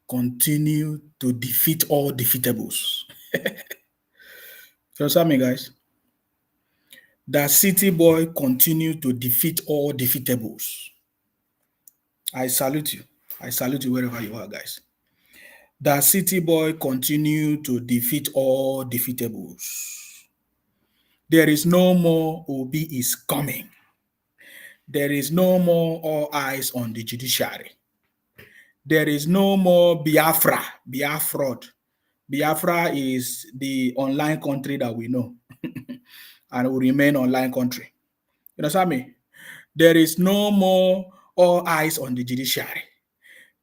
continue to defeat all defeatables. You understand me, guys? That city boy continue to defeat all defeatables. I salute you. I salute you wherever you are, guys. That city boy continue to defeat all defeatables. There is no more Obi is coming. There is no more all eyes on the judiciary. There is no more Biafra, Biafra. Biafra is the online country that we know and will remain online country. You understand me? There is no more all eyes on the judiciary.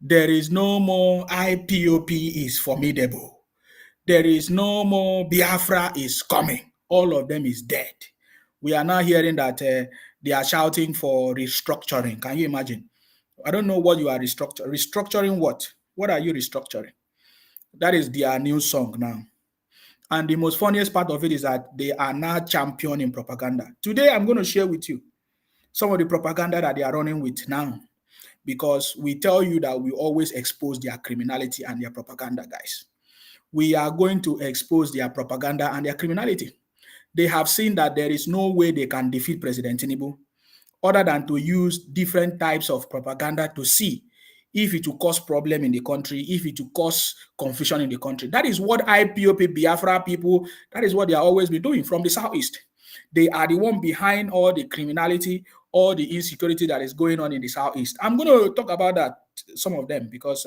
There is no more IPOP is formidable. There is no more Biafra is coming. All of them is dead. We are now hearing that they are shouting for restructuring. Can you imagine? I don't know what you are restructuring. Restructuring what? What are you restructuring? That is their new song now. And the most funniest part of it is that they are now champion in propaganda. Today, I'm going to share with you some of the propaganda that they are running with now, because we tell you that we always expose their criminality and their propaganda, guys. We are going to expose their propaganda and their criminality. They have seen that there is no way they can defeat President Tinubu other than to use different types of propaganda to see if it will cause problem in the country, if it will cause confusion in the country. That is what IPOP, Biafra people, that is what they are always been doing from the Southeast. They are the one behind all the criminality, all the insecurity that is going on in the Southeast. I'm going to talk about that, some of them, because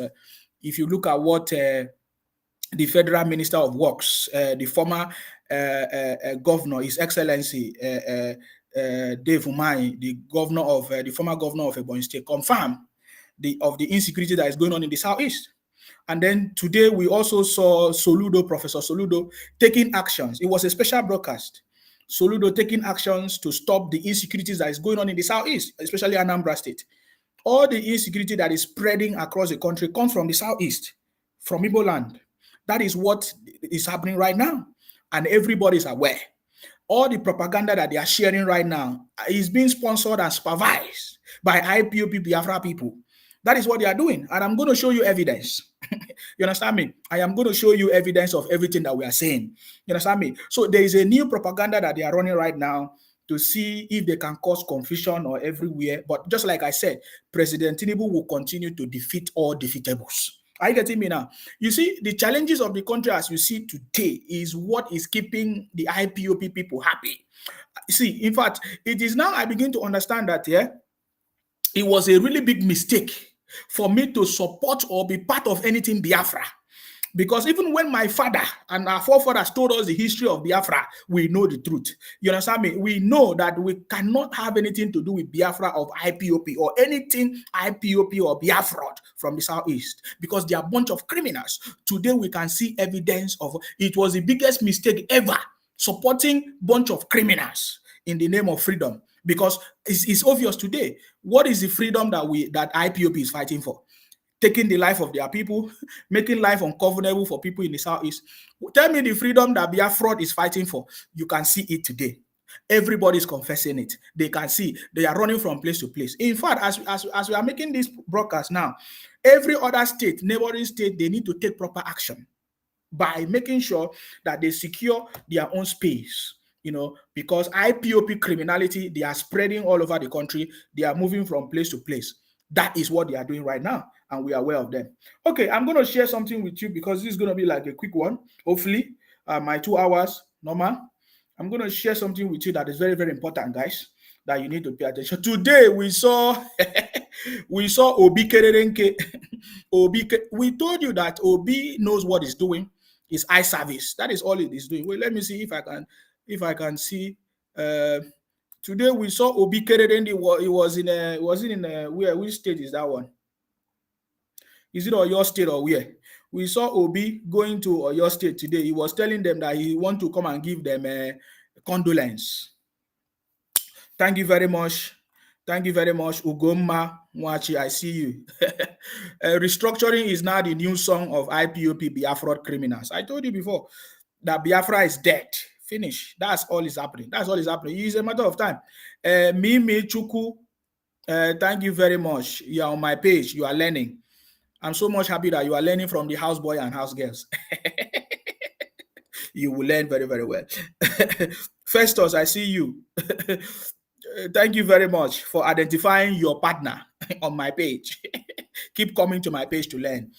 if you look at what the Federal Minister of Works, the former governor, His Excellency Dave Umahi, the former governor of Ebonyi State, confirmed of the insecurity that is going on in the Southeast. And then today we also saw Professor Soludo, taking actions. It was a special broadcast. Soludo taking actions to stop the insecurities that is going on in the Southeast, especially Anambra State. All the insecurity that is spreading across the country comes from the Southeast, from Igbo land. That is what is happening right now. And everybody is aware. All the propaganda that they are sharing right now is being sponsored and supervised by IPOP Biafra people. That is what they are doing. And I'm going to show you evidence. You understand me? I am going to show you evidence of everything that we are saying. You understand me? So there is a new propaganda that they are running right now to see if they can cause confusion or everywhere. But just like I said, President Tinubu will continue to defeat all defeatables. Are you getting me now? You see, the challenges of the country as you see today is what is keeping the IPOP people happy. See, in fact, it is now I begin to understand that, it was a really big mistake for me to support or be part of anything Biafra. Because even when my father and our forefathers told us the history of Biafra, we know the truth. You understand me? We know that we cannot have anything to do with Biafra of IPOP or anything IPOP or Biafra from the Southeast, because they are a bunch of criminals. Today we can see evidence of it was the biggest mistake ever, supporting a bunch of criminals in the name of freedom. Because it's obvious today, what is the freedom that IPOP is fighting for? Taking the life of their people, making life uncomfortable for people in the Southeast. Tell me the freedom that Biafra is fighting for. You can see it today. Everybody is confessing it. They can see they are running from place to place. In fact, as we are making this broadcast now, every other state, neighboring state, they need to take proper action by making sure that they secure their own space. You know, because IPOP criminality, they are spreading all over the country. They are moving from place to place. That is what they are doing right now, and we are aware of them. Okay, I'm going to share something with you because this is going to be like a quick one. Hopefully, my 2 hours, normal. I'm going to share something with you that is very, very important, guys, that you need to pay attention. Today, we saw Obi Kererenke. We told you that Obi knows what he's doing. It's eye service. That is all it is doing. Well, let me see if I can see. Today we saw Obi Kererendi. Which state is that one? Is it Oyo State or where? We saw Obi going to Oyo State today. He was telling them that he want to come and give them a condolence. Thank you very much. Thank you very much, Ugoma Mwachi. I see you. Restructuring is now the new song of IPOP Biafra criminals. I told you before that Biafra is dead. Finish. That's all is happening. That's all is happening. It's a matter of time. Mimi Chuku, thank you very much. You are on my page. You are learning. I'm so much happy that you are learning from the houseboy and house girls. You will learn very, very well. Festus, I see you. Thank you very much for identifying your partner on my page. Keep coming to my page to learn.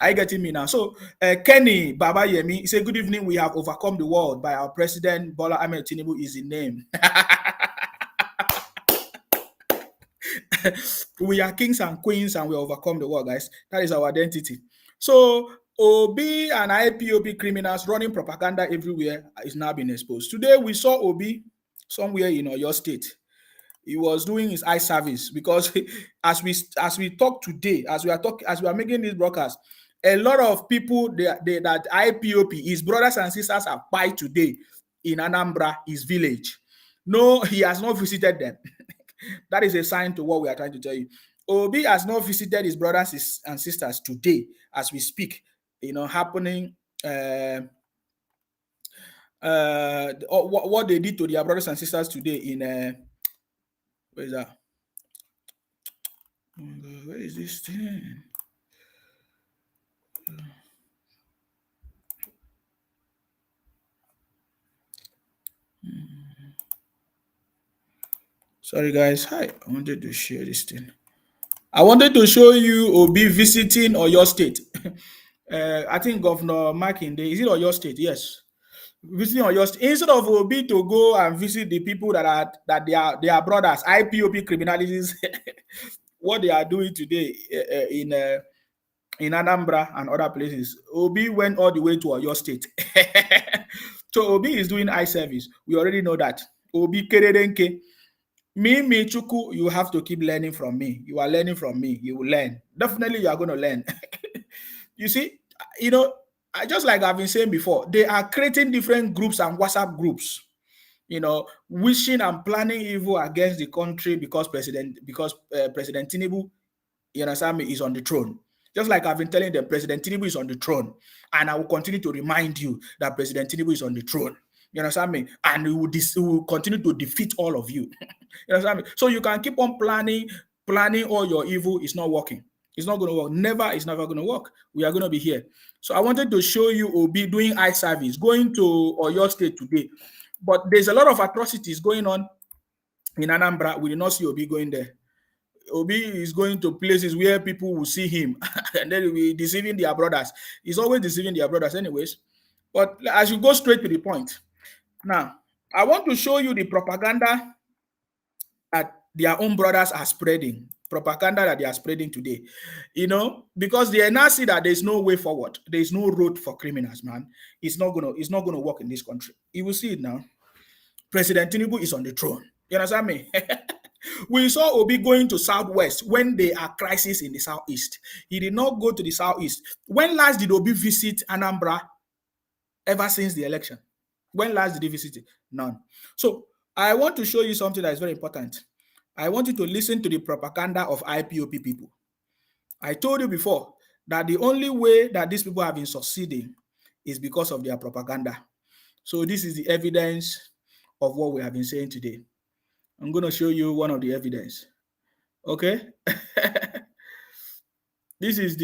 Are you getting me now? So, Kenny Baba Yemi say, good evening. We have overcome the world by our president, Bola Ahmed Tinubu is in name. We are kings and queens and we overcome the world, guys. That is our identity. So, Obi and IPOP criminals running propaganda everywhere is now being exposed. Today, we saw Obi somewhere in your state. He was doing his eye service because as we talk today, as we are making this broadcast, a lot of people that IPOP, his brothers and sisters are by today in Anambra, his village. No, he has not visited them. That is a sign to what we are trying to tell you. Obi has not visited his brothers and sisters today as we speak. Happening. What they did to their brothers and sisters today in where is that? Oh my God, where is this thing? Sorry, guys. Hi, I wanted to share this thing. I wanted to show you Obi visiting Oyo State. I think Governor Makinde, is it Oyo State? Yes. Visiting Oyo State. Instead of Obi to go and visit the people that they are brothers, IPOP criminalities, what they are doing today in Anambra and other places, Obi went all the way to Oyo State. So Obi is doing eye service. We already know that. Obi Keredenke. Me, Chuku, you have to keep learning from me. You are learning from me. You will learn. Definitely, you are going to learn. You see, I just like I've been saying before, they are creating different groups and WhatsApp groups, wishing and planning evil against the country because President Tinubu, you understand me, is on the throne. Just like I've been telling them, President Tinubu is on the throne. And I will continue to remind you that President Tinubu is on the throne. You understand me? And we will continue to defeat all of you. You understand me? So you can keep on planning all your evil. It's not working. It's not going to work. It's never going to work. We are going to be here. So I wanted to show you Obi doing eye service, going to Oyo State today. But there's a lot of atrocities going on in Anambra. We did not see Obi going there. Obi is going to places where people will see him and then will be deceiving their brothers. He's always deceiving their brothers anyways. But I should go straight to the point. Now, I want to show you the propaganda that their own brothers are spreading. Propaganda that they are spreading today. Because they now see that there's no way forward. There's no road for criminals, man. It's not gonna work in this country. You will see it now. President Tinubu is on the throne. You understand me? We saw Obi going to Southwest when there are crises in the Southeast. He did not go to the Southeast. When last did Obi visit Anambra? Ever since the election. When last did he visit it? None. So I want to show you something that is very important. I want you to listen to the propaganda of IPOP people. I told you before that the only way that these people have been succeeding is because of their propaganda. So this is the evidence of what we have been saying today. I'm going to show you one of the evidence. Okay? This is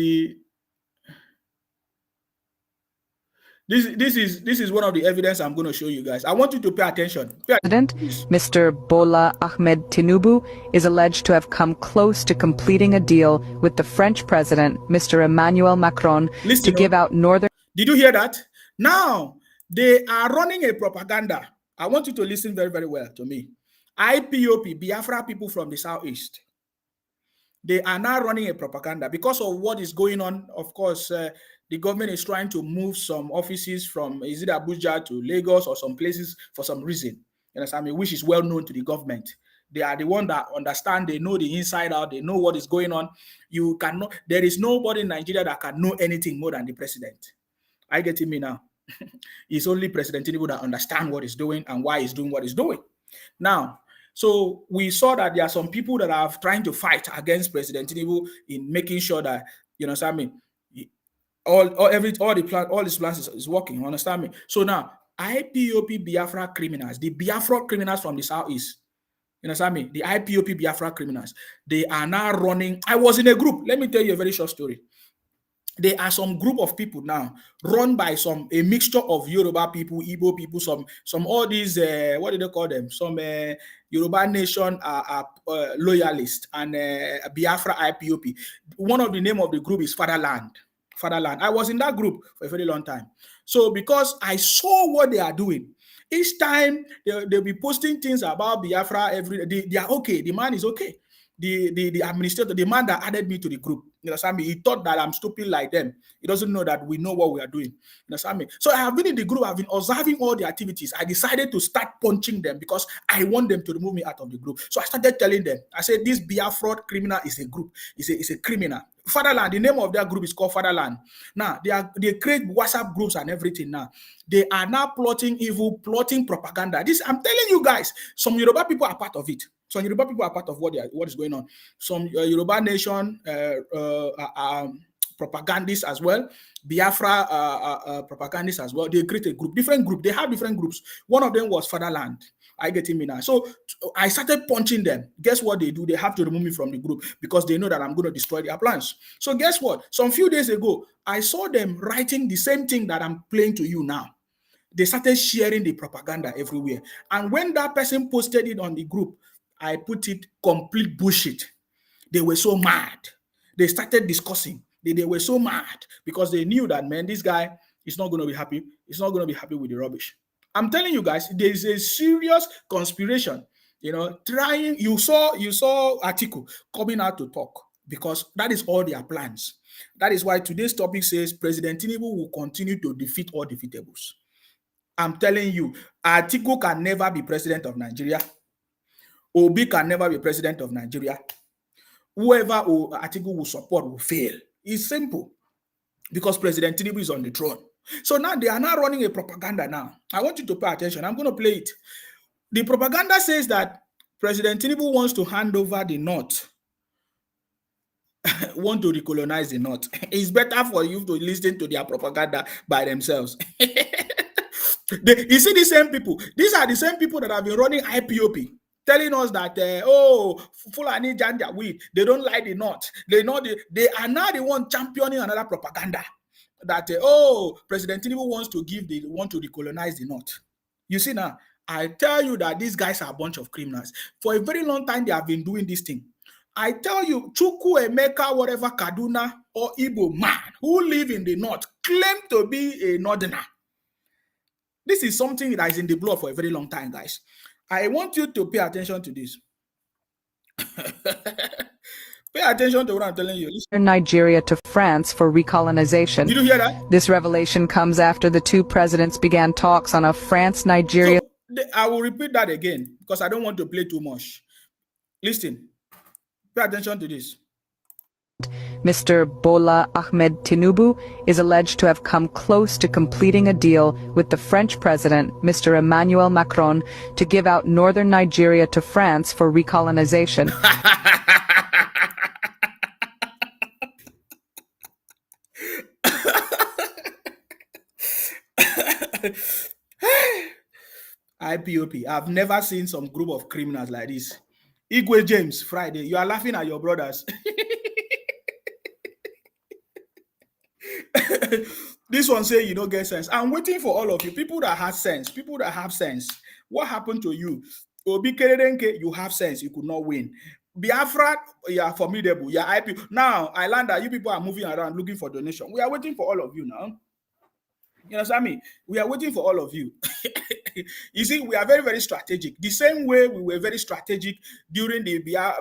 one of the evidence I'm going to show you guys. I want you to pay attention. President, Mr. Bola Ahmed Tinubu, is alleged to have come close to completing a deal with the French president, Mr. Emmanuel Macron, to give out northern... Did you hear that? Now, they are running a propaganda. I want you to listen very, very well to me. IPOP, Biafra people from the Southeast, they are now running a propaganda because of what is going on. Of course, the government is trying to move some offices from is it Abuja to Lagos or some places for some reason. You understand me? Which is well known to the government. They are the one that understand. They know the inside out. They know what is going on. You cannot. There is nobody in Nigeria that can know anything more than the president. I get me now. It's only President Tinubu that understand what he's doing and why he's doing what he's doing. Now, so we saw that there are some people that are trying to fight against President Tinubu in making sure that, you understand me, all his plans is working. You understand me? So now, IPOP Biafra criminals, the Biafra criminals from the Southeast, you understand me? The IPOP Biafra criminals, they are now running. I was in a group. Let me tell you a very short story. there are some group of people now run by a mixture of Yoruba people, Igbo people, some all these what do they call them? Some Yoruba nation loyalists and Biafra IPOP. One of the name of the group is Fatherland. Fatherland. I was in that group for a very long time. So because I saw what they are doing, each time they'll be posting things about Biafra every day. They are okay. The man is okay. The administrator, the man that added me to the group, you understand me? He thought that I'm stupid like them. He doesn't know that we know what we are doing. You understand me? So I have been in the group, I've been observing all the activities. I decided to start punching them because I want them to remove me out of the group. So I started telling them, I said, this Biafra criminal is a group, is a criminal. Fatherland, the name of their group is called Fatherland. Now they create WhatsApp groups and everything now. They are now plotting evil, plotting propaganda. This, I'm telling you guys, some Yoruba people are part of it. Some Yoruba people are part of what is going on. Some Yoruba nation propagandists as well, Biafra propagandists as well. They create a group, different group. They have different groups. One of them was Fatherland. I get him now. So I started punching them. Guess what they do? They have to remove me from the group because they know that I'm going to destroy their plans. So guess what? Some few days ago, I saw them writing the same thing that I'm playing to you now. They started sharing the propaganda everywhere. And when that person posted it on the group, I put it complete bullshit. They were so mad. They started discussing. They were so mad because they knew that, man, this guy is not going to be happy. He's not going to be happy with the rubbish. I'm telling you guys, there is a serious conspiration. You know, trying. You saw Atiku coming out to talk because that is all their plans. That is why today's topic says President Tinubu will continue to defeat all defeatables. I'm telling you, Atiku can never be president of Nigeria. Obi can never be president of Nigeria. Whoever Atiku will support will fail. It's simple because President Tinubu is on the throne. So now they are now running a propaganda now. I want you to pay attention. I'm going to play it. The propaganda says that President Tinubu wants to hand over the North, want to recolonize the North. It's better for you to listen to their propaganda by themselves. You see the same people. These are the same people that have been running IPOP, telling us that Fulani Janja weed, they don't like the North. They are now the one championing another propaganda that President Tinubu wants to recolonize the North. You see now, I tell you that these guys are a bunch of criminals. For a very long time, they have been doing this thing. I tell you, Chukwu, Emeka, whatever, Kaduna or Igbo man who live in the North claim to be a Northerner. This is something that is in the blood for a very long time, guys. I want you to pay attention to this. Pay attention to what I'm telling you. Nigeria to France for recolonization. Did you hear that? This revelation comes after the two presidents began talks on a France-Nigeria. So, I will repeat that again because I don't want to play too much. Listen. Pay attention to this. Mr. Bola Ahmed Tinubu is alleged to have come close to completing a deal with the French president, Mr. Emmanuel Macron, to give out northern Nigeria to France for recolonization. IPOP. I've never seen some group of criminals like this. Igwe James, Friday. You are laughing at your brothers. This one say you don't get sense. I'm waiting for all of you. People that have sense. People that have sense. What happened to you? Obi Kerenke, you have sense. You could not win. Biafra, you are formidable. You are IP. Now, Islander, you people are moving around looking for donation. We are waiting for all of you now. You understand me? We are waiting for all of you. You see, we are very, very strategic. The same way we were very strategic during the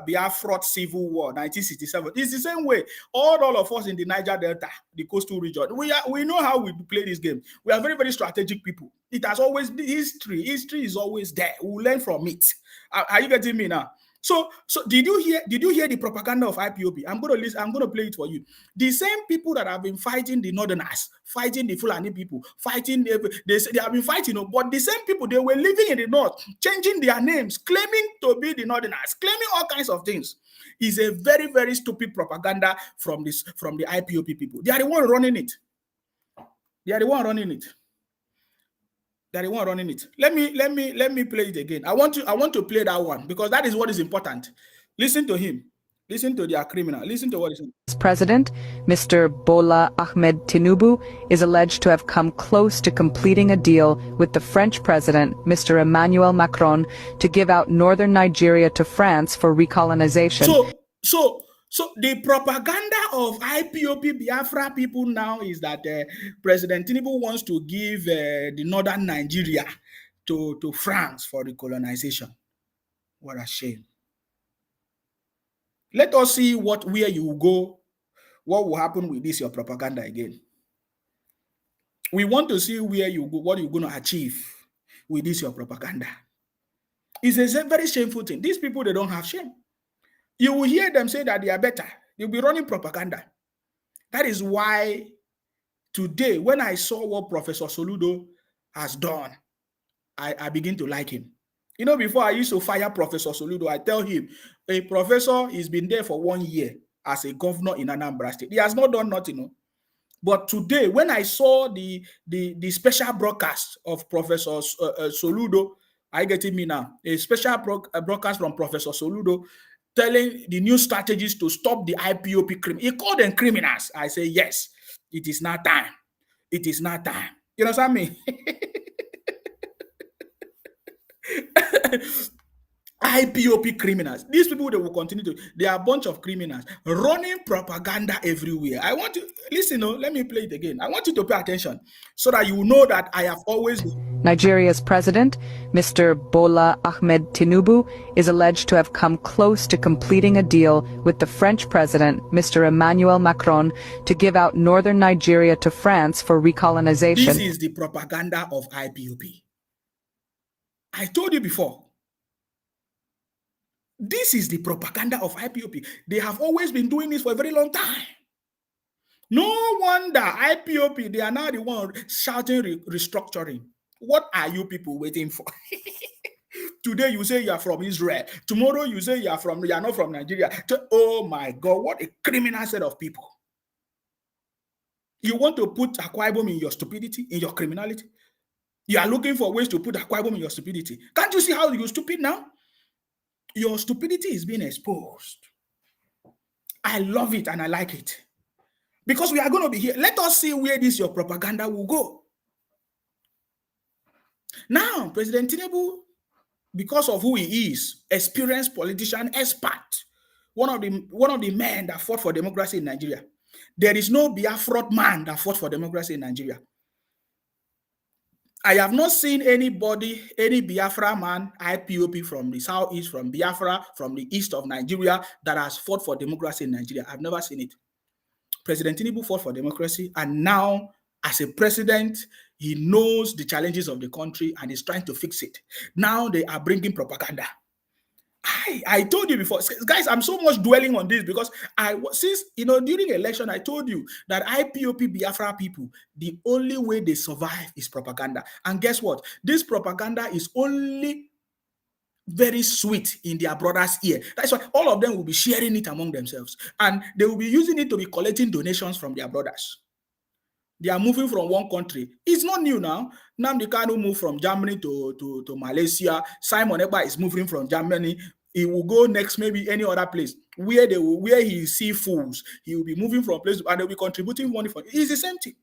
Biafra Civil War, 1967. It's the same way. All of us in the Niger Delta, the coastal region, we know how we play this game. We are very, very strategic people. It has always been history. History is always there. We'll learn from it. Are you getting me now? So did you hear the propaganda of IPOP? I'm going to play it for you. The same people that have been fighting the Northerners, fighting the Fulani people, fighting they have been fighting, but the same people, they were living in the North, changing their names, claiming to be the Northerners, claiming all kinds of things. Is a very, very stupid propaganda from the IPOP people. They are the one running it. They are the one running it. That the one running it. Let me play it again. I want to play that one because that is what is important. Listen to him. Listen to their criminal. Listen to what he's saying. President, Mr. Bola Ahmed Tinubu, is alleged to have come close to completing a deal with the French president, Mr. Emmanuel Macron, to give out northern Nigeria to France for recolonization. So the propaganda of IPOP Biafra people now is that President Tinubu wants to give the northern Nigeria to France for recolonization. What a shame. Let us see where you go, what will happen with this, your propaganda again. We want to see where you go, what you're going to achieve with this, your propaganda. It's a very shameful thing. These people, they don't have shame. You will hear them say that they are better. They'll be running propaganda. That is why today, when I saw what Professor Soludo has done, I begin to like him. You know, before I used to fire Professor Soludo, I tell him, a professor, he's been there for 1 year as a governor in Anambra State. He has not done nothing. No? But today, when I saw the special broadcast of Professor Soludo, I get me now, a special broadcast from Professor Soludo telling the new strategies to stop the IPOP criminals. He called them criminals. I say, yes, it is now time. It is now time. You understand me? IPOP criminals. These people, they will continue to, they are a bunch of criminals running propaganda everywhere. I want to listen, let me play it again. I want you to pay attention so that you know that I have always been. Nigeria's president, Mr. Bola Ahmed Tinubu, is alleged to have come close to completing a deal with the French president, Mr. Emmanuel Macron, to give out northern Nigeria to France for recolonization. This is the propaganda of IPOP. I told you before. This is the propaganda of IPOP. They have always been doing this for a very long time. No wonder IPOP, they are now the one shouting restructuring. What are you people waiting for? Today you say you are from Israel. Tomorrow you say you are not from Nigeria. Oh my God, what a criminal set of people. You want to put Akwa Ibom in your stupidity, in your criminality? You are looking for ways to put Akwa Ibom in your stupidity. Can't you see how you're stupid now? Your stupidity is being exposed. I love it and I like it. Because we are going to be here. Let us see where this your propaganda will go. Now, President Tinubu, because of who he is, experienced politician, expert, one of the men that fought for democracy in Nigeria. There is no Biafra man that fought for democracy in Nigeria. I have not seen anybody, any Biafra man, IPOP from the southeast, from Biafra, from the east of Nigeria, that has fought for democracy in Nigeria. I've never seen it. President Tinubu fought for democracy, and now, as a president, he knows the challenges of the country and is trying to fix it. Now they are bringing propaganda. I told you before, guys, I'm so much dwelling on this because during election, I told you that IPOP Biafra people, the only way they survive is propaganda. And guess what? This propaganda is only very sweet in their brother's ear. That's why all of them will be sharing it among themselves. And they will be using it to be collecting donations from their brothers. They are moving from one country. It's not new now. Nnamdi Kanu moved from Germany to Malaysia. Simon Ekpa is moving from Germany. He will go next, maybe any other place where he see fools. He will be moving from place and they'll be contributing money for it. It's the same thing.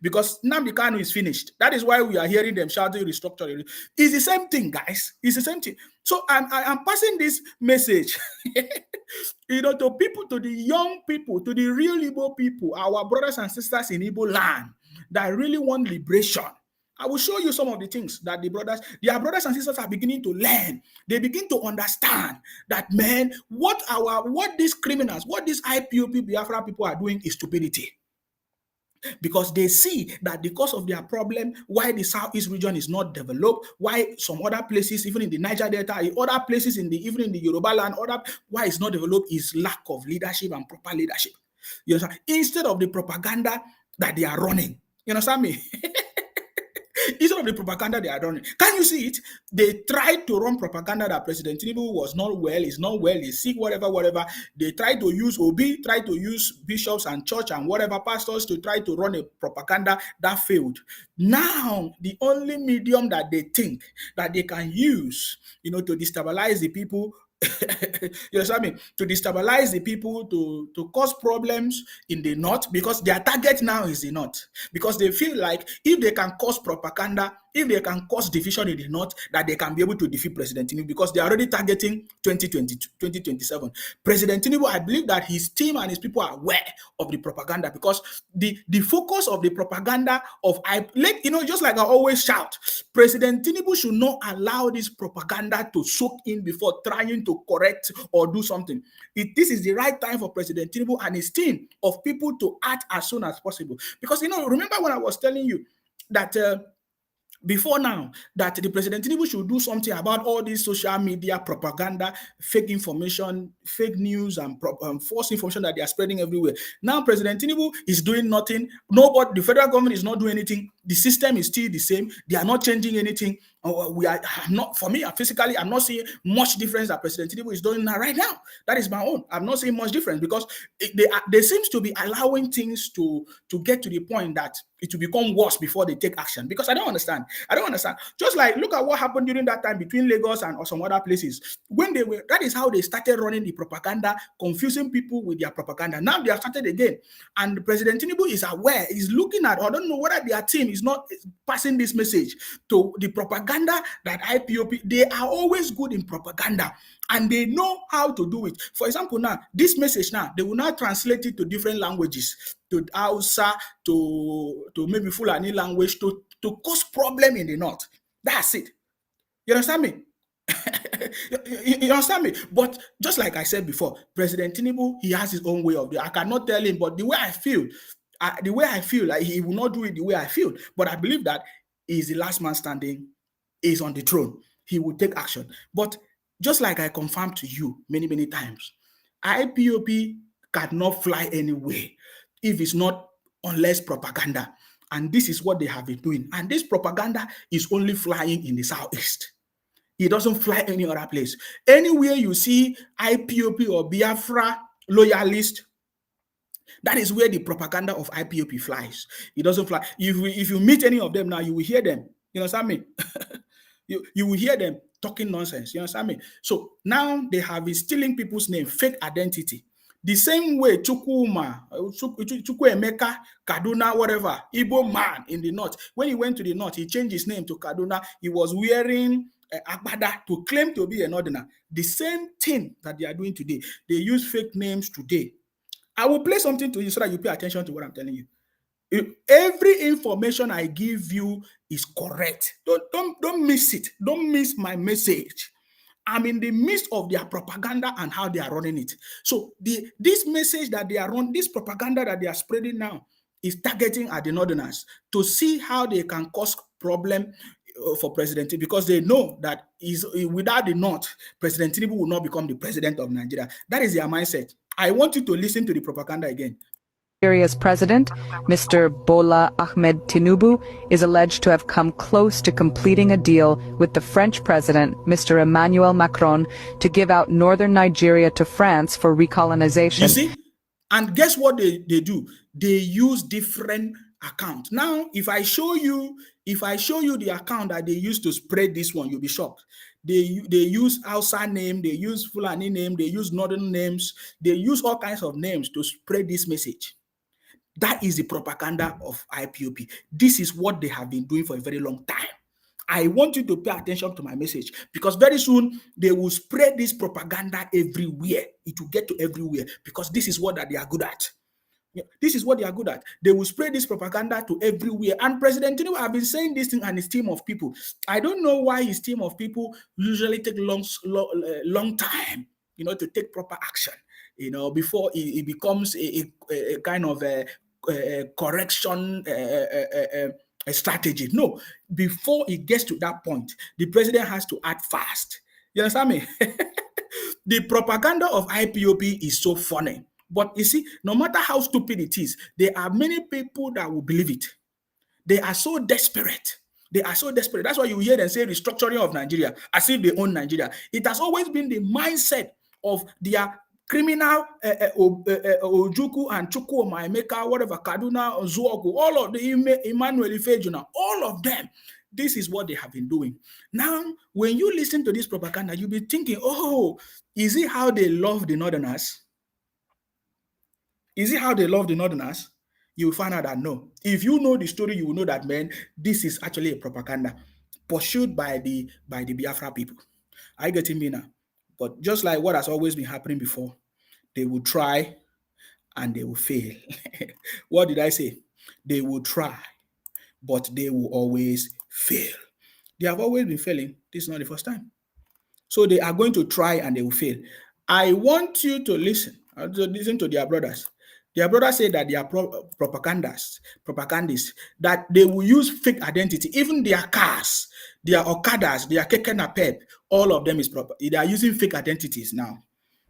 Because Nnamdi Kanu is finished. That is why we are hearing them shouting restructuring. It's the same thing, guys. It's the same thing. So I'm passing this message, to people, to the young people, to the real Igbo people, our brothers and sisters in Igbo land that really want liberation. I will show you some of the things that their brothers and sisters are beginning to learn. They begin to understand that, man, what these criminals, what these IPOP Biafra people are doing is stupidity. Because they see that because of their problem, why the Southeast region is not developed, why some other places, even in the Niger Delta, other places even in the Yoruba land, why it's not developed is lack of leadership and proper leadership. You understand? Instead of the propaganda that they are running. You understand me? Instead of the propaganda they are running. Can you see it? They tried to run propaganda that President Tinubu was not well, is not well, is sick, whatever. They tried to use tried to use bishops and church and whatever pastors to try to run a propaganda that failed. Now, the only medium that they think that they can use, to destabilize the people You understand me? To destabilize the people, to cause problems in the north, because their target now is the north. Because they feel like if they can cause propaganda, if they can cause division in the north, that they can be able to defeat President Tinubu, because they are already targeting 2027. President Tinubu, I believe that his team and his people are aware of the propaganda, because the focus of the propaganda of just like I always shout, President Tinubu should not allow this propaganda to soak in before trying to correct or do something. This is the right time for President Tinubu and his team of people to act as soon as possible. Because remember when I was telling you that before now, that the President Tinubu should do something about all this social media propaganda, fake information, fake news, and false information that they are spreading everywhere. Now, President Tinubu is doing nothing. Nobody, the federal government is not doing anything. The system is still the same. They are not changing anything. Physically, I'm not seeing much difference that President Tinubu is doing now right now. That is my own. I'm not seeing much difference, because they seems to be allowing things to get to the point that it will become worse before they take action. Because I don't understand. Just like, look at what happened during that time between Lagos and some other places. That is how they started running the propaganda, confusing people with their propaganda. Now they have started again. And President Tinubu is aware, is looking at, I don't know whether their team is not passing this message to the propaganda that IPOP, they are always good in propaganda and they know how to do it. For example, now, this message now, they will now translate it to different languages, to Hausa, to maybe Fulani language, to cause problem in the north. That's it. You understand me? You understand me? But just like I said before, President Tinubu, he has his own way of it. I cannot tell him, but the way I feel like he will not do it the way I feel. But I believe that he's the last man standing, is on the throne. He will take action. But just like I confirmed to you many, many times, IPOP cannot fly anywhere if it's not unless propaganda. And this is what they have been doing. And this propaganda is only flying in the southeast. It doesn't fly any other place. Anywhere you see IPOP or Biafra loyalist, that is where the propaganda of IPOP flies. It doesn't fly. If you meet any of them now, you will hear them. You understand me? you will hear them talking nonsense. You understand me? So now they have been stealing people's name, fake identity. The same way Chukwuemeka, Kaduna, whatever, Igbo man in the north, when he went to the north, he changed his name to Kaduna. He was wearing agbada to claim to be a northerner. The same thing that they are doing today. They use fake names today. I will play something to you so that you pay attention to what I'm telling you. Every information I give you is correct. Don't miss it. Don't miss my message. I'm in the midst of their propaganda and how they are running it. So this message that they are running, this propaganda that they are spreading now, is targeting at the northerners to see how they can cause problem for President Tinubu, because they know that without the North, President Tinubu will not become the president of Nigeria. That is their mindset. I want you to listen to the propaganda again. Nigeria's president, Mr. Bola Ahmed Tinubu, is alleged to have come close to completing a deal with the French president, Mr. Emmanuel Macron, to give out northern Nigeria to France for recolonization. You see? And guess what they do? They use different accounts. Now, if I show you the account that they use to spread this one, you'll be shocked. They use Hausa name, they use Fulani name, they use northern names, they use all kinds of names to spread this message. That is the propaganda of IPOP. This is what they have been doing for a very long time. I want you to pay attention to my message, because very soon they will spread this propaganda everywhere. It will get to everywhere, because this is what they are good at. This is what they are good at. They will spread this propaganda to everywhere. And President Tinubu have been saying this thing, and his team of people. I don't know why his team of people usually take long time, to take proper action, before it becomes a kind of a correction a strategy. No, before it gets to that point, the president has to act fast. You understand me? The propaganda of IPOP is so funny. But you see, no matter how stupid it is, there are many people that will believe it. They are so desperate. That's why you hear them say restructuring of Nigeria, as if they own Nigeria. It has always been the mindset of their criminal Ojuku and Chukwuemeka, whatever, Kaduna, Zuogu, all of the Emmanuel Ifejuna, all of them. This is what they have been doing. Now, when you listen to this propaganda, you'll be thinking, oh, is it how they love the Northerners? Is it how they love the Northerners? You will find out that no. If you know the story, you will know that, man, this is actually a propaganda pursued by the Biafra people. Are you getting me now? But just like what has always been happening before, they will try and they will fail. What did I say? They will try, but they will always fail. They have always been failing. This is not the first time. So they are going to try and they will fail. I want you to listen to their brothers. Their brothers say that they are propagandists, that they will use fake identity. Even their cars, their Okadas, their Keke Napep, all of them is proper. They are using fake identities now.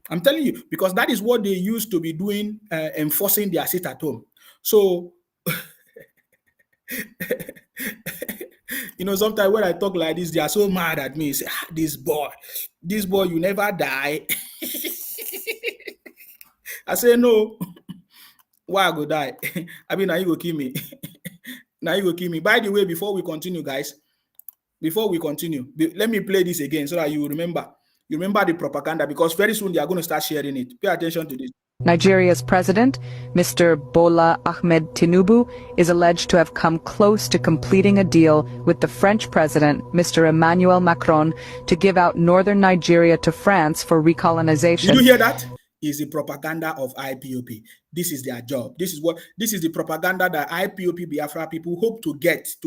I'm telling you, because that is what they used to be doing, enforcing their sit at home. So, sometimes when I talk like this, they are so mad at me. Say, this boy, you never die. I say, no. Why I go die? I mean, now you go kill me. Now you go kill me. By the way, before we continue, guys, let me play this again so that you remember. You remember the propaganda, because very soon they are going to start sharing it. Pay attention to this. Nigeria's president, Mr. Bola Ahmed Tinubu, is alleged to have come close to completing a deal with the French president, Mr. Emmanuel Macron, to give out northern Nigeria to France for recolonization. Did you hear that? Is the propaganda of IPOP. This is their job. This is the propaganda that IPOP Biafra people hope to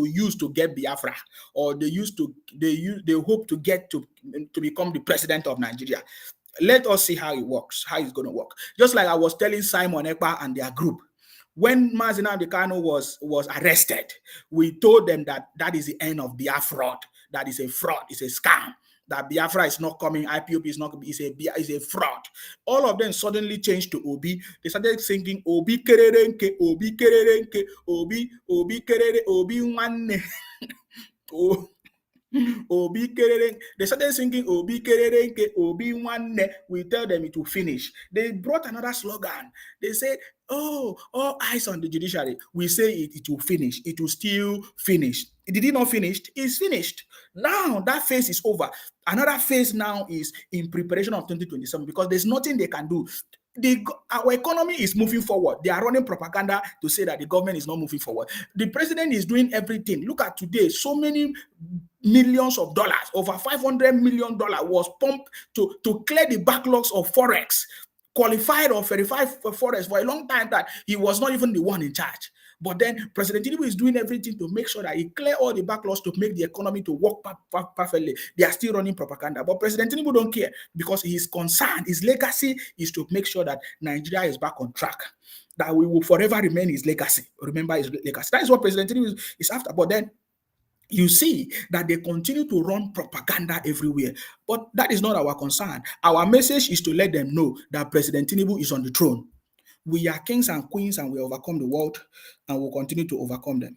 use to get Biafra, or they hope to get to become the president of Nigeria. Let us see how it works, how it's going to work. Just like I was telling Simon Ekpa and their group, when Mazi Nnamdi Kanu was arrested, we told them that is the end of Biafra. That is a fraud, it's a scam. That Biafra is not coming, IPOP is not coming, is a fraud. All of them suddenly changed to Obi. They started singing Obi Kererenke, Obi Kererenke, Obi Kerere, Obi Nwanne. Obi Kerere. They started singing Obi Kererenke, Obi Nwanne. We tell them it will finish. They brought another slogan. They said, oh, all eyes on the judiciary. We say it will finish. It will still finish. Did it not finish? It's finished. Now that phase is over. Another phase now is in preparation of 2027, because there's nothing they can do. Our economy is moving forward. They are running propaganda to say that the government is not moving forward. The president is doing everything. Look at today, so many millions of dollars, over $500 million was pumped to clear the backlogs of Forex, qualified or verified for Forex for a long time that he was not even the one in charge. But then President Tinubu is doing everything to make sure that he clear all the backlogs to make the economy to work perfectly. They are still running propaganda. But President Tinubu don't care, because his concern, his legacy is to make sure that Nigeria is back on track, that we will forever remain his legacy. Remember his legacy. That is what President Tinubu is after. But then you see that they continue to run propaganda everywhere. But that is not our concern. Our message is to let them know that President Tinubu is on the throne. We are kings and queens, and we overcome the world, and we'll continue to overcome them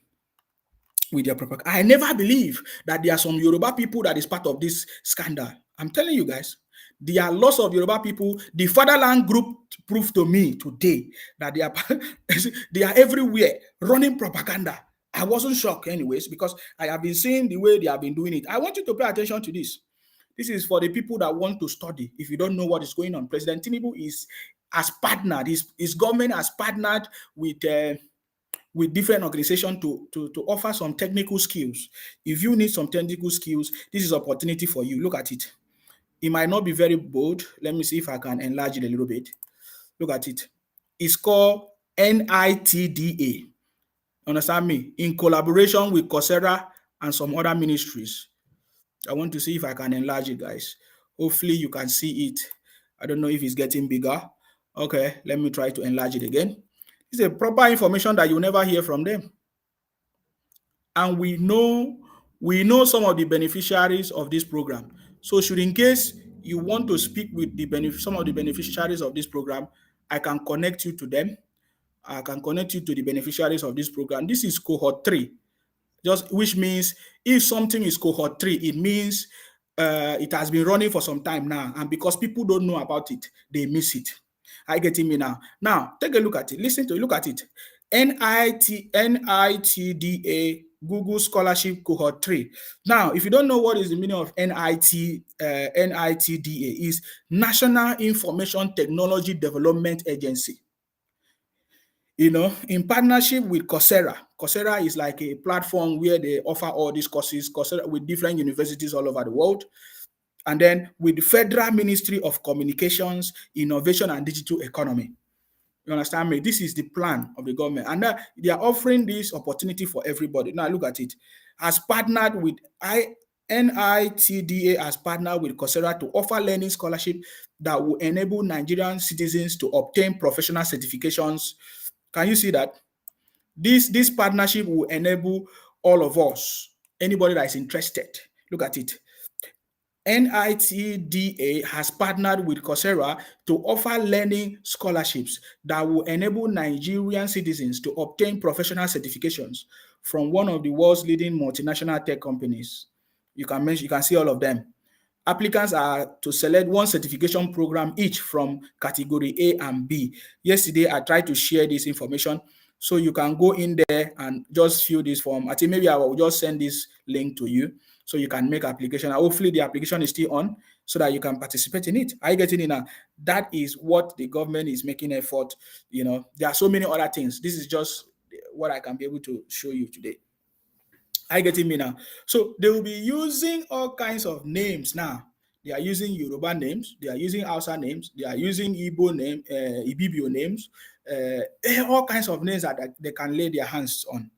with their propaganda. I never believe that there are some Yoruba people that is part of this scandal. I'm telling you guys, there are lots of Yoruba people. The Fatherland group proved to me today that they are everywhere running propaganda. I wasn't shocked anyways, because I have been seeing the way they have been doing it. I want you to pay attention to this. This is for the people that want to study. If you don't know what is going on, President Tinubu has partnered, his government has partnered with different organizations to offer some technical skills. If you need some technical skills, this is an opportunity for you. Look at it. It might not be very bold. Let me see if I can enlarge it a little bit. Look at it. It's called NITDA. Understand me? In collaboration with Coursera and some other ministries. I want to see if I can enlarge it, guys. Hopefully you can see it. I don't know if it's getting bigger. Okay, let me try to enlarge it again. It's a proper information that you'll never hear from them. And we know some of the beneficiaries of this program. So should, in case you want to speak with some of the beneficiaries of this program, I can connect you to them. I can connect you to the beneficiaries of this program. This is cohort 3. Which means if something is cohort 3, it means it has been running for some time now, and because people don't know about it, they miss it. Are you getting me now? Now take a look at it. Look at it. NITDA Google Scholarship Cohort 3. Now, if you don't know what is the meaning of NITDA, is National Information Technology Development Agency. You know, in partnership with Coursera. Coursera is like a platform where they offer all these courses, Coursera, with different universities all over the world. And then with the Federal Ministry of Communications, Innovation and Digital Economy. You understand me? This is the plan of the government. And they are offering this opportunity for everybody. Now look at it. Has partnered with NITDA has partnered with Coursera to offer learning scholarship that will enable Nigerian citizens to obtain professional certifications. Can you see that? This partnership will enable all of us, anybody that is interested. Look at it. NITDA has partnered with Coursera to offer learning scholarships that will enable Nigerian citizens to obtain professional certifications from one of the world's leading multinational tech companies. You can see all of them. Applicants are to select one certification program each from category A and B. Yesterday, I tried to share this information, so you can go in there and just fill this form. I think maybe I will just send this link to you so you can make application. Hopefully, the application is still on so that you can participate in it. Are you getting it now? That is what the government is making effort. You know, there are so many other things. This is just what I can be able to show you today. Are you getting me now? So they will be using all kinds of names now. They are using Yoruba names, they are using Hausa names, they are using Igbo name, Ibibio names, all kinds of names that they can lay their hands on.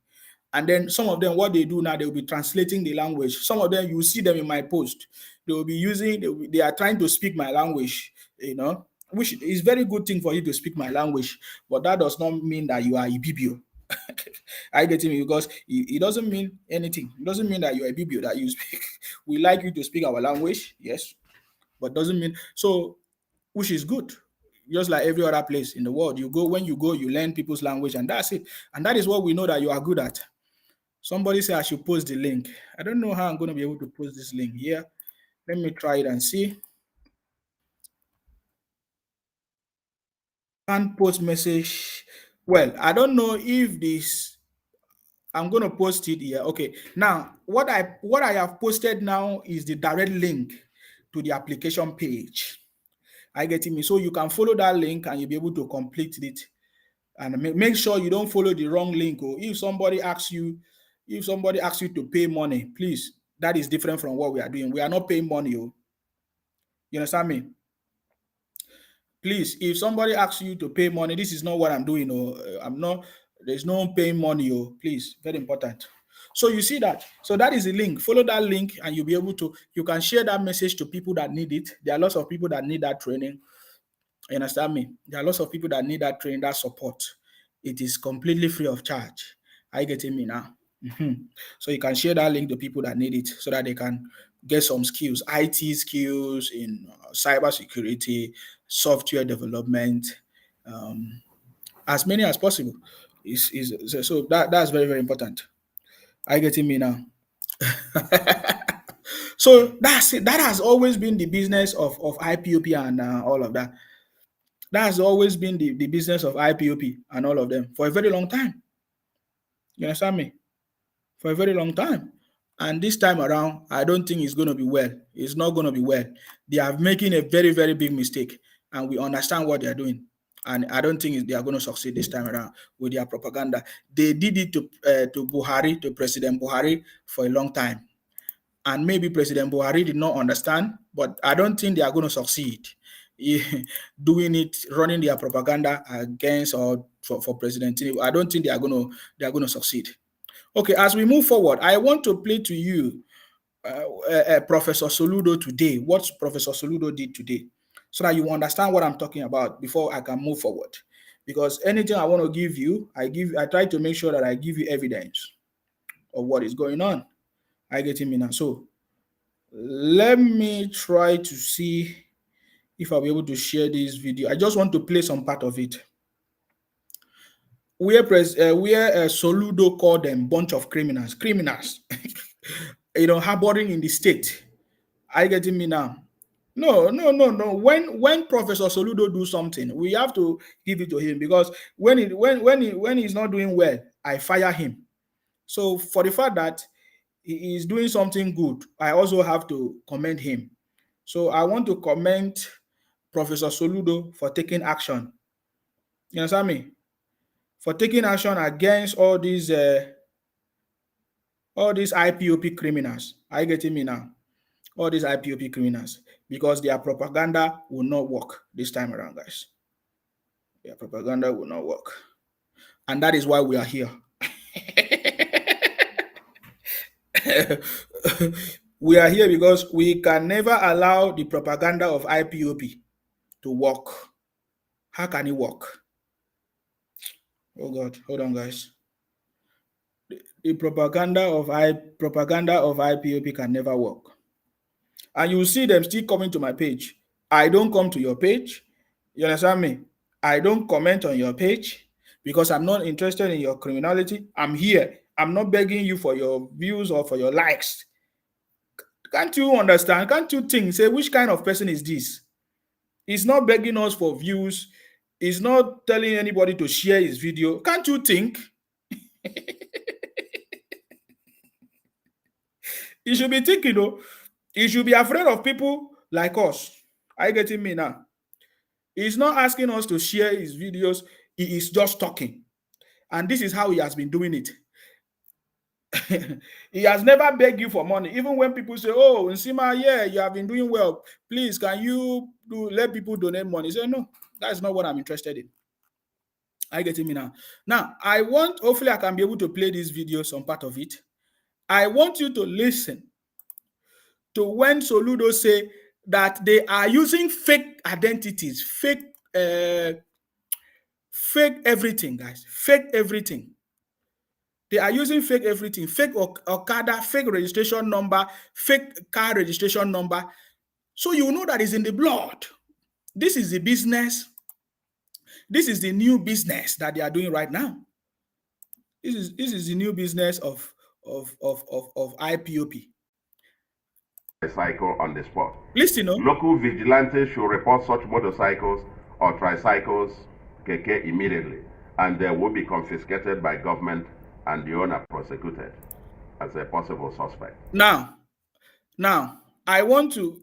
And then some of them, what they do now, they will be translating the language. Some of them, you will see them in my post. They will be using, they are trying to speak my language, you know, which is very good thing for you to speak my language, but that does not mean that you are Ibibio. I get me, because it doesn't mean anything. It doesn't mean that you're a Bibio that you speak. We like you to speak our language, yes, but doesn't mean so, which is good. Just like every other place in the world, you go, you learn people's language, and that's it. And that is what we know that you are good at. Somebody said I should post the link. I don't know how I'm going to be able to post this link here. Let me try it and see. Can't post message. Well, I don't know if this. I'm going to post it here. Okay. Now, what I have posted now is the direct link to the application page. I get me. So you can follow that link and you'll be able to complete it. And make sure you don't follow the wrong link. Or if somebody asks you to pay money, please, that is different from what we are doing. We are not paying money. You understand me? Please, if somebody asks you to pay money, this is not what I'm doing. I'm not, there's no paying money. Please, very important. So you see that. So that is the link. Follow that link and you'll be able to, you can share that message to people that need it. There are lots of people that need that training. You understand me? There are lots of people that need that training, that support. It is completely free of charge. Are you getting me now? So you can share that link to people that need it so that they can get some skills, IT skills in cybersecurity, software development, as many as possible. So that's very, very important. Are you getting me now? So that's it. That has always been the business of IPOP and all of that. That has always been the business of IPOP and all of them for a very long time. You understand me? For a very long time. And this time around, I don't think it's going to be well. It's not going to be well. They are making a very, very big mistake. And we understand what they are doing. And I don't think they are going to succeed this time around with their propaganda. They did it to Buhari, to President Buhari, for a long time. And maybe President Buhari did not understand, but I don't think they are going to succeed doing it, running their propaganda against or for President Tinubu. I don't think they are going to succeed. Okay, as we move forward, I want to play to you Professor Soludo today, what Professor Soludo did today, so that you understand what I'm talking about before I can move forward. Because anything I want to give you, I try to make sure that I give you evidence of what is going on. I get me now. So let me try to see if I'll be able to share this video. I just want to play some part of it. Where Soludo called them bunch of criminals, harboring in the state. Are you getting me now? No. When Professor Soludo do something, we have to give it to him, because when he's not doing well, I fire him. So for the fact that he is doing something good, I also have to commend him. So I want to commend Professor Soludo for taking action. You understand me? For taking action against all these IPOP criminals. Are you getting me now? All these IPOP criminals, because their propaganda will not work this time around, guys. Their propaganda will not work. And that is why we are here. We are here because we can never allow the propaganda of IPOP to work. How can it work? Oh God, hold on, guys. The propaganda of IPOP can never work. And you will see them still coming to my page. I don't come to your page. You understand me? I don't comment on your page because I'm not interested in your criminality. I'm here. I'm not begging you for your views or for your likes. Can't you understand? Can't you think? Say, which kind of person is this? He's not begging us for views. He's not telling anybody to share his video. Can't you think? You should be thinking, though. You should be afraid of people like us. Are you getting me now? He's not asking us to share his videos. He is just talking. And this is how he has been doing it. He has never begged you for money. Even when people say, oh, Nsima, yeah, you have been doing well. Please, can you let people donate money? He said, no, that's not what I'm interested in. Are you getting me now? Now, hopefully I can be able to play this video, some part of it. I want you to listen to when Soludo say that they are using fake identities, fake everything, guys. Fake everything. They are using fake everything, fake Okada, fake registration number, fake car registration number. So you know that it's in the blood. This is the business. This is the new business that they are doing right now. This is the new business of IPOP. Cycle on the spot. Listen, no? Local vigilantes should report such motorcycles or tricycles, keke, immediately, and they will be confiscated by government and the owner prosecuted as a possible suspect. Now, I want you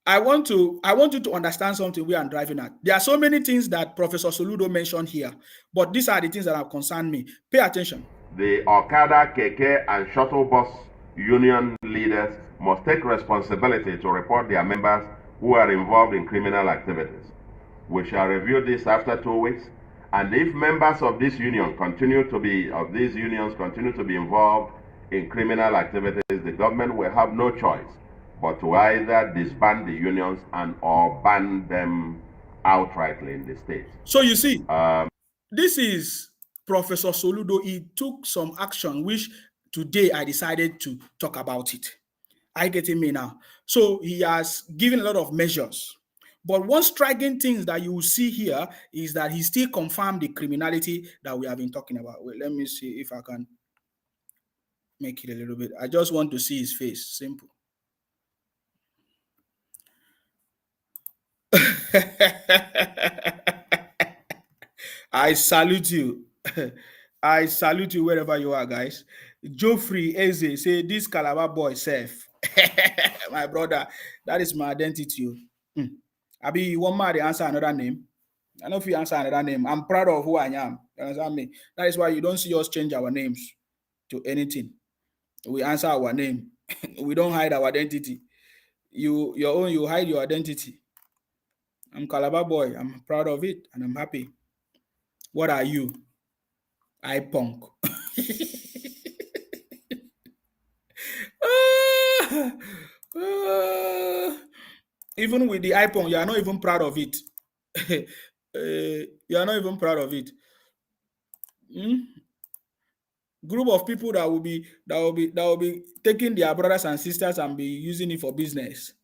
to understand something we are driving at. There are so many things that Professor Soludo mentioned here, but these are the things that have concerned me. Pay attention. The Okada, keke, and shuttle bus union leaders must take responsibility to report their members who are involved in criminal activities. We shall review this after 2 weeks, and if members of this union continue to be involved in criminal activities, the government will have no choice but to either disband the unions and or ban them outrightly in the state. So you see, this is Professor Soludo. He took some action, which today I decided to talk about it. Are you getting me now? So he has given a lot of measures. But one striking thing that you will see here is that he still confirmed the criminality that we have been talking about. Wait, let me see if I can make it a little bit. I just want to see his face. Simple. I salute you. I salute you wherever you are, guys. Geoffrey Eze say this Calabar boy safe. My brother, that is my identity. Abi, you want me to answer another name? I don't know if you answer another name. I'm proud of who I am. You understand me? That is why you don't see us change our names to anything. We answer our name. We don't hide our identity. You hide your identity. I'm Calabar boy. I'm proud of it and I'm happy. What are you? I punk. Even with the iPhone, you are not even proud of it. You are not even proud of it. Group of people that will be taking their brothers and sisters and be using it for business.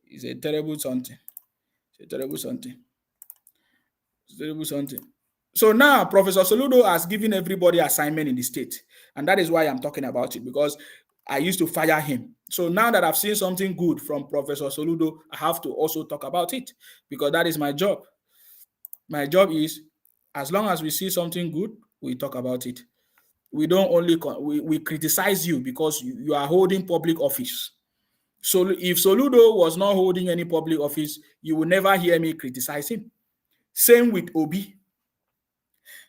It's a terrible something. It's a terrible something. It's a terrible something. So now Professor Soludo has given everybody assignment in the state, and that is why I'm talking about it, because I used to fire him. So now that I've seen something good from Professor Soludo, I have to also talk about it, because that is my job. My job is, as long as we see something good, we talk about it. we don't only we criticize you because you are holding public office. So if Soludo was not holding any public office, you will never hear me criticize him. Same with Obi.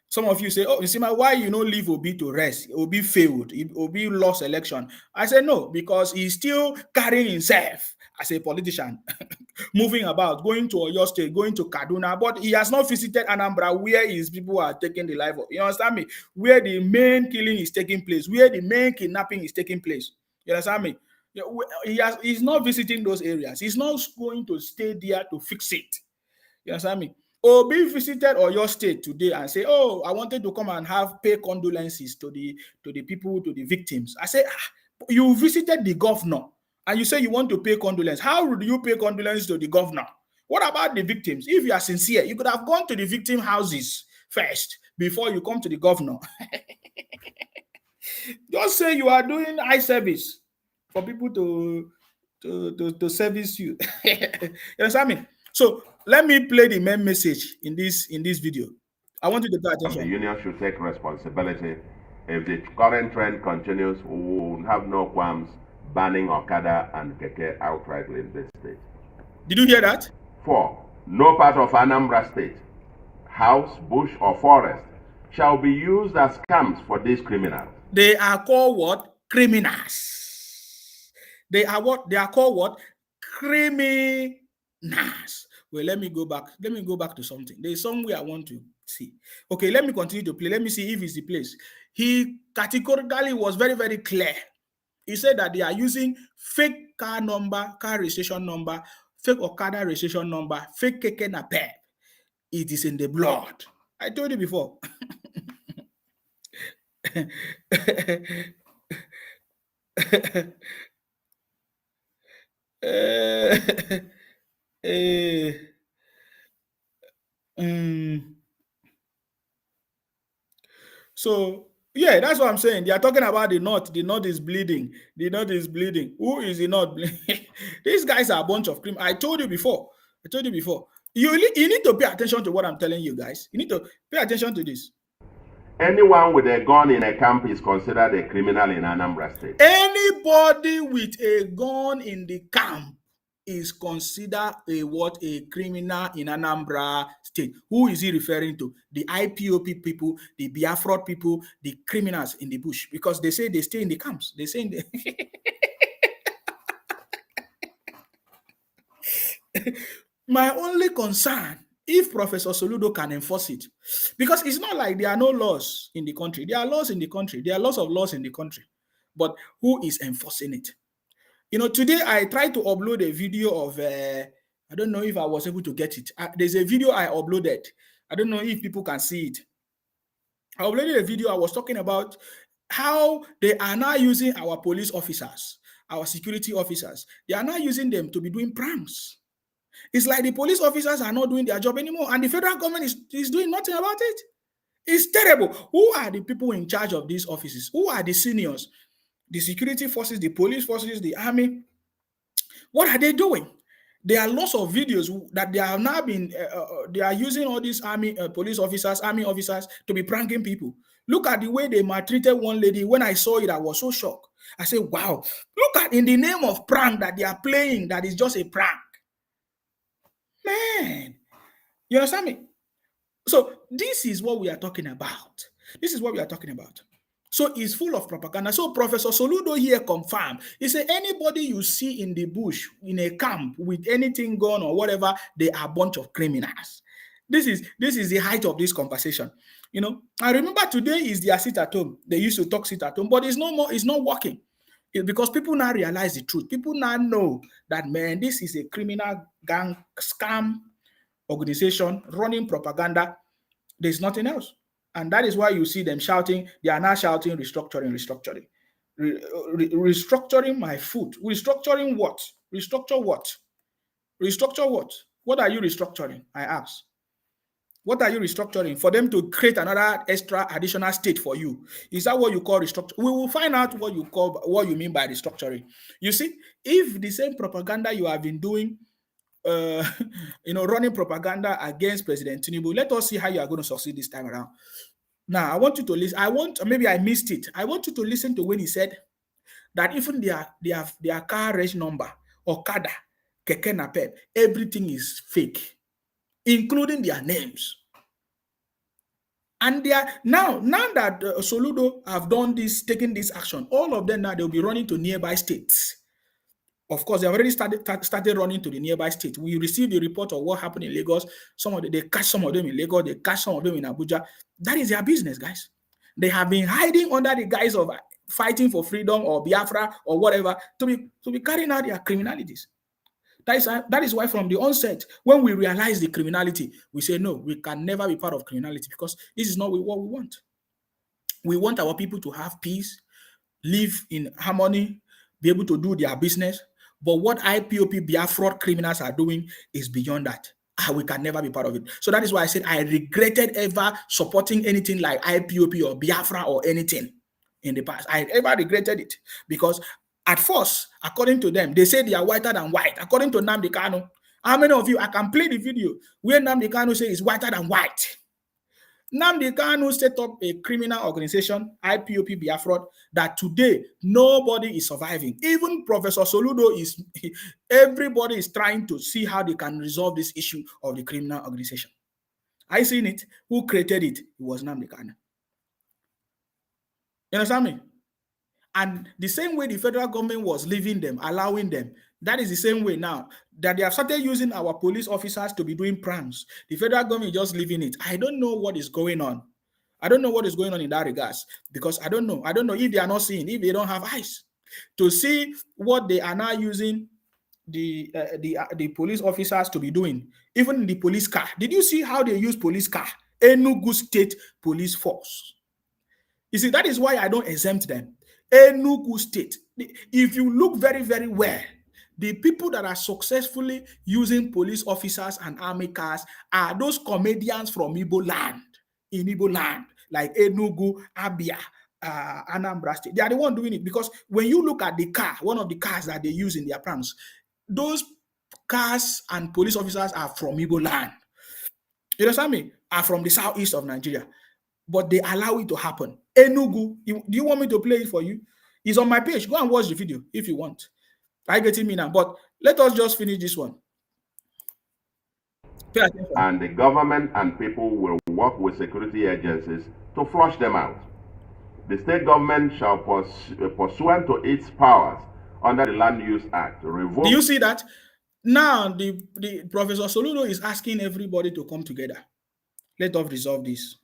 Some of you say, oh, you see, why you don't leave Obi to rest? Obi failed. Obi lost election. I said, no, because he's still carrying himself as a politician, moving about, going to Oyo State, going to Kaduna, but he has not visited Anambra, where his people are taking the life of. You understand me? Where the main killing is taking place, where the main kidnapping is taking place. You understand me? He's not visiting those areas. He's not going to stay there to fix it. You understand me? Obi visited Oyo State today and say, oh, I wanted to come and pay condolences to the people, to the victims. I say, you visited the governor and you say you want to pay condolence. How would you pay condolence to the governor? What about the victims? If you are sincere, you could have gone to the victim houses first before you come to the governor. Just say you are doing eye service for people to service you. You understand me? So let me play the main message in this video. I want you to pay attention. The union should take responsibility. If the current trend continues, we will have no qualms banning Okada and Keke outrightly in this state. Did you hear that? 4. No part of Anambra State, house, bush, or forest shall be used as camps for these criminals. They are called what? Criminals. They are what? They are called what? Criminals. Well, let me go back. Let me go back to something. There's somewhere I want to see. Okay, let me continue to play. Let me see if it's the place. He categorically was very, very clear. He said that they are using fake car number, car registration number, fake Okada registration number, fake keke napep. It is in the blood. I told you before. So yeah, that's what I'm saying. They are talking about the north. The north is bleeding. The north is bleeding. Who is the north bleeding? These guys are a bunch of criminals. I told you before. You need to pay attention to what I'm telling you guys. You need to pay attention to this. Anyone with a gun in a camp is considered a criminal in Anambra State. Anybody with a gun in the camp is considered a criminal in Anambra State. Who is he referring to? The IPOP people, the Biafra people, the criminals in the bush, because they say they stay in the camps. They say in the My only concern, if Professor Soludo can enforce it, because it's not like there are no laws in the country. There are laws in the country. There are lots of laws in the country. But who is enforcing it? You know, today I tried to upload a video of, I don't know if I was able to get it. There's a video I uploaded. I don't know if people can see it. I uploaded a video. I was talking about how they are now using our police officers, our security officers. They are now using them to be doing pranks. It's like the police officers are not doing their job anymore, and the federal government is doing nothing about it. It's terrible. Who are the people in charge of these offices? Who are the seniors? The security forces, the police forces, the army. What are they doing? There are lots of videos that they have now been, they are using all these police officers, army officers to be pranking people. Look at the way they maltreated one lady. When I saw it, I was so shocked. I said, wow, look at in the name of prank that they are playing, that is just a prank. Man, you understand me? So this is what we are talking about. This is what we are talking about. So it's full of propaganda. So Professor Soludo here confirmed. He said anybody you see in the bush, in a camp with anything gone or whatever, they are a bunch of criminals. This is the height of this conversation. You know, I remember today is their sit at home. They used to talk sit at home, but it's no more, it's not working. Because people now realize the truth. People now know that, man, this is a criminal gang scam organization running propaganda. There's nothing else. And that is why you see them shouting. They are now shouting restructuring, restructuring. Restructuring my food. Restructuring what? Restructure what? Restructure what? What are you restructuring? I ask. What are you restructuring? For them to create another extra additional state for you? Is that what you call restructure? We will find out what you mean by restructuring. You see, if the same propaganda you have been doing, running propaganda against President Tinubu, let us see how you are going to succeed this time around. Now, I want you to listen. Maybe I missed it. I want you to listen to when he said that even their car race number, Okada, Keke Napep, everything is fake, including their names. And they are now that Soludo have done this, taken this action, all of them now they'll be running to nearby states. Of course, they already started running to the nearby state. We received the report of what happened in Lagos. They catch some of them in Lagos, they catch some of them in Abuja. That is their business, guys. They have been hiding under the guise of fighting for freedom or Biafra or whatever to be carrying out their criminalities. That is why from the onset, when we realize the criminality, we say, no, we can never be part of criminality because this is not what we want. We want our people to have peace, live in harmony, be able to do their business. But what IPOP Biafra criminals are doing is beyond that. We can never be part of it. So that is why I said I regretted ever supporting anything like IPOP or Biafra or anything in the past. I ever regretted it because at first, according to them, they say they are whiter than white. According to Nnamdi Kanu, how many of you, I can play the video where Nnamdi Kanu says he's whiter than white. Nnamdi Kanu set up a criminal organization, IPOP Biafra, that today nobody is surviving. Even Professor Soludo everybody is trying to see how they can resolve this issue of the criminal organization. I seen it. Who created it? It was Nnamdi Kanu. You understand me? And the same way the federal government was leaving them, allowing them, that is the same way now that they have started using our police officers to be doing pranks. The federal government is just leaving it. I don't know what is going on. I don't know what is going on in that regards because I don't know. I don't know if they are not seeing, if they don't have eyes to see what they are now using the police officers to be doing. Even the police car. Did you see how they use police car? Enugu State Police Force. You see, that is why I don't exempt them. Enugu State. If you look very, very well, the people that are successfully using police officers and army cars are those comedians from Igbo land, in Igbo land, like Enugu, Abia, Anambra State. They are the one doing it because when you look at the car, one of the cars that they use in their pranks, those cars and police officers are from Igbo land. You understand me? Are from the southeast of Nigeria. But they allow it to happen. Enugu, do you want me to play it for you? It's on my page. Go and watch the video if you want. Are you getting me now? But let us just finish this one. Pay attention. And the government and people will work with security agencies to flush them out. The state government shall, pursuant to its powers under the Land Use Act, revoke. Do you see that? Now, the Professor Soludo is asking everybody to come together. Let us resolve this.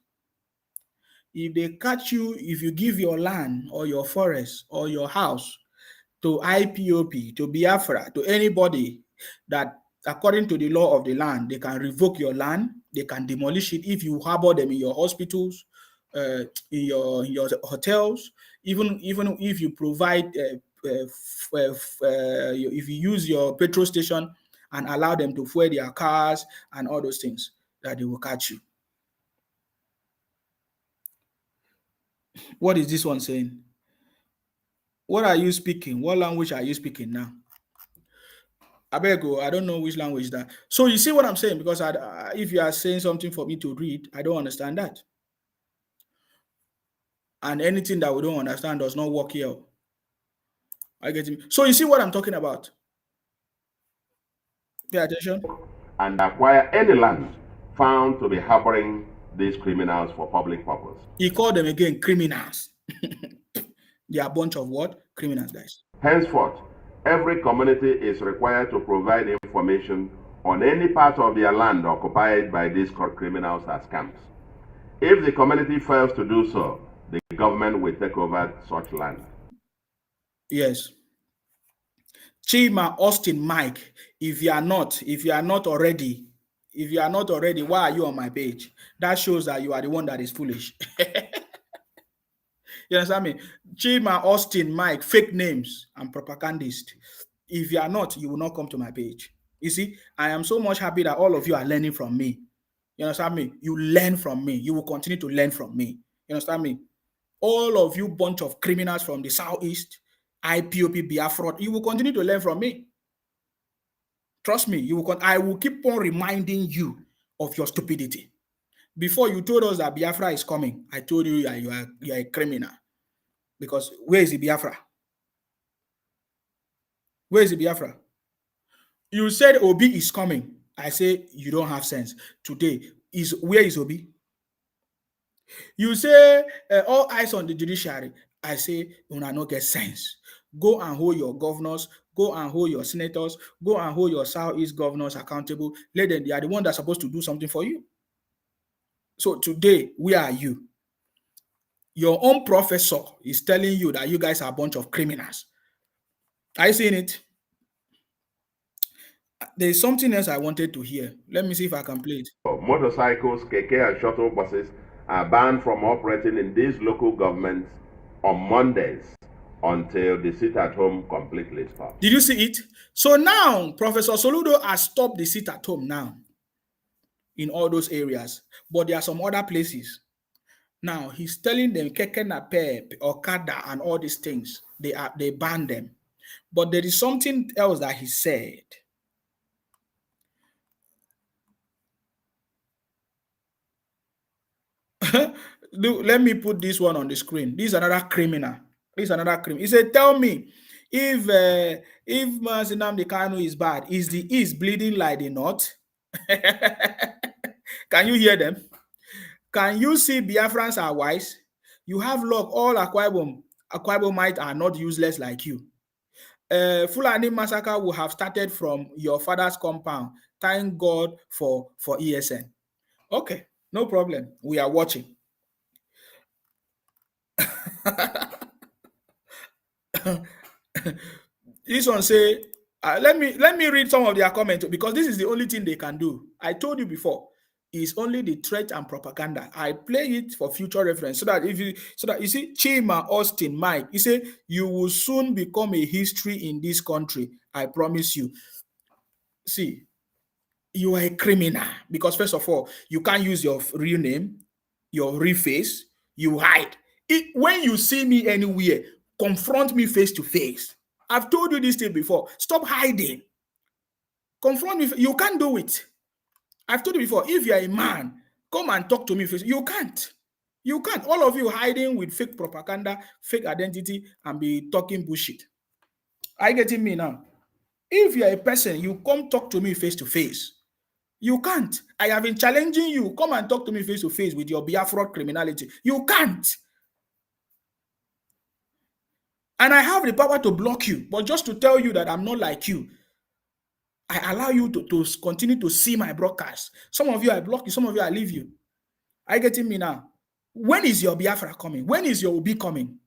If they catch you, if you give your land or your forest or your house to IPOP, to Biafra, to anybody that according to the law of the land, they can revoke your land, they can demolish it if you harbor them in your hospitals, in your hotels, even if you provide, if you use your petrol station and allow them to fuel their cars and all those things, that they will catch you. What is this one saying? What are you speaking? What language are you speaking now? Abego, I don't know which language that. So you see what I'm saying? Because if you are saying something for me to read, I don't understand that. And anything that we don't understand does not work here. I get it. So you see what I'm talking about? Pay attention. And acquire any land found to be harboring these criminals for public purpose. He called them again criminals. They are a bunch of what? Criminals, guys. Henceforth, every community is required to provide information on any part of their land occupied by these criminals as camps. If the community fails to do so, the government will take over such land. Yes. Chima, Austin, Mike, if you are not already, why are you on my page? That shows that you are the one that is foolish. You understand me? Chima, Austin, Mike, fake names and propagandist. If you are not, you will not come to my page. You see, I am so much happy that all of you are learning from me. You understand me? You learn from me. You will continue to learn from me. You understand me? All of you bunch of criminals from the southeast, IPOP, Biafra, you will continue to learn from me. Trust me, I will keep on reminding you of your stupidity. Before you told us that Biafra is coming, I told you you are a criminal. Because where is the Biafra? Where is the Biafra? You said Obi is coming. I say you don't have sense. Today, where is Obi? You say all eyes on the judiciary. I say una no get sense. Go and hold your governors, go and hold your senators, go and hold your Southeast governors accountable. Let them, they are the one that's supposed to do something for you. So today, where are you? Your own professor is telling you that you guys are a bunch of criminals. Are you seeing it? There's something else I wanted to hear. Let me see if I can play it. Motorcycles, keke, and shuttle buses are banned from operating in these local governments on Mondays until the sit-at-home completely stops. Did you see it? So now, Professor Soludo has stopped the sit-at-home now in all those areas. But there are some other places. Now, he's telling them, keke napep, okada, and all these things, they ban them. But there is something else that he said. Let me put this one on the screen. This is another criminal. This is another criminal. He said, tell me, if Nnamdi Kanu is bad, is the East bleeding like the North? Can you hear them? Can you see Biafrans are wise? You have luck. All Akwa Ibomite are not useless like you. Fulani massacre will have started from your father's compound. Thank God for ESN. Okay, no problem. We are watching. This one say, let me read some of their comments because this is the only thing they can do. I told you before, it's only the threat and propaganda. I play it for future reference so that you see Chima Austin Mike, he said you will soon become a history in this country. I promise you. See, you are a criminal because first of all, you can't use your real name, your real face. You hide. When you see me anywhere, confront me face to face. I've told you this thing before. Stop hiding. Confront me. You can't do it. I've told you before, if you're a man, come and talk to me face. You can't. You can't. All of you hiding with fake propaganda, fake identity, and be talking bullshit. Are you getting me now? If you're a person, you come talk to me face to face. You can't. I have been challenging you. Come and talk to me face to face with your Biafra criminality. You can't. And I have the power to block you. But just to tell you that I'm not like you, I allow you to continue to see my broadcast. Some of you I block you, some of you I leave you. Are you getting me now? When is your Biafra coming? When is your Obi coming?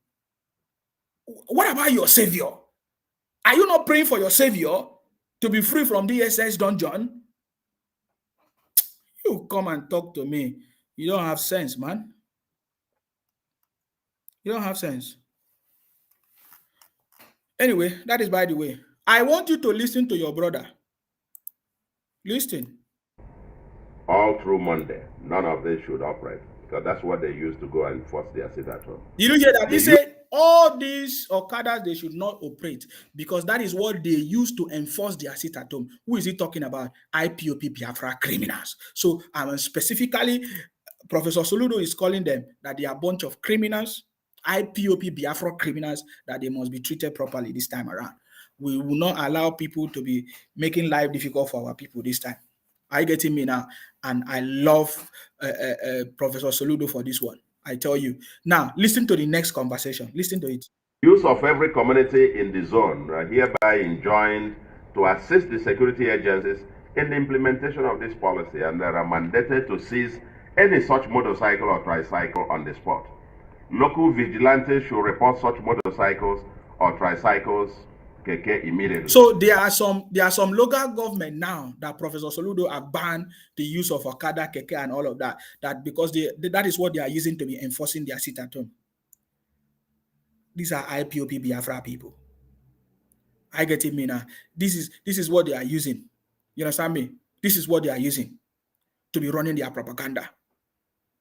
What about your savior? Are you not praying for your savior to be free from DSS dungeon? You come and talk to me. You don't have sense, man. You don't have sense. Anyway, that is by the way. I want you to listen to your brother. Listen. All through Monday, none of this should operate because that's what they use to go and force their sit-at-home. Did you hear that? He said all these Okadas, they should not operate because that is what they use to enforce their sit-at-home. Who is he talking about? IPOP Biafra criminals. So specifically, Professor Soludo is calling them that they are a bunch of criminals, IPOP Biafra criminals, that they must be treated properly this time around. We will not allow people to be making life difficult for our people this time. Are you getting me now? And I love Professor Soludo for this one. I tell you. Now, listen to the next conversation. Listen to it. Use of every community in the zone are hereby enjoined to assist the security agencies in the implementation of this policy, and they are mandated to seize any such motorcycle or tricycle on the spot. Local vigilantes should report such motorcycles or tricycles immediately. So there are some local government now that Professor Soludo have banned the use of Okada, Keke, and all of that. That because that is what they are using to be enforcing their sit-at-home. These are IPOP Biafra people. I get it, me now. This is what they are using. You understand me? This is what they are using to be running their propaganda.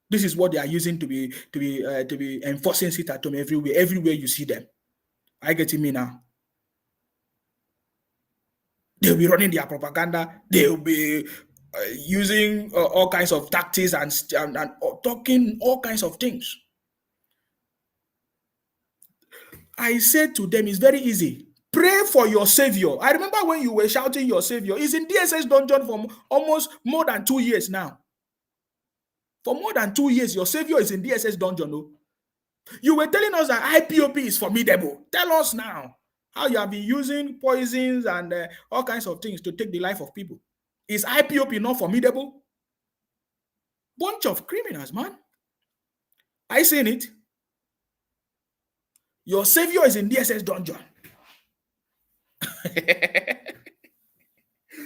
This is what they are using to be enforcing sit-at-home everywhere. Everywhere you see them. I get it, me now. They'll be running their propaganda. They'll be using all kinds of tactics and talking all kinds of things. I said to them, it's very easy. Pray for your savior. I remember when you were shouting your savior. He's in DSS dungeon for almost more than 2 years now. For more than 2 years, your savior is in DSS dungeon. No? You were telling us that IPOP is formidable. Tell us now how you have been using poisons and all kinds of things to take the life of people. Is IPOP not formidable? Bunch of criminals, man. I seen it. Your savior is in DSS dungeon.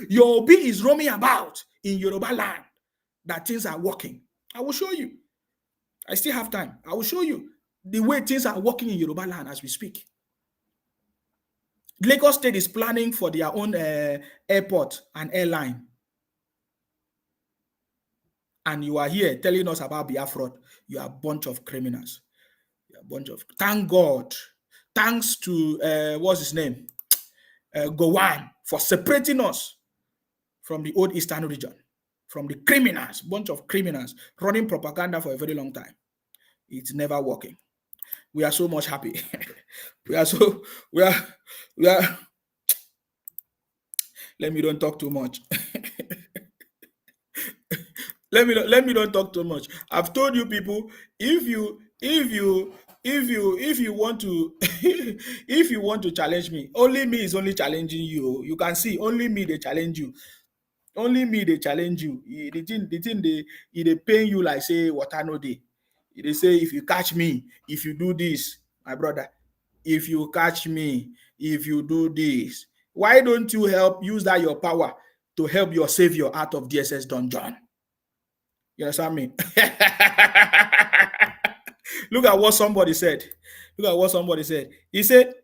Your Obi is roaming about in Yoruba land. That things are working. I will show you. I still have time. I will show you the way things are working in Yoruba land as we speak. Lagos State is planning for their own airport and airline. And you are here telling us about Biafra. You are a bunch of criminals. You are a bunch of... Thank God. Thanks to, what's his name? Gowon for separating us from the old Eastern region, from the criminals, bunch of criminals running propaganda for a very long time. It's never working. We are so much happy. we are. Let me don't talk too much. Let me don't talk too much. I've told you people, if you want to if you want to challenge me, only me is only challenging you. You can see only me they challenge you. Only me they challenge you. The thing they pain you like say water no day. They say if you catch me, if you do this, my brother, if you catch me, if you do this, why don't you use that your power to help your savior out of DSS dungeon? You understand me? Look at what somebody said. Look at what somebody said. He said,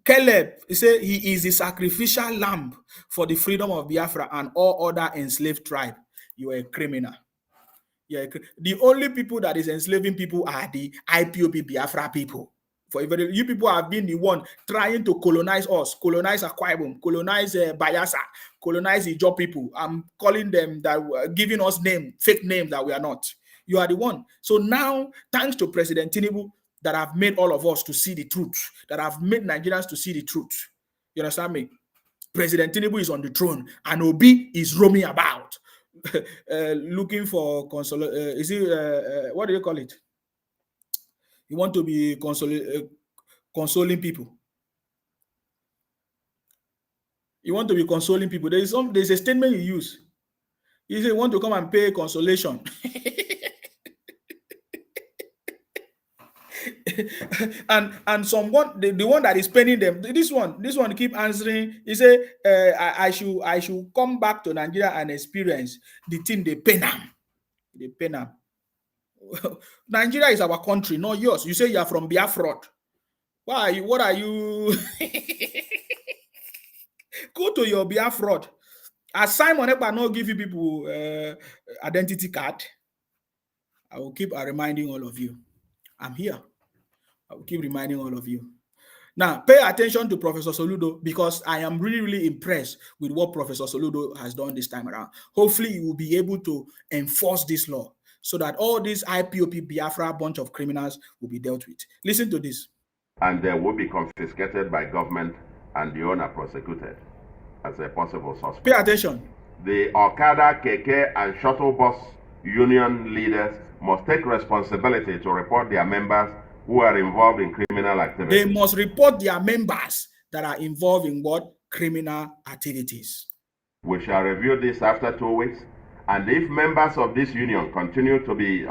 Caleb, he said he is the sacrificial lamb for the freedom of Biafra and all other enslaved tribe. You are a criminal. The only people that is enslaving people are the IPOP Biafra people. You people have been the one trying to colonize us, colonize Akwa Ibom, colonize Bayelsa, colonize Ijaw people. I'm calling them that giving us fake names that we are not. You are the one. So now, thanks to President Tinubu, that have made all of us to see the truth, that have made Nigerians to see the truth. You understand me? President Tinubu is on the throne, and Obi is roaming about, looking for what do you call it? You want to be consoling people. You want to be consoling people. There's a statement you use. You say you want to come and pay consolation. and someone, the one that is paying them, this one keep answering. He say, I should come back to Nigeria and experience the thing they pay them. They pay them. Nigeria is our country, not yours. You say you are from Biafra. Why? What are you? Go to your Biafra. As Simon Ekpa not give you people identity card, I will keep reminding all of you. I'm here. I will keep reminding all of you. Now, pay attention to Professor Soludo, because I am really, really impressed with what Professor Soludo has done this time around. Hopefully, he will be able to enforce this law so that all these IPOP Biafra bunch of criminals will be dealt with. Listen to this. And they will be confiscated by government and the owner prosecuted as a possible suspect. Pay attention. The Okada, Keke, and shuttle bus union leaders must take responsibility to report their members who are involved in criminal activities. They must report their members that are involved in what? Criminal activities. We shall review this after 2 weeks, and if members of this union continue to be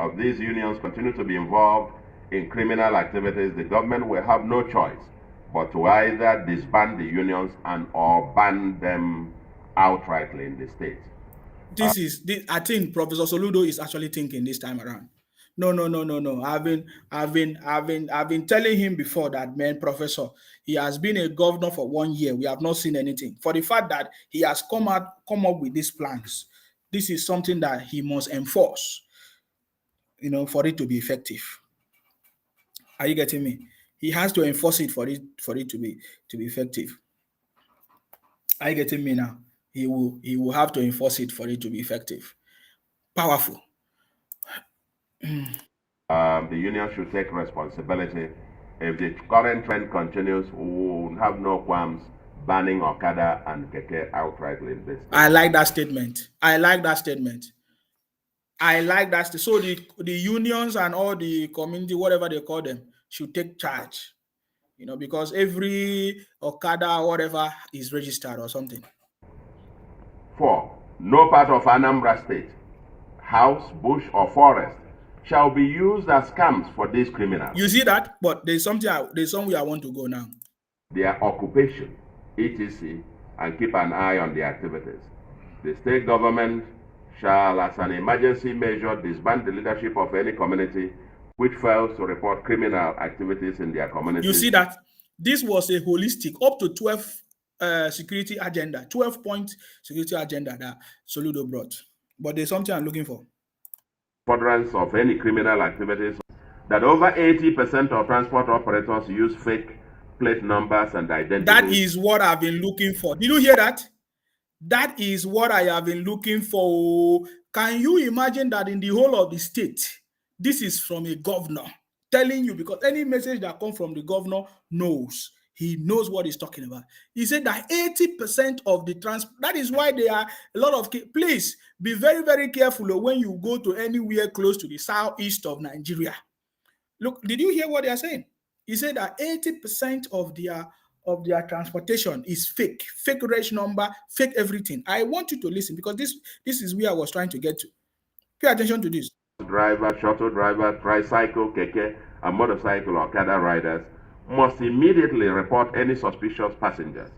involved in criminal activities, the government will have no choice but to either disband the unions and or ban them outrightly in the state. I think Professor Soludo is actually thinking this time around. No. I've been telling him before that, man, Professor, he has been a governor for 1 year. We have not seen anything. For the fact that he has come up with these plans, this is something that he must enforce, for it to be effective. Are you getting me? He has to enforce it for it to be effective. Are you getting me now? he will have to enforce it for it to be effective. Powerful. The union should take responsibility. If the current trend continues, we will have no qualms banning Okada and Keke outrightly in this state. I like that statement. I like that. So the unions and all the community, whatever they call them, should take charge. Because every Okada or whatever is registered or something. 4. No part of Anambra State, house, bush, or forest shall be used as camps for these criminals. You see that? But there's somewhere I want to go now. Their occupation, etc., and keep an eye on their activities. The state government shall, as an emergency measure, disband the leadership of any community which fails to report criminal activities in their community. You see that? This was a holistic, up to 12 security agenda, 12-point security agenda that Soludo brought. But there's something I'm looking for. Furtherance of any criminal activities, that over 80% of transport operators use fake plate numbers and identities. That is what I've been looking for. Did you hear that? That is what I have been looking for. Can you imagine that in the whole of the state, this is from a governor telling you, because any message that comes from the governor knows. He knows what he's talking about. He said that 80% of the transport, that is why there are a lot of, please be very, very careful when you go to anywhere close to the southeast of Nigeria. Look, did you hear what they are saying? He said that 80% of their transportation is fake reg number, fake everything. I want you to listen, because this is where I was trying to get to. Pay attention to this. Driver, shuttle driver, tricycle, keke, and motorcycle or Okada riders must immediately report any suspicious passengers.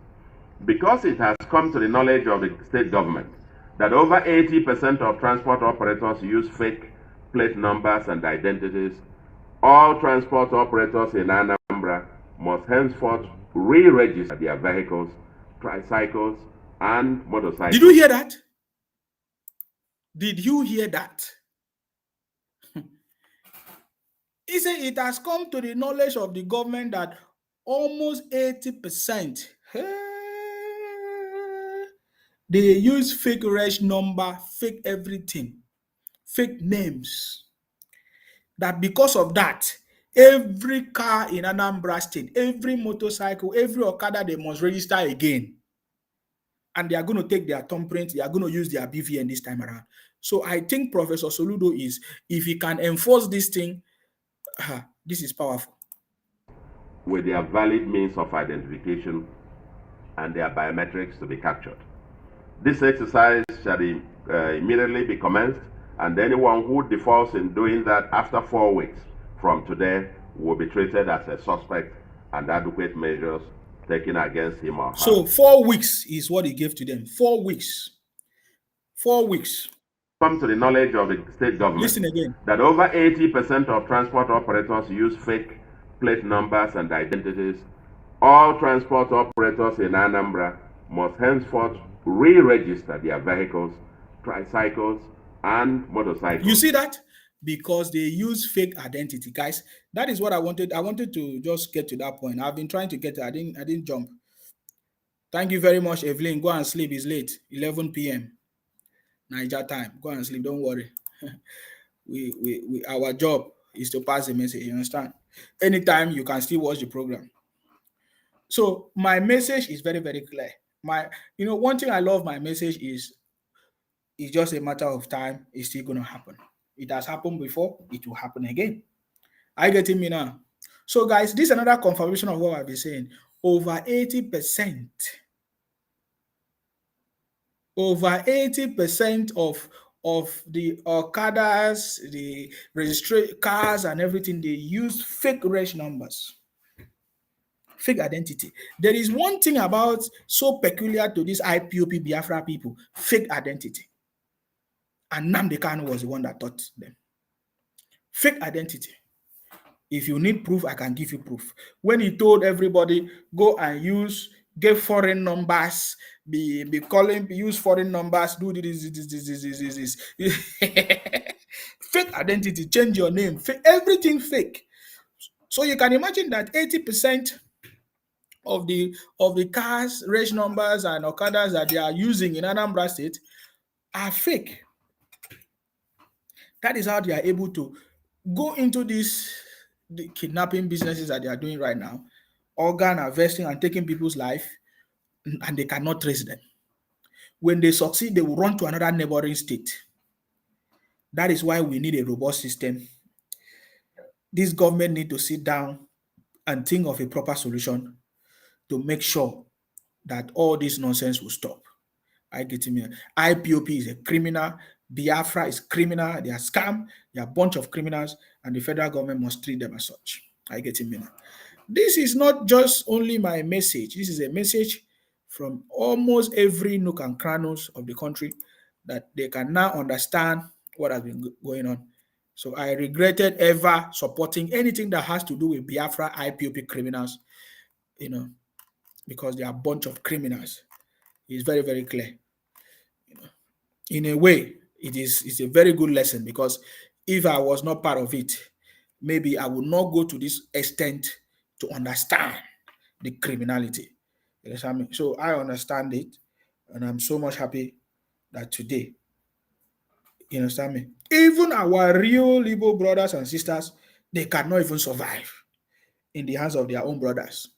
Because it has come to the knowledge of the state government that over 80% of transport operators use fake plate numbers and identities, all transport operators in Anambra must henceforth re-register their vehicles, tricycles, and motorcycles. Did you hear that? Did you hear that? He said it has come to the knowledge of the government that almost 80% they use fake reg number, fake everything, fake names. That because of that, every car in Anambra State, every motorcycle, every Okada, they must register again. And they are going to take their thumbprint, they are going to use their BVN this time around. So I think Professor Soludo is, if he can enforce this thing, this is powerful. With their valid means of identification and their biometrics to be captured. This exercise shall immediately be commenced, and anyone who defaults in doing that after 4 weeks from today will be treated as a suspect and adequate measures taken against him or her. So 4 weeks is what he gave to them. 4 weeks. 4 weeks. Come to the knowledge of the state government. Listen again. That over 80% of transport operators use fake plate numbers and identities. All transport operators in Anambra must henceforth re-register their vehicles, tricycles, and motorcycles. You see that? Because they use fake identity, guys. That is what I wanted. I wanted to just get to that point. I've been trying to get there. I didn't jump. Thank you very much, Evelyn. Go and sleep. It's late. 11 p.m. Niger time. Go and sleep. Don't worry. we our job is to pass the message. You understand? Anytime you can still watch the program. So my message is very, very clear. One thing I love my message is it's just a matter of time. It's still going to happen. It has happened before. It will happen again. Are you getting me now? So guys, this is another confirmation of what I've been saying. Over 80% of the Okadas, the registered cars and everything, they use fake reg numbers, fake identity. There is one thing about so peculiar to this IPOP Biafra people, fake identity. And Nnamdi Kanu was the one that taught them. Fake identity. If you need proof, I can give you proof. When he told everybody, go and get foreign numbers, use foreign numbers, do this. Fake identity, change your name, everything fake. So you can imagine that 80% of the cars, race numbers, and Okadas that they are using in Anambra State are fake. That is how they are able to go into the kidnapping businesses that they are doing right now, organ harvesting and taking people's life, and they cannot trace them. When they succeed, they will run to another neighboring state. That is why we need a robust system. This government need to sit down and think of a proper solution to make sure that all this nonsense will stop. I get me. IPOP is a criminal. Biafra is criminal. They are scam. They are a bunch of criminals, and the federal government must treat them as such. I get me. This is not just only my message. This is a message from almost every nook and crannies of the country that they can now understand what has been going on. So I regretted ever supporting anything that has to do with Biafra IPOP criminals, because they are a bunch of criminals. It's very, very clear. In a way, it's a very good lesson, because if I was not part of it, maybe I would not go to this extent to understand the criminality. You understand me? So I understand it, and I'm so much happy that today, you understand me? Even our real Igbo brothers and sisters, they cannot even survive in the hands of their own brothers.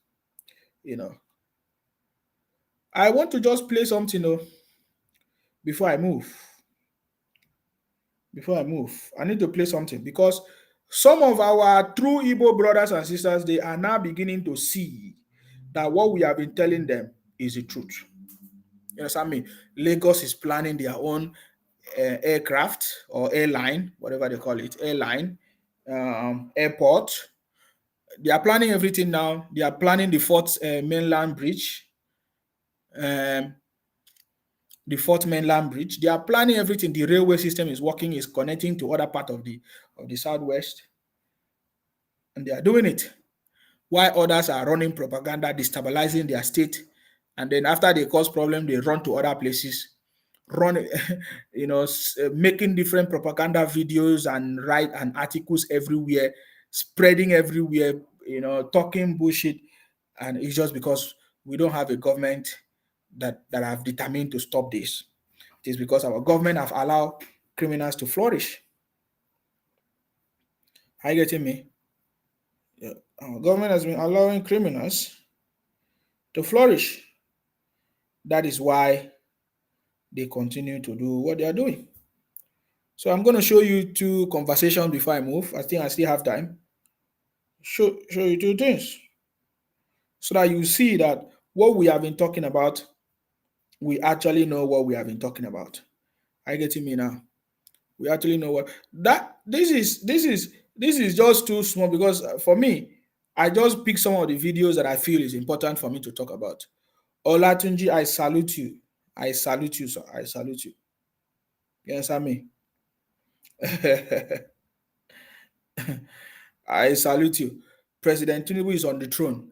I want to just play something before I move. I need to play something, because some of our true Igbo brothers and sisters, they are now beginning to see that what we have been telling them is the truth. You understand me? Lagos is planning their own aircraft or airline, whatever they call it, airport. They are planning everything now. They are planning the fourth mainland bridge. The fourth mainland bridge. They are planning everything. The railway system is working, is connecting to other part of the southwest, and they are doing it. While others are running propaganda, destabilizing their state, and then after they cause problem, they run to other places, making different propaganda videos and write and articles everywhere, spreading everywhere, talking bullshit, and it's just because we don't have a government that have determined to stop this. It is because our government have allowed criminals to flourish. Are you getting me? Yeah. Our government has been allowing criminals to flourish. That is why they continue to do what they are doing. So I'm going to show you two conversations before I move. I think I still have time. Show you two things, so that you see that what we have been talking about, we actually know what we have been talking about. Are you getting me now? We actually know what that this is just too small, because for me, I just pick some of the videos that I feel is important for me to talk about. Olatunji, I salute you. I salute you, sir. I salute you. You understand me? I salute you. President Tinubu is on the throne.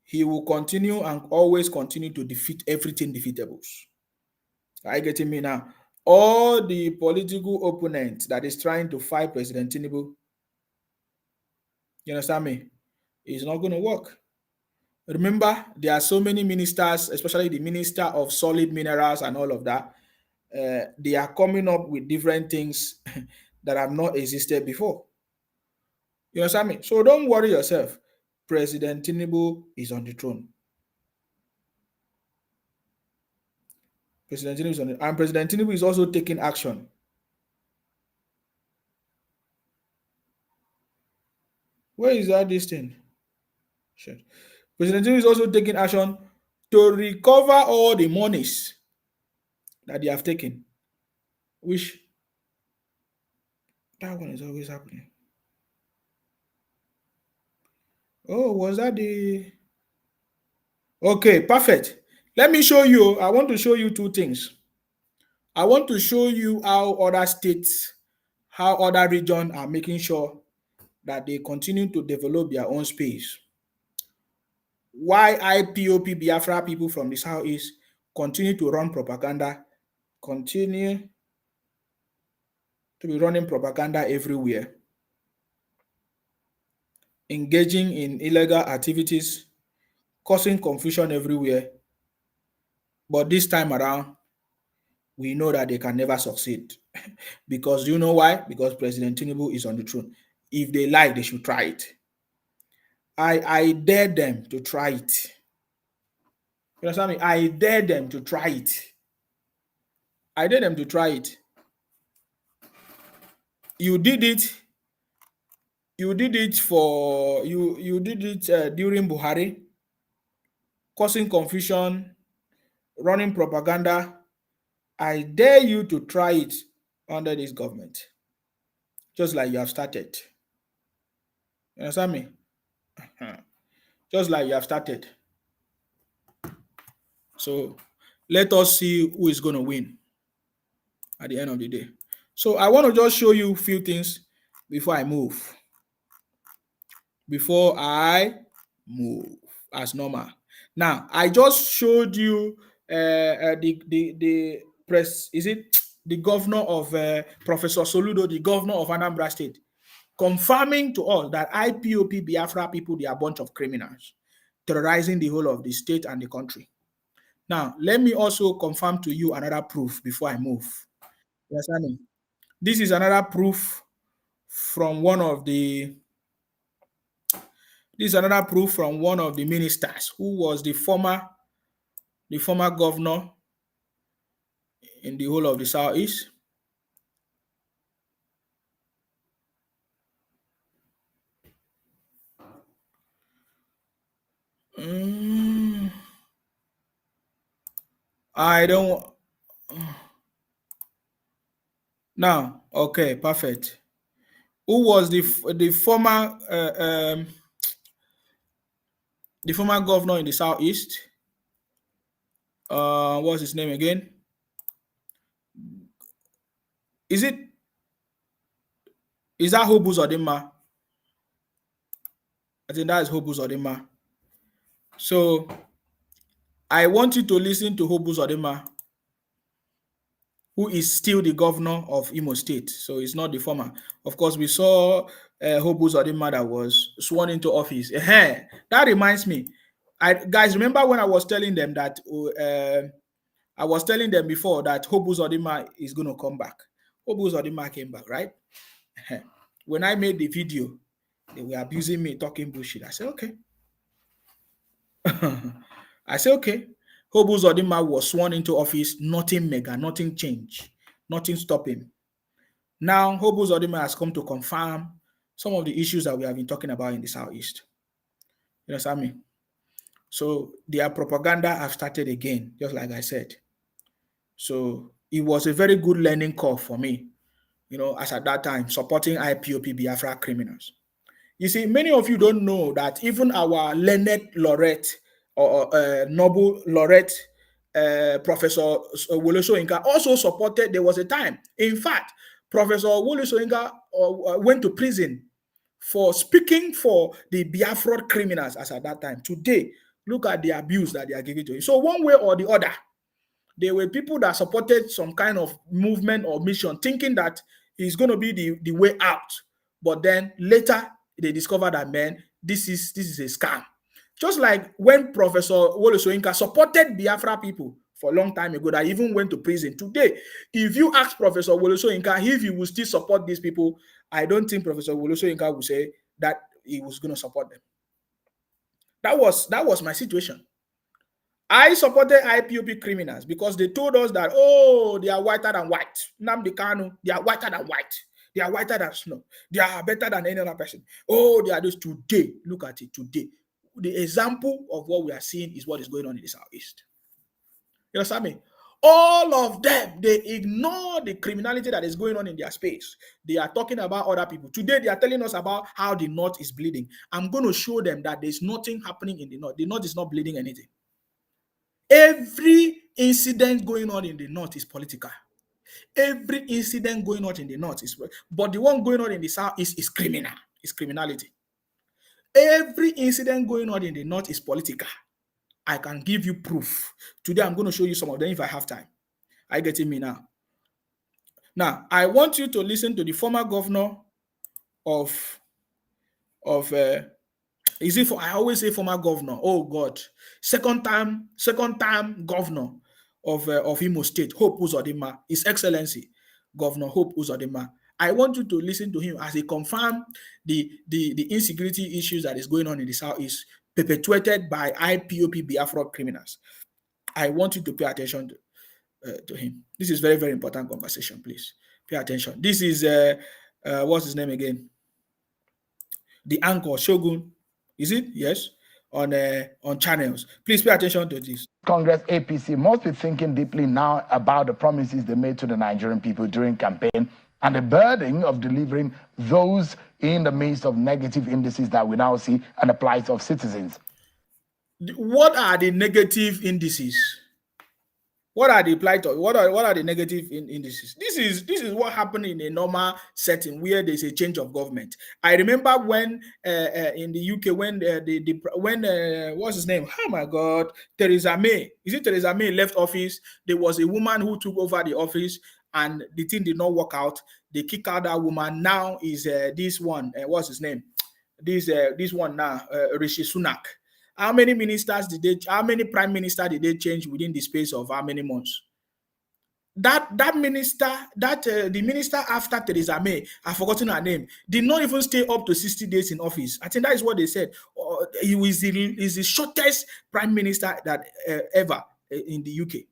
He will continue and always continue to defeat everything defeatables. Are you getting me now? All the political opponents that is trying to fight President Tinubu, you understand me? It's not going to work. Remember, there are so many ministers, especially the Minister of Solid Minerals and all of that. They are coming up with different things that have not existed before. You understand me? So don't worry yourself. President Tinubu is on the throne. President Tinubu is on the, and President Tinubu is also taking action. Where is that this thing? Shit. President Tinubu is also taking action to recover all the monies that they have taken. Which that one is always happening. Oh, was that the... Okay, perfect. Let me show you. I want to show you two things. I want to show you how other states, how other regions are making sure that they continue to develop their own space. Why IPOP Biafra people from the southeast continue to run propaganda, continue to be running propaganda everywhere, engaging in illegal activities, causing confusion everywhere. But this time around, we know that they can never succeed. Because you know why? Because President Tinubu is on the throne. If they like, they should try it. I dare them to try it. You understand me? I dare them to try it. I dare them to try it. You did it. You did it for you did it during Buhari, causing confusion, running propaganda. I dare you to try it under this government, just like you have started. You understand me? Just like you have started. So let us see who is going to win at the end of the day. So I want to just show you a few things before I move. Before I move, as normal. Now I just showed you the press. Is it the governor of Professor Soludo, the governor of Anambra State, confirming to us that IPOP Biafra people, they are a bunch of criminals terrorizing the whole of the state and the country. Now, let me also confirm to you another proof before I move. You understand me? This is another proof from one of the ministers who was the former governor in the whole of the Southeast. I don't. Now, okay, perfect. Who was the former governor in the Southeast? What's his name again? Is that Hobu Zodima? I think that is Hobu Zodima. So I want you to listen to Hobu Zodima, who is still the governor of Imo State. So it's not the former. Of course, we saw Hobu Zodima that was sworn into office. That reminds me. Guys, remember when I was telling them that I was telling them before that Hobu Zodima is going to come back. Hobu Zodima came back, right? When I made the video, they were abusing me, talking bullshit. I said, okay. I said, okay. Hobu Zodima was sworn into office, nothing mega, nothing change, nothing stop him. Now, Hobu Zodima has come to confirm some of the issues that we have been talking about in the Southeast. You understand me? So their propaganda have started again, just like I said. So it was a very good learning curve for me, as at that time, supporting IPOP Biafra criminals. You see, many of you don't know that even our learned laureate or Nobel laureate, Professor Wole Soyinka, also supported. There was a time, in fact, Professor Wole Soyinka went to prison for speaking for the Biafra criminals as at that time. Today, look at the abuse that they are giving to him. So one way or the other, there were people that supported some kind of movement or mission, thinking that it's going to be the way out. But then later, they discovered that, man, this is a scam. Just like when Professor Wole Soyinka supported Biafra people for a long time ago, that even went to prison. Today, if you ask Professor Wole Soyinka if he will still support these people, I don't think Professor Wole Soyinka will say that he was going to support them. That was my situation. I supported IPOP criminals because they told us that, they are whiter than white. Nnamdi Kanu, they are whiter than white. They are whiter than snow. They are better than any other person. They are just today. Look at it today. The example of what we are seeing is what is going on in the Southeast. You understand me? All of them, they ignore the criminality that is going on in their space. They are talking about other people. Today, they are telling us about how the North is bleeding. I'm going to show them that there's nothing happening in the North. The North is not bleeding anything. Every incident going on in the North is political. Every incident going on in the North is, but the one going on in the South is criminal. It's criminality. Every incident going on in the North is political. I can give you proof. Today, I'm going to show you some of them if I have time. Are you getting me now? Now, I want you to listen to the former governor of Is it for? I always say former governor. Oh God, second time governor of Imo State, Hope Uzodinma, His Excellency Governor Hope Uzodinma. I want you to listen to him as he confirmed the insecurity issues that is going on in the southeast, perpetuated by IPOP Biafra criminals. I want you to pay attention to him. This is very, very important conversation. Please pay attention. This is what's his name again? The anchor Shogun. Is it? Yes. On channels. Please pay attention to this. Congress APC must be thinking deeply now about the promises they made to the Nigerian people during campaign and the burden of delivering those in the midst of negative indices that we now see and the plight of citizens. What are the negative indices? What are the plight of what are the negative indices? This is what happened in a normal setting where there's a change of government. I remember when in the UK when what's his name? Oh my God, Theresa May. Is it Theresa May left office? There was a woman who took over the office and the thing did not work out. They kick out that woman. Now is this one. What's his name? This one now, Rishi Sunak. How many ministers did they? How many prime minister did they change within the space of how many months? That minister, the minister after Theresa May, I've forgotten her name, did not even stay up to 60 days in office. I think that is what they said. He was the shortest prime minister that ever in the UK.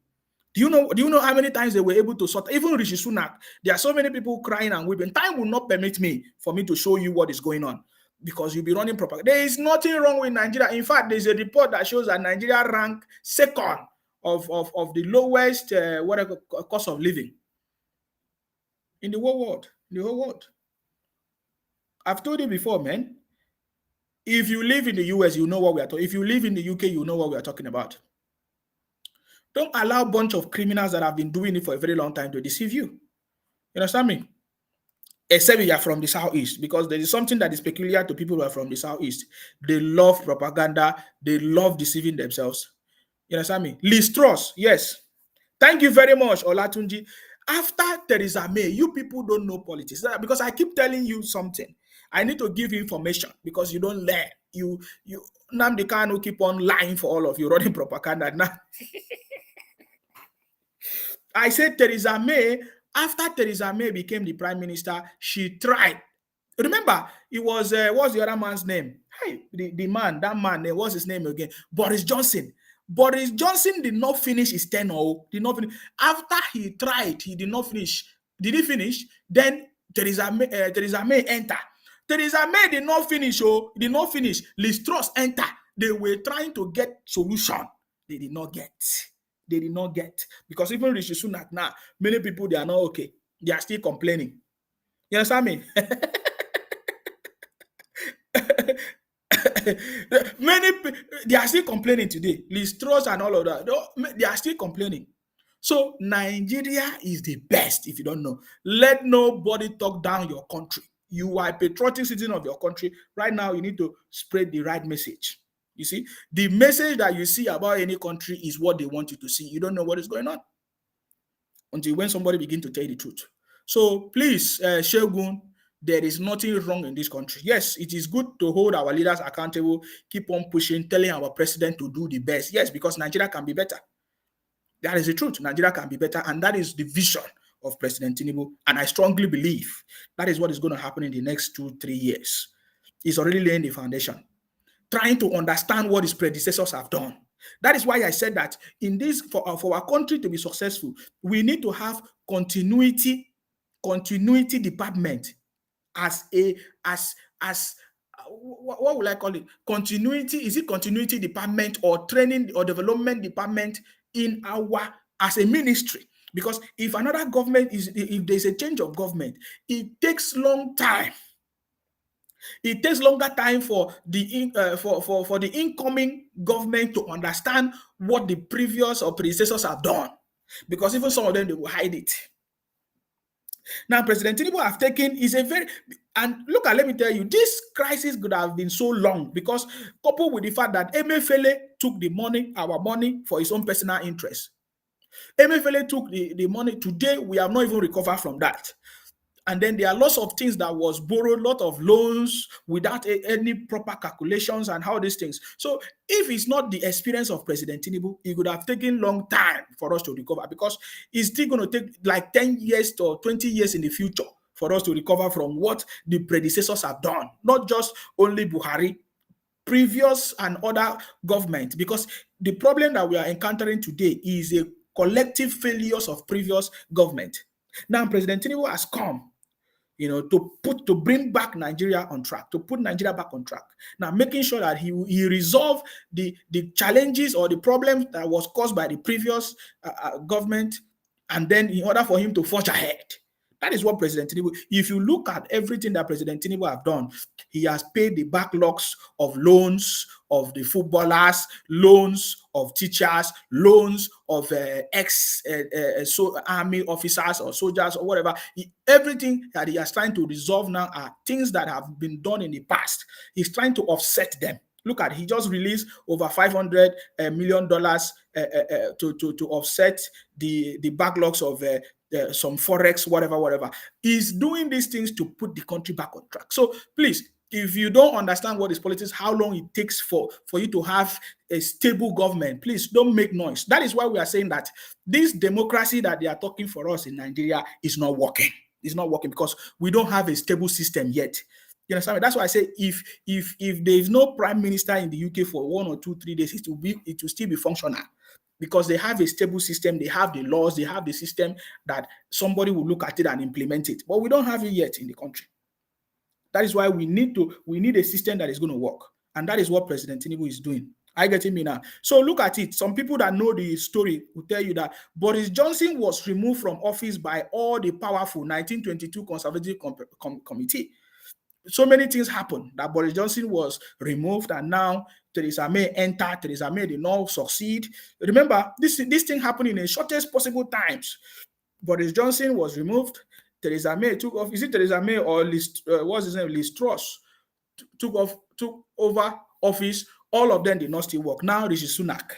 Do you know how many times they were able to sort? Even Rishi Sunak, there are so many people crying and weeping. Time will not permit me for me to show you what is going on, because you'll be running propaganda. There is nothing wrong with Nigeria. In fact, there's a report that shows that Nigeria ranked second of the lowest cost of living in the whole world. The whole world. I've told you before, man. If you live in the US, you know what we are talking. If you live in the UK, you know what we are talking about. Don't allow a bunch of criminals that have been doing it for a very long time to deceive you. You understand me? Except you are from the southeast, because there is something that is peculiar to people who are from the southeast. They love propaganda. They love deceiving themselves. You understand me? Liz Truss, yes. Thank you very much, Olatunji. After Theresa May, you people don't know politics. Because I keep telling you something. I need to give you information because you don't learn. You Nnamdi Kanu keep on lying for all of you, running propaganda now. I said Theresa May, after Theresa May became the prime minister, she tried. Remember, it was, what's the other man's name? Hey, that man, what's his name again? Boris Johnson. Boris Johnson did not finish his tenure. Did not finish. After he tried, he did not finish. Did he finish? Then Theresa May enter. Theresa May did not finish. Did not finish. Liz Truss enter. They were trying to get solution. They did not get. They did not get, because even Rishi Sunak now, many people, they are not okay. They are still complaining. You understand me? They are still complaining today. Liz Truss and all of that, they are still complaining. So Nigeria is the best. If you don't know, let nobody talk down your country. You are a patriotic citizen of your country. Right now, you need to spread the right message. You see, the message that you see about any country is what they want you to see. You don't know what is going on until when somebody begins to tell you the truth. So please, Shogun, there is nothing wrong in this country. Yes, it is good to hold our leaders accountable, keep on pushing, telling our president to do the best. Yes, because Nigeria can be better. That is the truth. Nigeria can be better, and that is the vision of President Tinubu. And I strongly believe that is what is going to happen in the next 2-3 years. He's already laying the foundation, trying to understand what his predecessors have done. That is why I said that in this, for our country to be successful, we need to have continuity department what will I call it? Continuity, is it continuity department or training or development department in our, as a ministry? Because if another government if there's a change of government, it takes long time. It takes longer time for the incoming government to understand what the previous or predecessors have done, because even some of them, they will hide it. Now, President Tinubu have taken is a very, and look at, let me tell you, this crisis could have been so long because coupled with the fact that Emefiele took the money, our money, for his own personal interest. Emefiele took the money. Today, we have not even recovered from that. And then there are lots of things that was borrowed, lot of loans without any proper calculations and how these things. So if it's not the experience of President Tinubu, it would have taken long time for us to recover, because it's still going to take like 10 years or 20 years in the future for us to recover from what the predecessors have done, not just only Buhari, previous and other government, because the problem that we are encountering today is a collective failures of previous government. Now President Tinubu has come, to bring back Nigeria on track, to put Nigeria back on track. Now, making sure that he resolve the challenges or the problems that was caused by the previous government, and then in order for him to forge ahead. That is what President Tinubu, if you look at everything that President Tinubu have done, he has paid the backlogs of loans of the footballers, loans of teachers, loans of army officers or soldiers or whatever. Everything that he is trying to resolve now are things that have been done in the past. He's trying to offset them. Look at, he just released over $500 million to offset the backlogs of some forex, whatever. He's doing these things to put the country back on track. So please, if you don't understand what is politics, how long it takes for you to have a stable government, please don't make noise. That is why we are saying that this democracy that they are talking for us in Nigeria is not working. It's not working because we don't have a stable system yet. You understand me? That's why I say if there is no prime minister in the UK for 1 or 2, 3 days, it will still be functional, because they have a stable system, they have the laws, they have the system that somebody will look at it and implement it. But we don't have it yet in the country. That is why we need a system that is going to work. And that is what President Tinubu is doing. Are you getting me now? So look at it. Some people that know the story will tell you that Boris Johnson was removed from office by all the powerful 1922 Conservative Committee. So many things happened that Boris Johnson was removed, and now Theresa May entered. Theresa May did not succeed. Remember, this thing happened in the shortest possible times. Boris Johnson was removed. Theresa May took off. Is it Theresa May or what's his name? Liz Truss took over office. All of them did not still work. Now Rishi Sunak,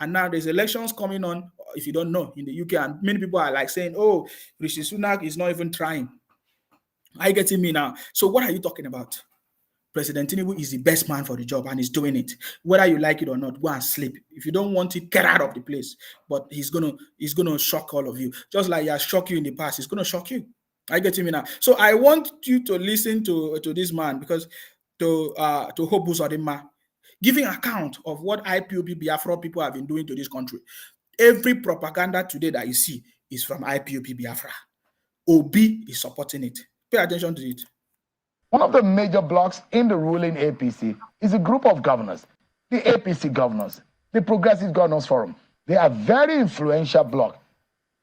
and now there's elections coming on. If you don't know, in the UK, and many people are like saying, "Oh, Rishi Sunak is not even trying." Are you getting me now? So what are you talking about? President Tinubu is the best man for the job, and he's doing it. Whether you like it or not, go and sleep. If you don't want it, get out of the place. But he's gonna shock all of you. Just like he has shocked you in the past, he's gonna shock you. Are you getting me now? So I want you to listen to this man, because to Hope Uzodinma, giving account of what IPOB Biafra people have been doing to this country. Every propaganda today that you see is from IPOB Biafra. Obi is supporting it. Pay attention to it. One of the major blocks in the ruling APC is a group of governors, the APC governors, the Progressive Governors Forum. They are a very influential bloc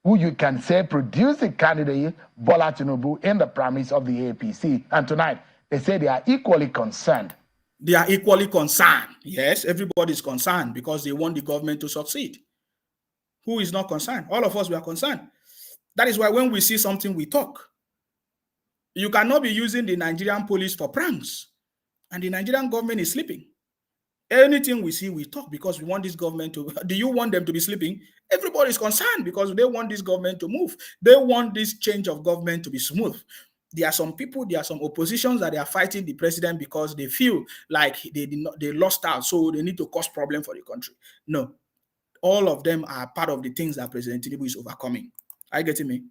who you can say produced the candidate Bola Tinubu in the primaries of the APC. And tonight, they say they are equally concerned. They are equally concerned. Yes, everybody is concerned because they want the government to succeed. Who is not concerned? All of us, we are concerned. That is why when we see something, we talk. You cannot be using the Nigerian police for pranks, and the Nigerian government is sleeping. Anything we see, we talk, because we want this government to. Do you want them to be sleeping? Everybody is concerned because they want this government to move. They want this change of government to be smooth. There are some people, there are some oppositions that they are fighting the president because they feel like they lost out, so they need to cause problem for the country. No, all of them are part of the things that President Tinubu is overcoming. Are you getting me?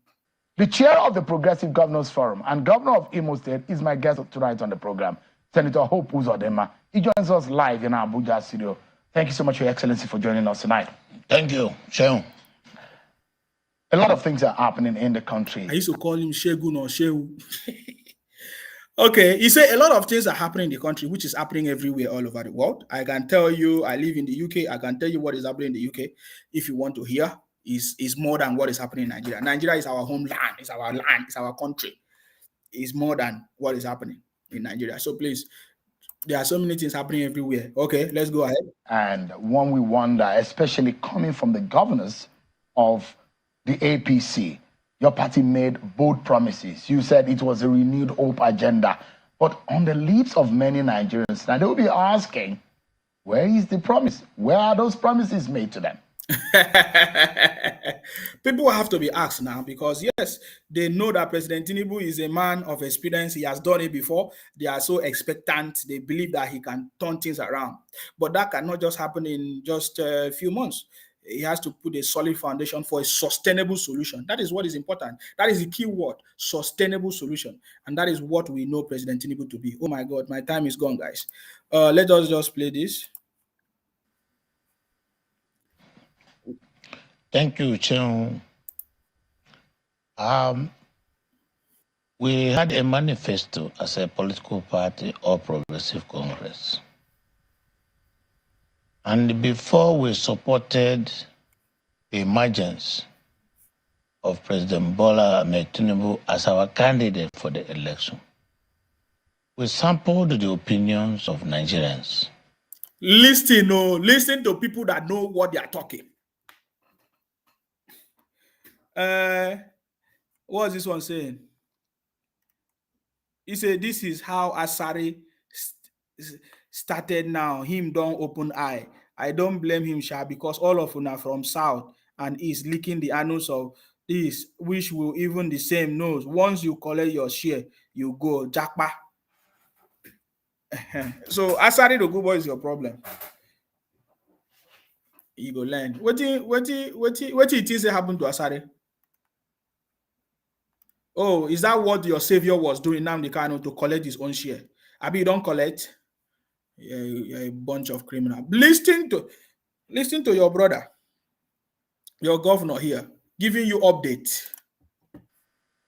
The chair of the Progressive Governors Forum and governor of Imo State is my guest tonight on the program, Senator Hope Uzodinma. He joins us live in our Abuja studio. Thank you so much, Your Excellency, for joining us tonight. Thank you, Shehu. A lot of things are happening in the country. I used to call him Shegun or Shehu. Okay, he said a lot of things are happening in the country, which is happening everywhere all over the world. I can tell you, I live in the UK. I can tell you what is happening in the UK if you want to hear. Is more than what is happening in Nigeria. Nigeria is our homeland, it's our land, it's our country. It's more than what is happening in Nigeria. So please, there are so many things happening everywhere. Okay, let's go ahead. And one we wonder, especially coming from the governors of the APC, your party made bold promises. You said it was a renewed hope agenda. But on the lips of many Nigerians, now they will be asking, where is the promise? Where are those promises made to them? People have to be asked now because, yes, they know that President Tinubu is a man of experience. He has done it before. They are so expectant. They believe that he can turn things around. But that cannot just happen in just a few months. He has to put a solid foundation for a sustainable solution. That is what is important. That is the key word, sustainable solution. And that is what we know President Tinubu to be. Oh my God, my time is gone, guys. Let us just play this. Thank you, Chen. We had a manifesto as a political party or Progressive Congress. And before we supported the emergence of President Bola Ahmed Tinubu as our candidate for the election, we sampled the opinions of Nigerians. Listen to people that know what they are talking. What is this one saying? He said, this is how Asari started now. Him don't open eye. I don't blame him, Sha, because all of them are from South and East licking the annals of this, which will even the same nose. Once you collect your share, you go, Jackpa. So Asari the good boy is your problem. You go learn. What do you think happened to Asari? Oh, is that what your savior was doing now? The kind to collect his own share. Abi, you don't collect. You're a bunch of criminals. Listen to your brother, your governor here, giving you update.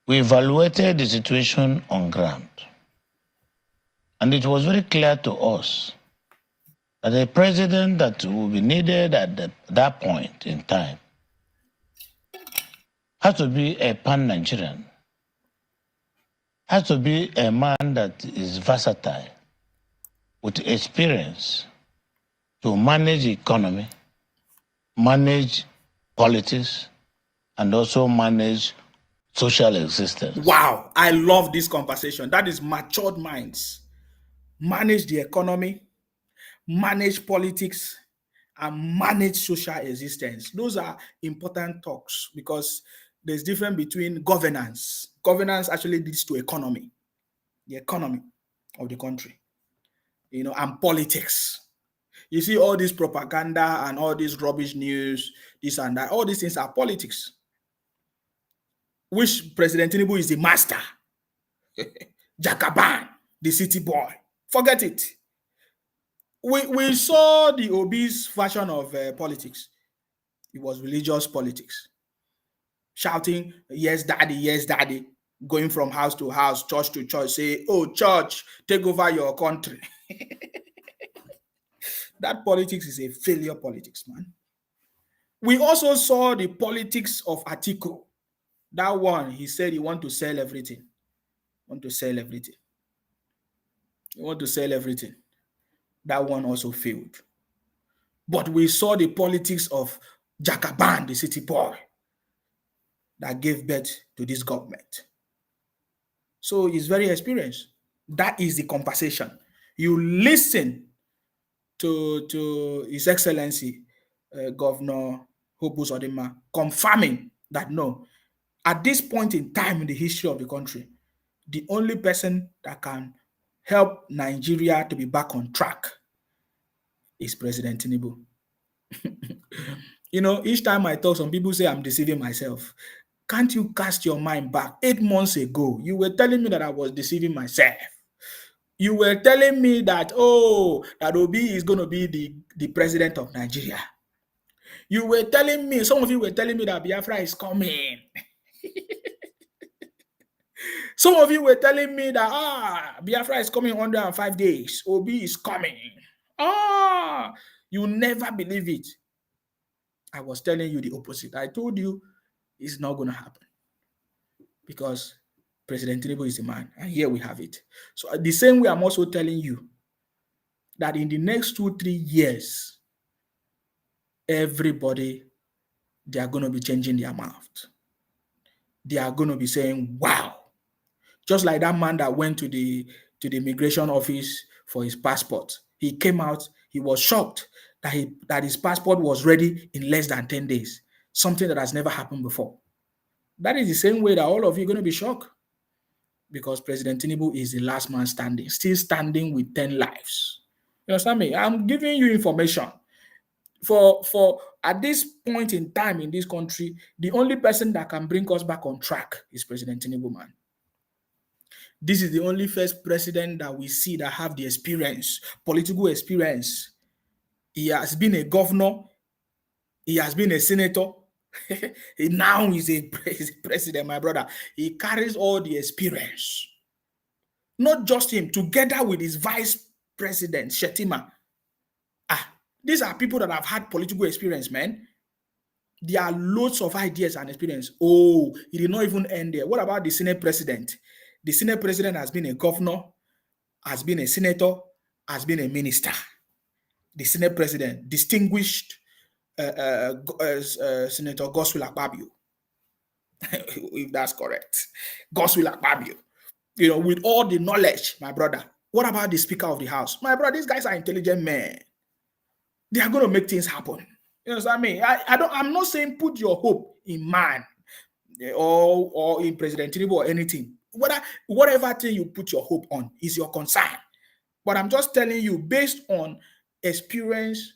We evaluated the situation on ground, and it was very clear to us that a president that will be needed at that point in time has to be a pan-Nigerian, has to be a man that is versatile, with experience to manage the economy, manage politics, and also manage social existence. Wow, I love this conversation. That is matured minds. Manage the economy, manage politics, and manage social existence. Those are important talks because there's difference between governance. Governance actually leads to economy, the economy of the country, and politics. You see all this propaganda and all this rubbish news, this and that, all these things are politics, which President Tinubu is the master. Jakaban, the city boy. Forget it. We saw the obese version of politics. It was religious politics. Shouting, yes, daddy, going from house to house, church to church, say, oh, church, take over your country. That politics is a failure politics, man. We also saw the politics of Atiku. That one, he said he want to sell everything. That one also failed. But we saw the politics of Jakaban, the city boy, that gave birth to this government. So he's very experienced. That is the conversation. You listen to His Excellency Governor Hope Uzodinma confirming that no, at this point in time in the history of the country, the only person that can help Nigeria to be back on track is President Tinubu. Each time I talk, some people say I'm deceiving myself. Can't you cast your mind back? 8 months ago, you were telling me that I was deceiving myself. You were telling me that, that Obi is going to be the president of Nigeria. You were telling me, some of you were telling me that Biafra is coming. Some of you were telling me that, Biafra is coming in 105 days. Obi is coming. You never believe it. I was telling you the opposite. I told you it's not going to happen because President Tinubu is the man, and here we have it. So the same way, I'm also telling you that in the next 2-3 years, everybody, they are going to be changing their mouth. They are going to be saying, wow. Just like that man that went to the immigration office for his passport. He came out, he was shocked that his passport was ready in less than 10 days, something that has never happened before. That is the same way that all of you are going to be shocked, because President Tinubu is the last man standing, still standing with 10 lives. You understand me? I'm giving you information. For at this point in time in this country, the only person that can bring us back on track is President Tinubu, man. This is the only first president that we see that have the experience, political experience. He has been a governor. He has been a senator. He now is a president, my brother. He carries all the experience. Not just him, together with his vice president, Shetima. These are people that have had political experience, man. There are loads of ideas and experience. Oh, it did not even end there. What about the Senate president? The Senate president has been a governor, has been a senator, has been a minister. The Senate president, distinguished Senator Godswill Akpabio, if that's correct. Godswill Akpabio, with all the knowledge, my brother. What about the Speaker of the House? My brother, these guys are intelligent men. They are going to make things happen. You know what I mean? I'm not saying put your hope in man or in President Tinubu or anything. Whatever thing you put your hope on is your concern. But I'm just telling you, based on experience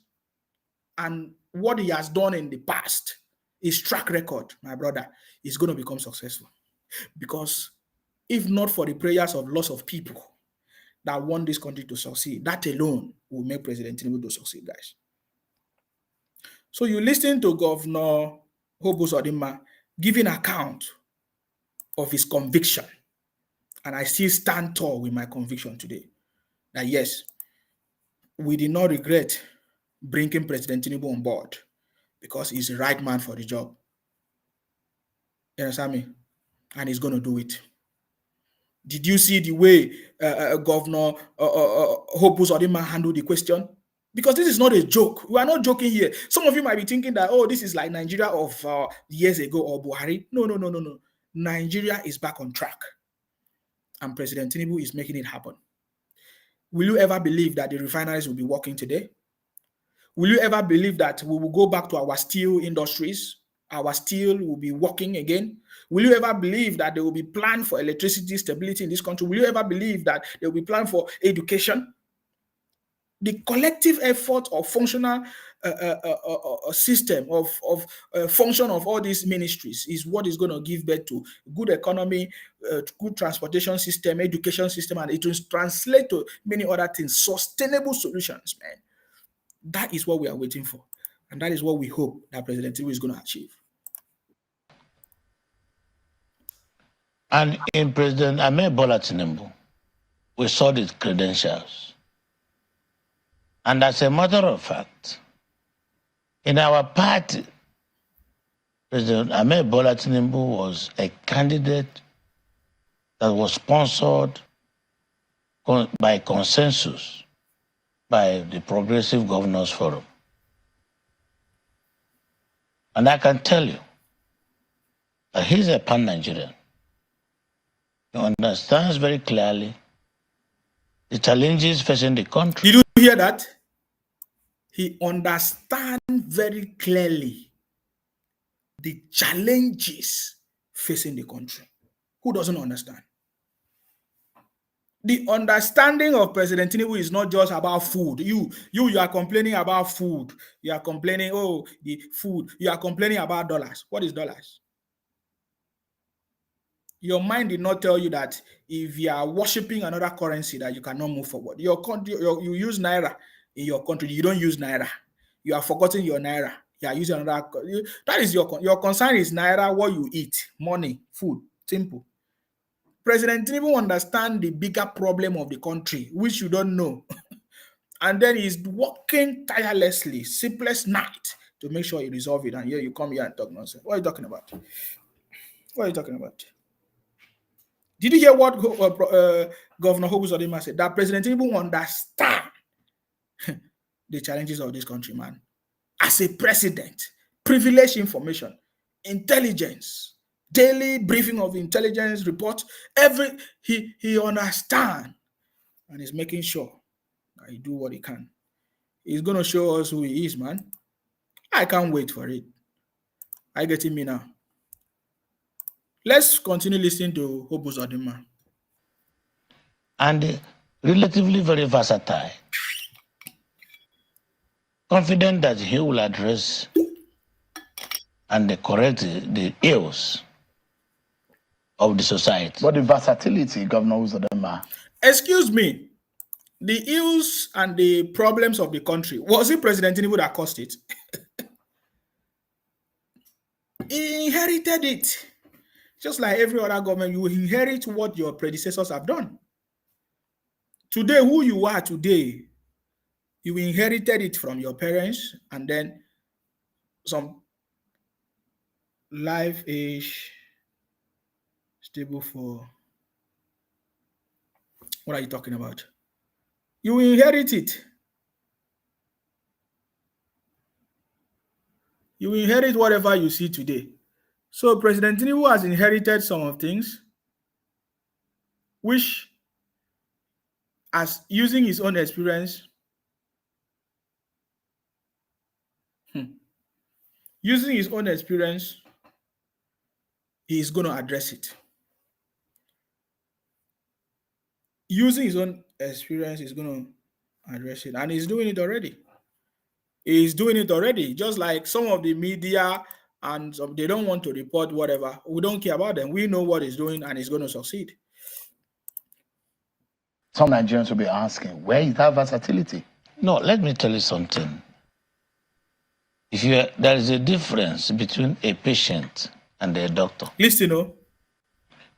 and what he has done in the past, his track record, my brother, is going to become successful. Because if not for the prayers of lots of people that want this country to succeed, that alone will make President Tinubu to succeed, guys. So you listen to Governor Hope Uzodinma giving account of his conviction. And I still stand tall with my conviction today that yes, we did not regret bringing President Tinubu on board because he's the right man for the job. You understand me? And he's going to do it. Did you see the way Governor Hope Uzodinma handled the question? Because this is not a joke. We are not joking here. Some of you might be thinking that, oh, this is like Nigeria of years ago or Buhari. No. Nigeria is back on track. And President Tinubu is making it happen. Will you ever believe that the refineries will be working today? Will you ever believe that we will go back to our steel industries? Our steel will be working again? Will you ever believe that there will be plan for electricity stability in this country? Will you ever believe that there will be plan for education? The collective effort of functional system of function of all these ministries is what is going to give birth to good economy, good transportation system, education system, and it will translate to many other things, sustainable solutions, man. That is what we are waiting for. And that is what we hope that President Tinubu is going to achieve. And in President Ahmed Bola Tinubu, we saw his credentials. And as a matter of fact, in our party, President Ahmed Bola Tinubu was a candidate that was sponsored by consensus by the Progressive Governors Forum. And I can tell you that he's a pan-Nigerian. He understands very clearly the challenges facing the country. Did you hear that? He understands very clearly the challenges facing the country. Who doesn't understand? The understanding of President Tinubu is not just about food. You are complaining about food. You are complaining, oh, the food. You are complaining about dollars. What is dollars? Your mind did not tell you that if you are worshiping another currency that you cannot move forward. Your country, you use Naira in your country. You don't use Naira. You are forgetting your Naira. You are using another. That is your concern is Naira, what you eat, money, food. Simple. President Tinubu understands the bigger problem of the country, which you don't know. And then he's working tirelessly, sleepless night, to make sure he resolve it. And here you come here and talk nonsense. What are you talking about? What are you talking about? Did you hear what Governor Hope Uzodinma said? That President Tinubu understands the challenges of this country, man. As a president, privileged information, intelligence, daily briefing of intelligence report, he understands and is making sure that he do what he can. He's going to show us who he is, man. I can't wait for it. Are you getting me now? Let's continue listening to Hobo Zodima. And relatively very versatile. Confident that he will address and correct the ills of the society. But the versatility, Governor Uzodinma. Excuse me. The ills and the problems of the country, was it President Tinubu that caused it? He inherited it. Just like every other government, you inherit what your predecessors have done. Today, who you are today, you inherited it from your parents, and then some life age stable for. What are you talking about? You inherit it. You inherit whatever you see today. So President Tinubu has inherited some of things, which, as using his own experience, using his own experience, he is going to address it. Using his own experience, he's going to address it, and he's doing it already. He's doing it already. Just like some of the media, and they don't want to report whatever. We don't care about them. We know what he's doing, and he's going to succeed. Some Nigerians will be asking, where is that versatility? No, let me tell you something. There is a difference between a patient and a doctor. Listen, oh.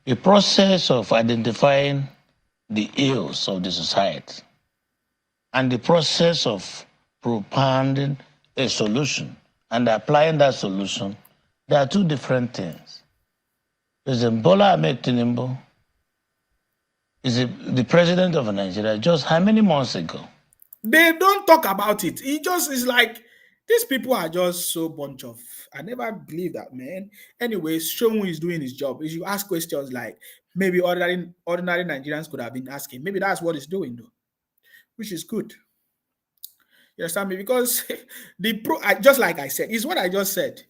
The process of identifying the ills of the society and the process of propounding a solution and applying that solution, there are two different things. President Bola Ahmed Tinubu is the president of Nigeria just how many months ago? They don't talk about it. It just is like, these people are just so bunch of, I never believe that, man. Anyways, Shomu is doing his job. If you ask questions like maybe ordinary Nigerians could have been asking, maybe that's what he's doing though, which is good. You understand me? Because just like I said, it's what I just said.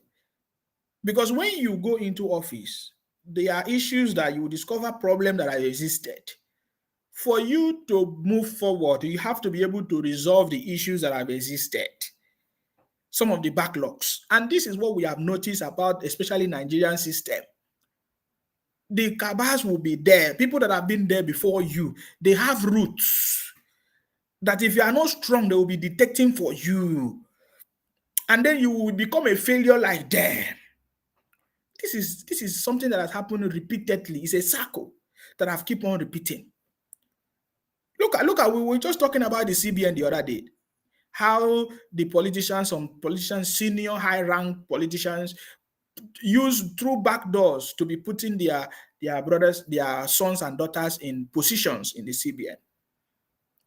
Because when you go into office, there are issues that you will discover problems that have existed. For you to move forward, you have to be able to resolve the issues that have existed. Some of the backlogs. And this is what we have noticed about, especially Nigerian system. The cabals will be there. People that have been there before you, they have roots that if you are not strong, they will be detecting for you. And then you will become a failure like them. This is something that has happened repeatedly. It's a circle that I've keep on repeating. Look at we were just talking about the CBN the other day. How the politicians, some politicians, senior high-rank politicians, use through back doors to be putting their brothers, their sons and daughters in positions in the CBN.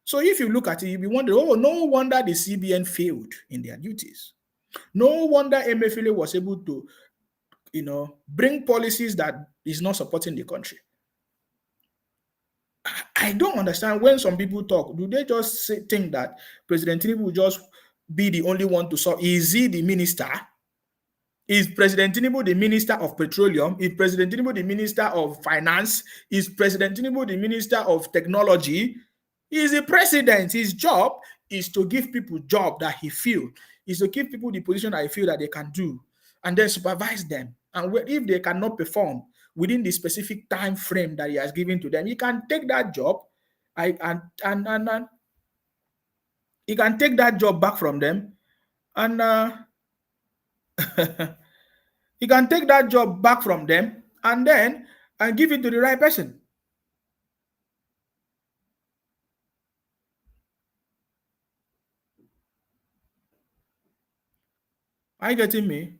So if you look at it, you'll be wondering, oh, no wonder the CBN failed in their duties. No wonder Emefiele was able to, bring policies that is not supporting the country. I don't understand when some people talk. Do they just think that President Tinubu will just be the only one to solve? Is he the minister? Is President Tinubu the minister of petroleum? Is President Tinubu the minister of finance? Is President Tinubu the minister of technology? He is the president. His job is to give people job that he feel, is to give people the position that he feel that they can do, and then supervise them. And if they cannot perform within the specific time frame that he has given to them, he can take that job and he can take that job back from them, and he can take that job back from them and then give it to the right person. Are you getting me?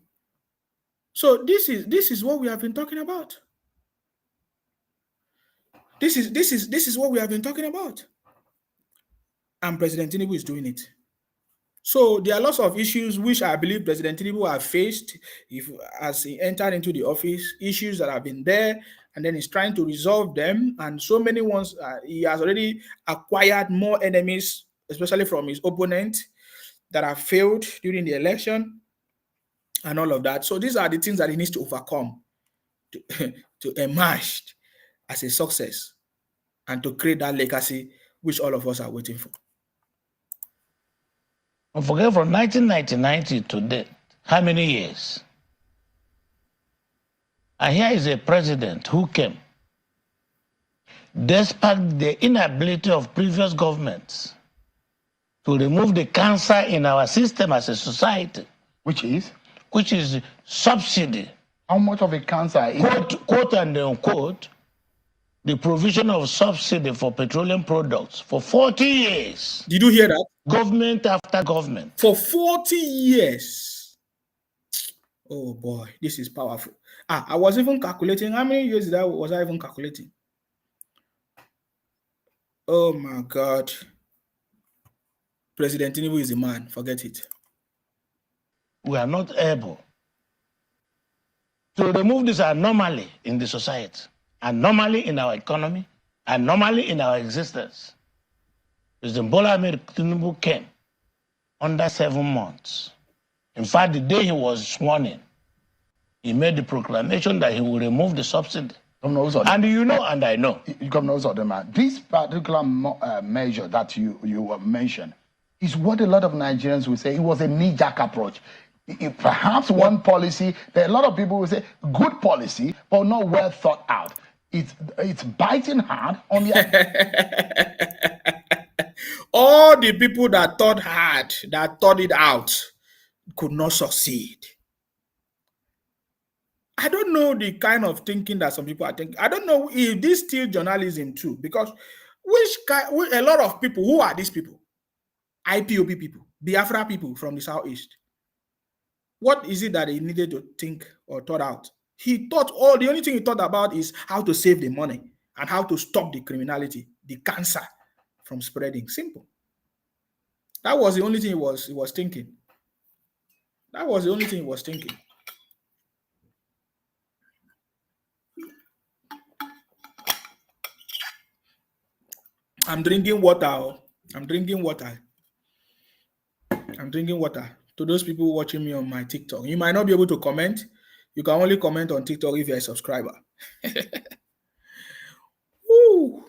So this is what we have been talking about. This is what we have been talking about. And President Tinubu is doing it. So there are lots of issues which I believe President Tinubu have faced as he entered into the office, issues that have been there, and then he's trying to resolve them. And so many ones, he has already acquired more enemies, especially from his opponent. that have failed during the election and all of that. So these are the things that he needs to overcome to, to emerge as a success and to create that legacy which all of us are waiting for. Don't forget, from 1999 to date, how many years? And here is a president who came, despite the inability of previous governments to remove the cancer in our system as a society. Which is? Which is subsidy. How much of a cancer is quote and unquote, the provision of subsidy for petroleum products for 40 years. Did you hear that? Government after government. For 40 years. Oh boy, this is powerful. I was even calculating how many years was I even calculating? Oh my God. President Tinubu is a man. Forget it. We are not able to remove this anomaly in the society, anomaly in our economy, anomaly in our existence. President Bola Ahmed Tinubu came under 7 months. In fact, the day he was sworn in, he made the proclamation that he will remove the subsidy. And you know, and I know. This particular measure that you mentioned is what a lot of Nigerians will say. It was a knee-jerk approach. Perhaps one policy, there are a lot of people will say good policy, but not well thought out. It's biting hard on the all the people that thought hard, that thought it out, could not succeed. I don't know the kind of thinking that some people are thinking. I don't know if this still journalism too, because a lot of people, who are these people? IPOB people, Biafra people from the Southeast. What is it that he needed to think or thought out? He thought the only thing he thought about is how to save the money and how to stop the criminality, the cancer from spreading. Simple. That was the only thing he was thinking. That was the only thing he was thinking. I'm drinking water. I'm drinking water. I'm drinking water. To those people watching me on my TikTok, you might not be able to comment. You can only comment on TikTok if you're a subscriber. Ooh.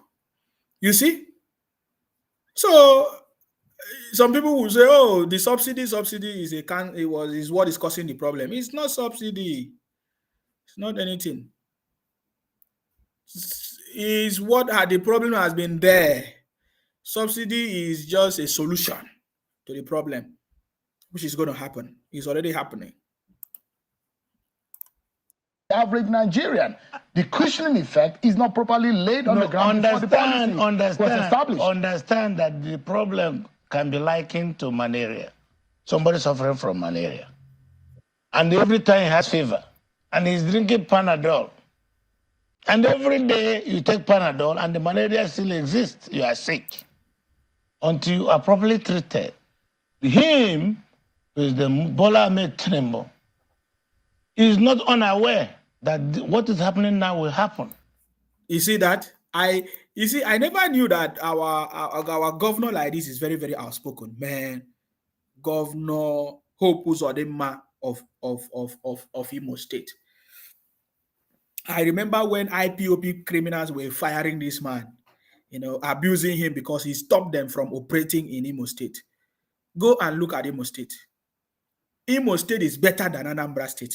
You see? So some people will say, "Oh, the subsidy is what is causing the problem." It's not subsidy. It's not anything. It's what the problem has been there. Subsidy is just a solution to the problem, which is going to happen. It's already happening. The average Nigerian, the cushioning effect is not properly laid on the ground. Understand that the problem can be likened to malaria. Somebody suffering from malaria, and every time he has fever, and he's drinking Panadol, and every day you take Panadol, and the malaria still exists. You are sick until you are properly treated. Him, is the Bola Ahmed Tinubu, is not unaware that what is happening now will happen. You see that? I never knew that our governor like this is very, very outspoken, man. Governor Hope Uzodinma of Imo State. I remember when IPOP criminals were firing this man, abusing him because he stopped them from operating in Imo State. Go and look at Imo State. Imo State is better than Anambra State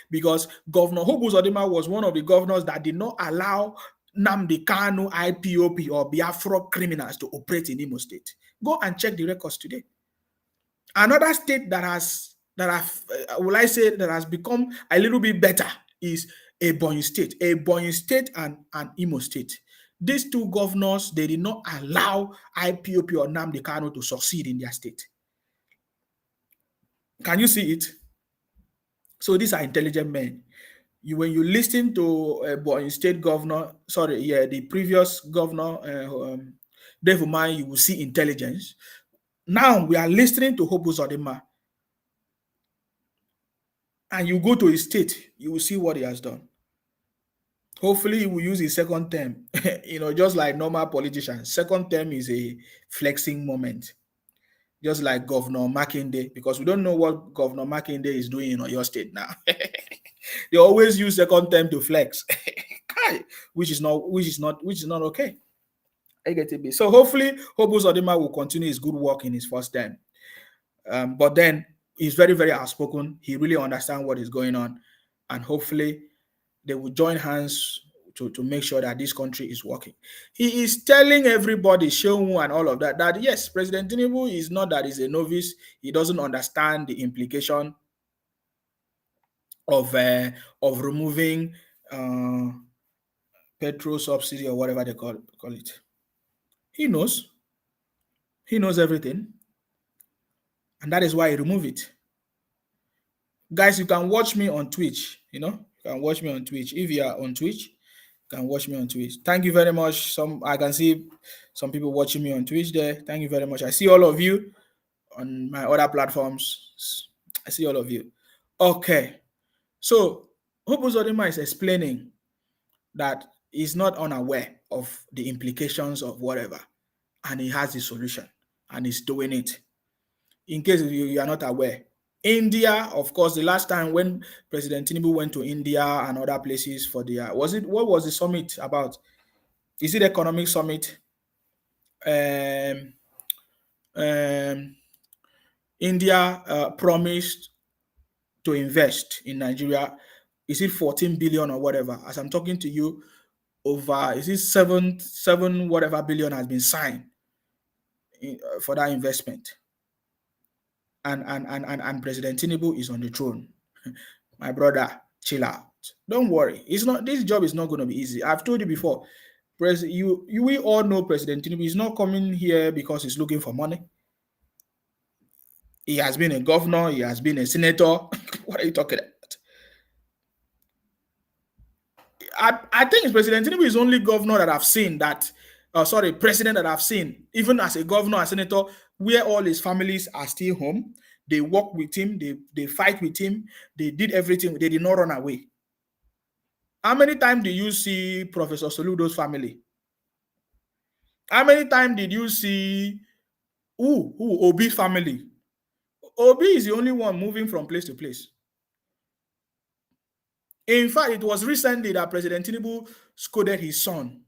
because Governor Hope Uzodinma was one of the governors that did not allow Nnamdi Kanu, IPOP, or Biafra criminals to operate in Imo State. Go and check the records today. Another state that has become a little bit better is Ebonyi State. Ebonyi State and Imo State. These two governors, they did not allow IPOP or Nnamdi Kanu to succeed in their state. Can you see it? So these are intelligent men. When you listen to Ebonyi State governor, the previous governor, Dave Umahi, you will see intelligence. Now we are listening to Hope Uzodinma. And you go to his state, you will see what he has done. Hopefully, he will use his second term, just like normal politicians. Second term is a flexing moment. just like Governor Makinde, because we don't know what Governor Makinde is doing in your state now. They always use second term to flex, which is not okay. I get it. So hopefully, Hobu Zodima will continue his good work in his first term. But then he's very, very outspoken. He really understands what is going on, and hopefully, they will join hands to make sure that this country is working. He is telling everybody, Shehu and all of that, that yes, President Tinubu is not that he's a novice. He doesn't understand the implication of removing petrol subsidy or whatever they call it. He knows. He knows everything. And that is why he removed it. Guys, you can watch me on Twitch. You can watch me on Twitch. If you are on Twitch, you can watch me on Twitch. Thank you very much. I can see some people watching me on Twitch there. Thank you very much. I see all of you on my other platforms. I see all of you. Okay. So, Hope Uzodinma is explaining that he's not unaware of the implications of whatever, and he has the solution, and he's doing it. In case you are not aware, India, of course, the last time when President Tinubu went to India and other places for what was the summit about? Is it economic summit? India promised to invest in Nigeria. Is it 14 billion or whatever? As I'm talking to you, is it seven whatever billion has been signed for that investment? And President Tinubu is on the throne. My brother, chill out. Don't worry. This job is not going to be easy. I've told you before. We all know President Tinubu is not coming here because he's looking for money. He has been a governor. He has been a senator. What are you talking about? I think President Tinubu is only governor that I've seen president that I've seen, even as a governor, a senator, where all his families are still home. They work with him. They fight with him. They did everything. They did not run away. How many times did you see Professor Soludo's family? How many times did you see Obi's family? Obi is the only one moving from place to place. In fact, it was recently that President Tinubu scolded his son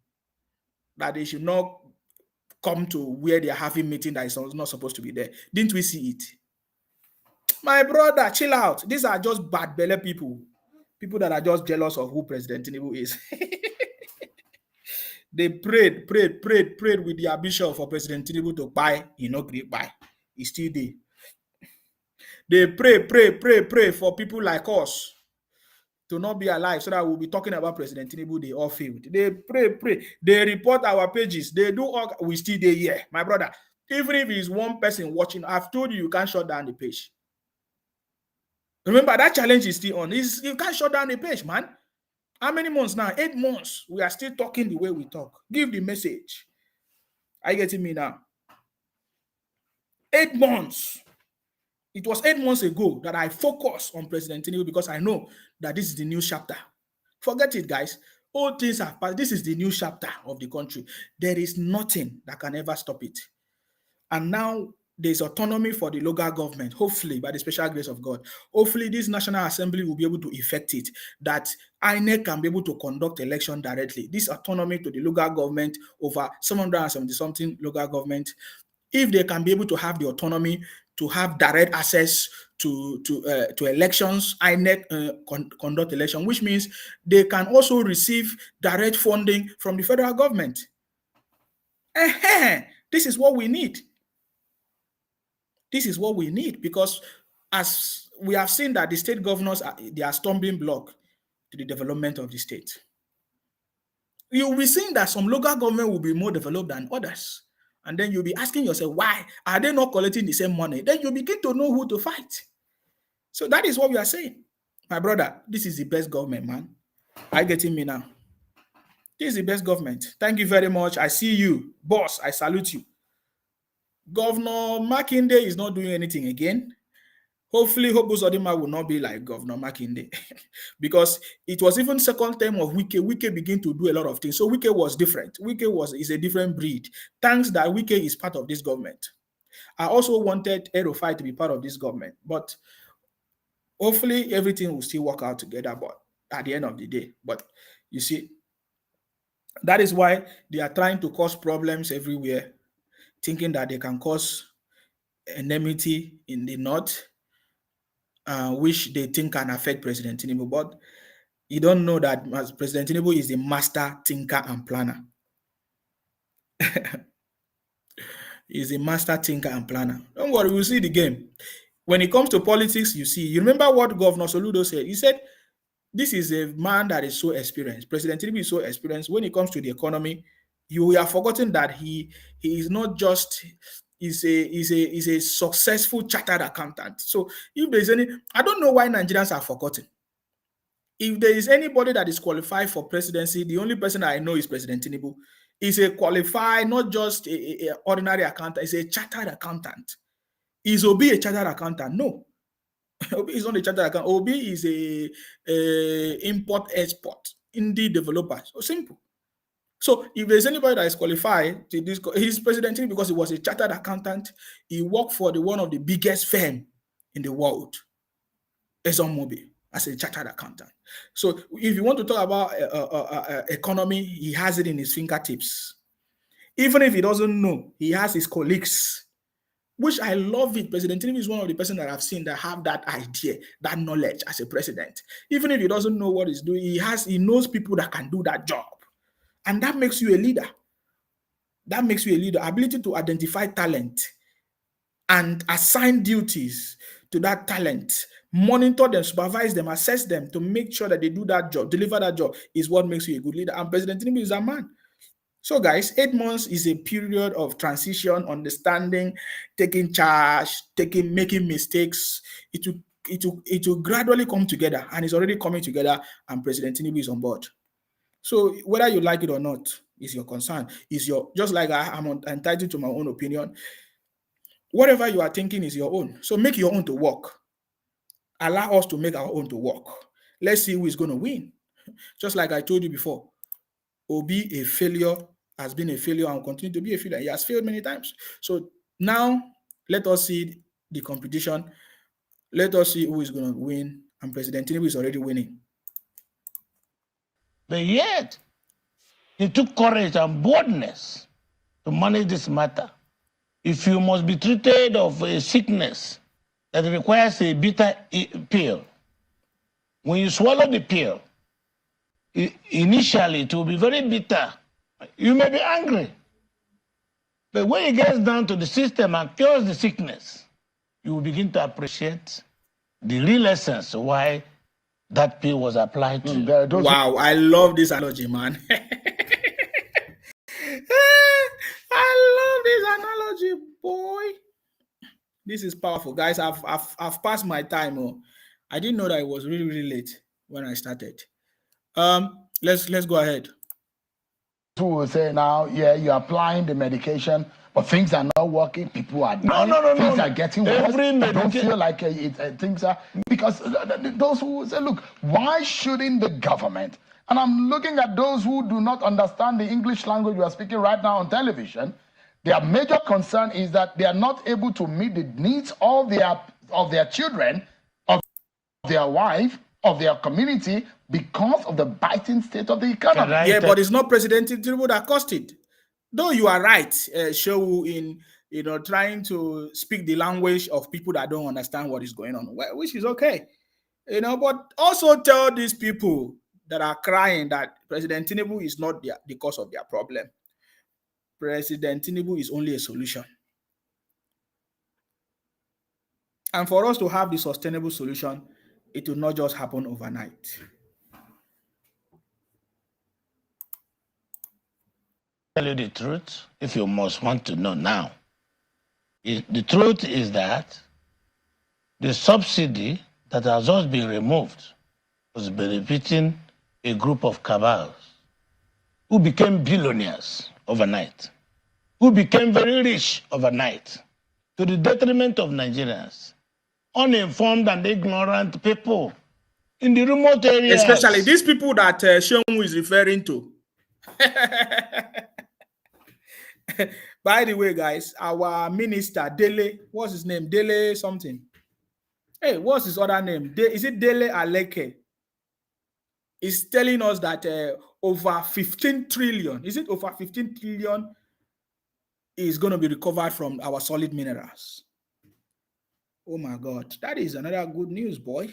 that they should not come to where they are having meeting that is not supposed to be there. Didn't we see it? My brother, chill out. These are just bad belly people. People that are just jealous of who President Tinubu is. They prayed with their bishop for President Tinubu to buy. He not great buy. He's still there. They pray for people like us to not be alive, so that we'll be talking about President Tinubu. They all failed. They pray. They report our pages. They do all. We still there here, my brother. Even if it's one person watching, I've told you can't shut down the page. Remember, that challenge is still on. You can't shut down the page, man. How many months now? 8 months. We are still talking the way we talk. Give the message. Are you getting me now? 8 months. It was 8 months ago that I focused on President Tinubu because I know that this is the new chapter. Forget it, guys. All things are past. This is the new chapter of the country. There is nothing that can ever stop it. And now there's autonomy for the local government, hopefully, by the special grace of God. Hopefully, this National Assembly will be able to effect it, that INEC can be able to conduct election directly. This autonomy to the local government over 770-something local government, if they can be able to have the autonomy to have direct access to elections, INEC conduct election, which means they can also receive direct funding from the federal government. This is what we need. This is what we need, because as we have seen that the state governors, they are stumbling block to the development of the state. You'll be seeing that some local government will be more developed than others. And then you'll be asking yourself, why are they not collecting the same money? Then you begin to know who to fight. So that is what we are saying. My brother, this is the best government, man. Are you getting me now? This is the best government. Thank you very much. I see you. Boss, I salute you. Governor Makinde is not doing anything again. Hopefully, Hope Uzodinma will not be like Governor Makinde. Because it was even second term of Wike. Wike began to do a lot of things. So Wike was different. Wike is a different breed. Thanks that Wike is part of this government. I also wanted El-Rufai to be part of this government, but hopefully everything will still work out together. But at the end of the day, but you see, that is why they are trying to cause problems everywhere, thinking that they can cause enmity in the north, which they think can affect President Tinubu. But you don't know that President Tinubu is the master thinker and planner. He's a master thinker and planner. Don't worry, we'll see the game. When it comes to politics, you remember what Governor Soludo said? He said, this is a man that is so experienced. President Tinubu is so experienced. When it comes to the economy, you have forgotten that he is not just is a successful chartered accountant. So if there's any, I don't know why Nigerians are forgotten. If there is anybody that is qualified for presidency, the only person I know is President Tinubu. He's a qualified, not just a ordinary accountant, he's a chartered accountant. Is Obi a chartered accountant? No. Obi is not a chartered accountant. Obi is a import-export, indie developer. So simple. So if there's anybody that is qualified to this, he's President Tinubu because he was a chartered accountant. He worked for one of the biggest firms in the world, ExxonMobil, as a chartered accountant. So if you want to talk about economy, he has it in his fingertips. Even if he doesn't know, he has his colleagues, which I love it. President Tinubu is one of the persons that I've seen that have that idea, that knowledge as a president. Even if he doesn't know what he's doing, he knows people that can do that job. And that makes you a leader. That makes you a leader. Ability to identify talent and assign duties to that talent, monitor them, supervise them, assess them to make sure that they do that job, deliver that job is what makes you a good leader. And President Tinubu is that man. So guys, 8 months is a period of transition, understanding, taking charge, making mistakes. It will gradually come together, and it's already coming together, and President Tinubu is on board. So whether you like it or not is your concern. Is your, just like I'm entitled to my own opinion. Whatever you are thinking is your own. So make your own to work. Allow us to make our own to work. Let's see who is going to win. Just like I told you before, Obi, a failure, has been a failure and will continue to be a failure. He has failed many times. So now let us see the competition. Let us see who is going to win. And President Tinubu is already winning. But yet, he took courage and boldness to manage this matter. If you must be treated of a sickness that requires a bitter pill, when you swallow the pill, initially it will be very bitter. You may be angry. But when it gets down to the system and cures the sickness, you will begin to appreciate the real essence why that pill was applied to you. Wow, I love this analogy, man. I love this analogy, boy. This is powerful, guys. I've passed my time. Oh. I didn't know that it was really, really late when I started. Let's go ahead. Who will say now, yeah, you're applying the medication, but things are not working. People are dying. Things are getting worse. I don't feel like things are, because those who say, look, why shouldn't the government? And I'm looking at those who do not understand the English language we are speaking right now on television. Their major concern is that they are not able to meet the needs of their children, of their wife, of their community, because of the biting state of the economy. Yeah, but it's not President Tinubu that caused it. Though you are right, Shehu, in trying to speak the language of people that don't understand what is going on, which is okay. But also tell these people that are crying that President Tinubu is not the cause of their problem. President Tinubu is only a solution. And for us to have the sustainable solution, it will not just happen overnight. Tell you the truth, if you must want to know now. The truth is that the subsidy that has just been removed was benefiting a group of cabals who became billionaires overnight, who became very rich overnight, to the detriment of Nigerians, uninformed and ignorant people in the remote areas. Especially these people that Shehu is referring to. By the way, guys, our minister, Dele, what's his name? Dele something. Hey, what's his other name? Is it Dele Aleke? Is telling us that over 15 trillion, is it over 15 trillion is going to be recovered from our solid minerals? Oh my God, that is another good news, boy.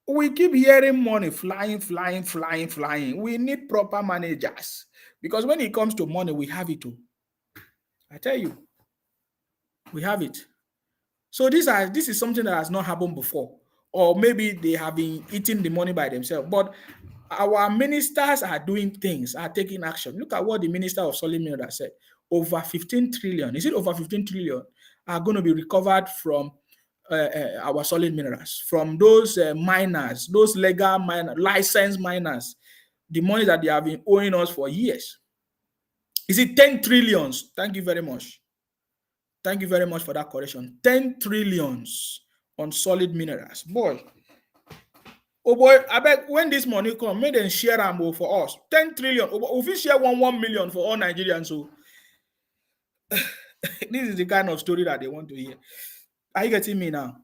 We keep hearing money flying, flying, flying, flying. We need proper managers because when it comes to money, we have it too. I tell you, we have it. So this is something that has not happened before, or maybe they have been eating the money by themselves. But our ministers are doing things, are taking action. Look at what the Minister of Solid Minerals said. Over 15 trillion, is it over 15 trillion, are going to be recovered from our solid minerals, from those miners, those legal miners, licensed miners, the money that they have been owing us for years. Is it 10 trillions? Thank you very much. Thank you very much for that correction. 10 trillions on solid minerals. Boy, oh boy, I bet when this money come, make them share them for us. 10 trillion. If we share 1 million for all Nigerians, so this is the kind of story that they want to hear. Are you getting me now?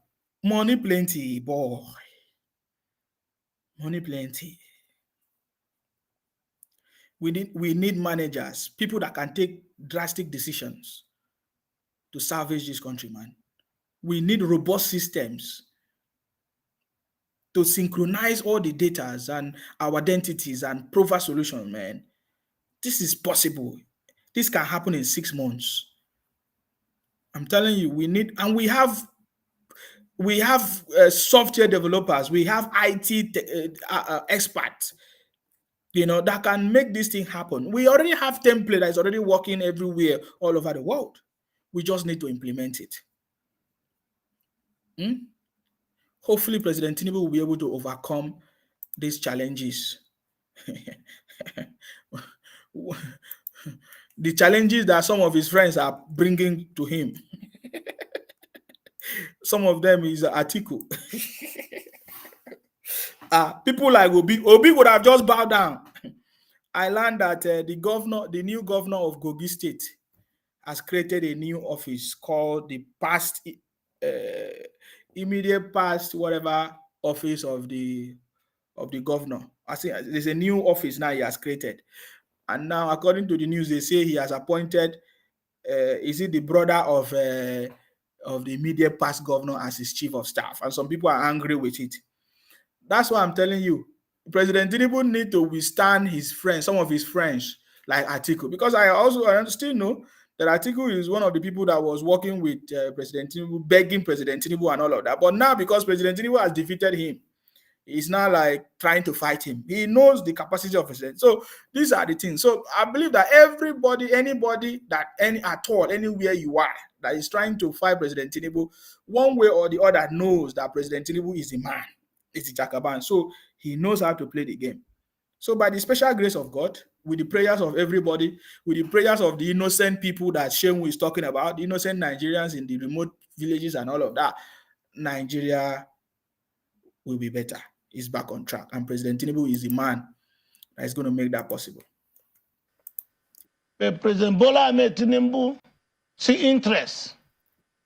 Money plenty, boy. Money plenty. We need managers, people that can take drastic decisions to salvage this country, man. We need robust systems to synchronize all the data and our identities and provide solution, man. This is possible. This can happen in 6 months. I'm telling you, we need, and we have software developers, we have IT experts, that can make this thing happen. We already have template that is already working everywhere, all over the world. We just need to implement it. Hopefully, President Tinubu will be able to overcome these challenges. The challenges that some of his friends are bringing to him. Some of them is Atiku. People like Obi would have just bowed down. I learned that the new governor of Kogi State has created a new office called the immediate past whatever office of the governor. I think there's a new office now he has created. And now, according to the news, they say he has appointed, is it the brother of the immediate past governor as his chief of staff? And some people are angry with it. That's why I'm telling you, President Tinubu need to withstand his friends, some of his friends, like Atiku. Because I still know that Atiku is one of the people that was working with President Tinubu, begging President Tinubu and all of that. But now, because President Tinubu has defeated him, he's now like trying to fight him. He knows the capacity of president. So these are the things. So I believe that anybody that anywhere you are, that is trying to fight President Tinubu, one way or the other knows that President Tinubu is the man, is the Jakaban. So he knows how to play the game. So by the special grace of God, with the prayers of everybody, with the prayers of the innocent people that Shehu is talking about, the innocent Nigerians in the remote villages and all of that, Nigeria will be better. Is back on track, and President Tinubu is the man that is going to make that possible. But President Bola Ahmed Tinubu see interest.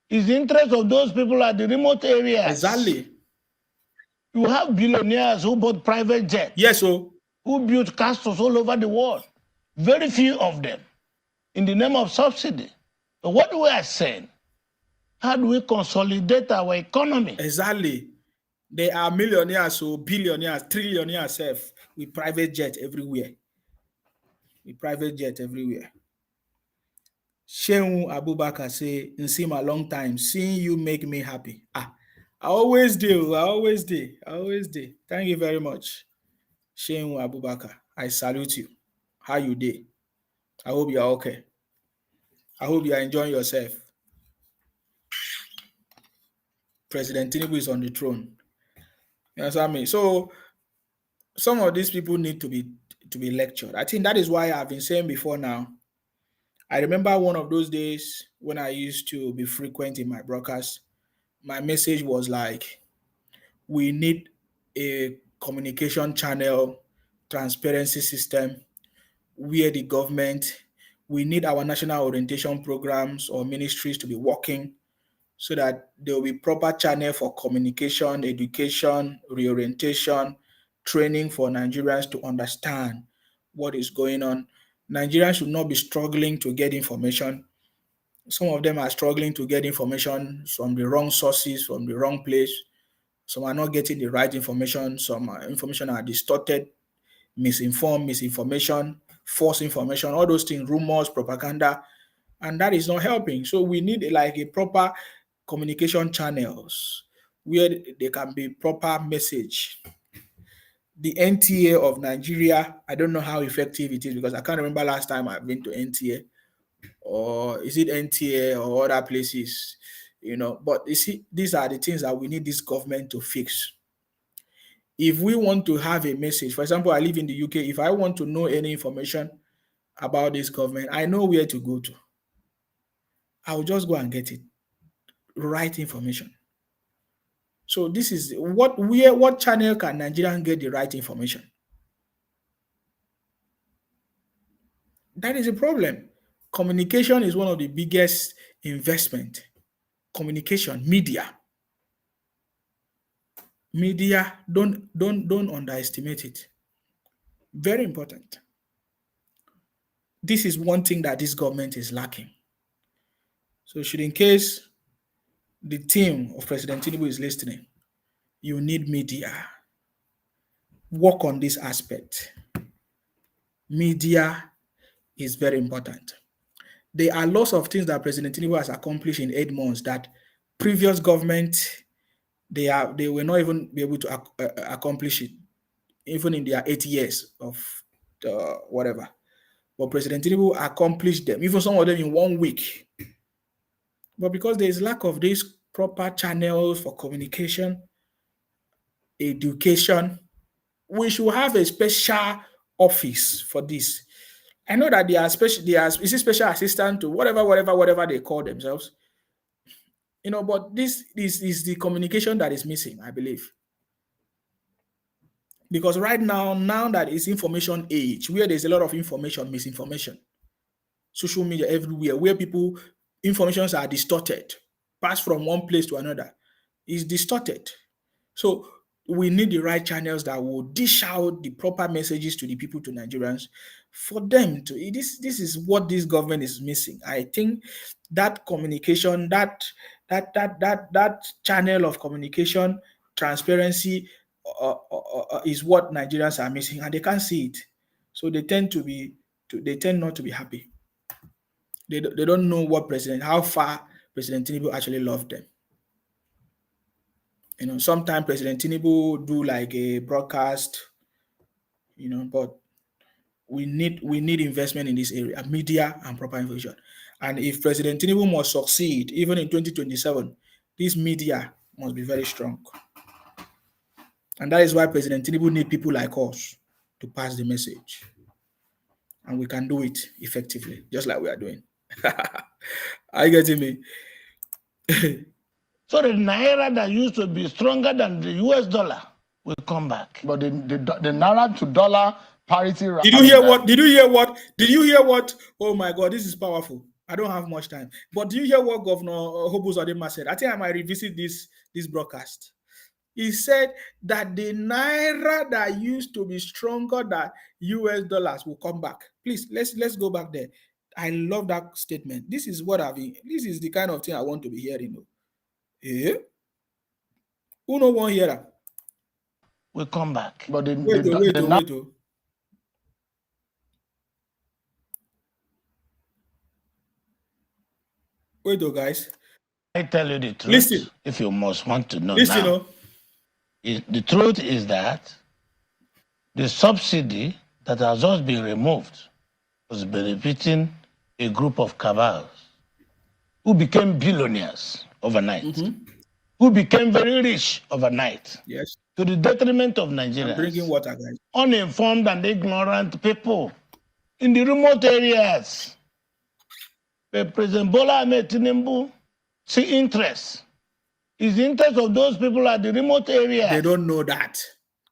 Is the interest of those people at the remote areas. Exactly. You have billionaires who bought private jets. Yes, so who built castles all over the world. Very few of them in the name of subsidy. So what we are saying, how do we consolidate our economy? Exactly. They are millionaires, so billionaires, trillionaires with private jet everywhere. With private jet everywhere. Shehu Abubakar say, "Nsima, a long time. Seeing you make me happy." I always do. Thank you very much. Shehu Abubakar, I salute you. How you dey? I hope you are okay. I hope you are enjoying yourself. President Tinubu is on the throne. You understand me? So some of these people need to be lectured. I think that is why I've been saying before now. I remember one of those days when I used to be frequent in my broadcast. My message was like, we need a communication channel, transparency system where the government We need our national orientation programs or ministries to be working so that there will be proper channel for communication, education, reorientation, training for Nigerians to understand what is going on. Nigerians should not be struggling to get information. Some of them are struggling to get information from the wrong sources, from the wrong place. Some are not getting the right information. Some information are distorted, misinformed, misinformation, false information, all those things, rumors, propaganda, and that is not helping. So we need like a proper communication channels where there can be proper message. The NTA of Nigeria, I don't know how effective it is because I can't remember last time I've been to NTA, or is it NTA or other places, but you see, these are the things that we need this government to fix. If we want to have a message, for example, I live in the UK, if I want to know any information about this government, I know where to go to. I'll just go and get it. Right information. So this is what channel can Nigerians get the right information? That is a problem. Communication is one of the biggest investment. Communication, media. Media, don't underestimate it. Very important. This is one thing that this government is lacking. So should in case the team of President Tinubu is listening, you need media. Work on this aspect. Media is very important. There are lots of things that President Tinubu has accomplished in 8 months that previous government, they were not even be able to accomplish it, even in their 8 years of whatever. But President Tinubu accomplished them, even some of them in 1 week. But because there is lack of these proper channels for communication, education, we should have a special office for this. I know that they are is a special assistant to whatever they call themselves. But this is the communication that is missing, I believe. Because right now that it's information age, where there's a lot of information, misinformation, social media everywhere, where informations are distorted, pass from one place to another, is distorted. So we need the right channels that will dish out the proper messages to the people, to Nigerians, for them to. This is what this government is missing. I think that communication, that channel of communication, transparency, is what Nigerians are missing, and they can't see it. So they tend not to be happy. They don't know how far President Tinubu actually loved them. Sometimes President Tinubu do like a broadcast, but we need investment in this area, media and proper information. And if President Tinubu must succeed, even in 2027, this media must be very strong. And that is why President Tinubu need people like us to pass the message. And we can do it effectively, just like we are doing. Are you getting me? So the Naira that used to be stronger than the US dollar will come back. But the Naira to dollar parity... Did you hear what? Did you hear what? Oh my God, this is powerful. I don't have much time. But do you hear what Governor Hobuzodinma said? I think I might revisit this broadcast. He said that the Naira that used to be stronger than US dollars will come back. Please, let's go back there. I love that statement. This is the kind of thing I want to be hearing. Eh? Who no one hear that? Will come back. But Wait, guys. I tell you the truth. Listen. If you must want to know Listen, now. The truth is that the subsidy that has just been removed was benefiting a group of cabals who became billionaires overnight, who became very rich overnight. Yes. To the detriment of Nigerians. I'm drinking water, guys. Uninformed and ignorant people in the remote areas. But President Bola Ahmed Tinubu see interest. Is the interest of those people at the remote areas. They don't know that.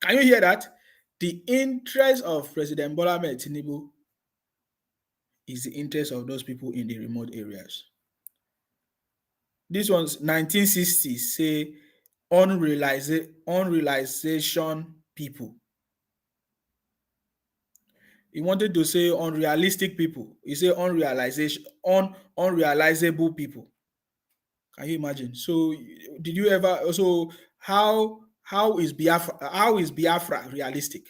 Can you hear that? The interest of President Bola Ahmed Tinubu is the interest of those people in the remote areas. This one's 1960s, say unrealization people. He wanted to say unrealistic people. He said unrealizable people. Can you imagine? So did you ever how is Biafra realistic?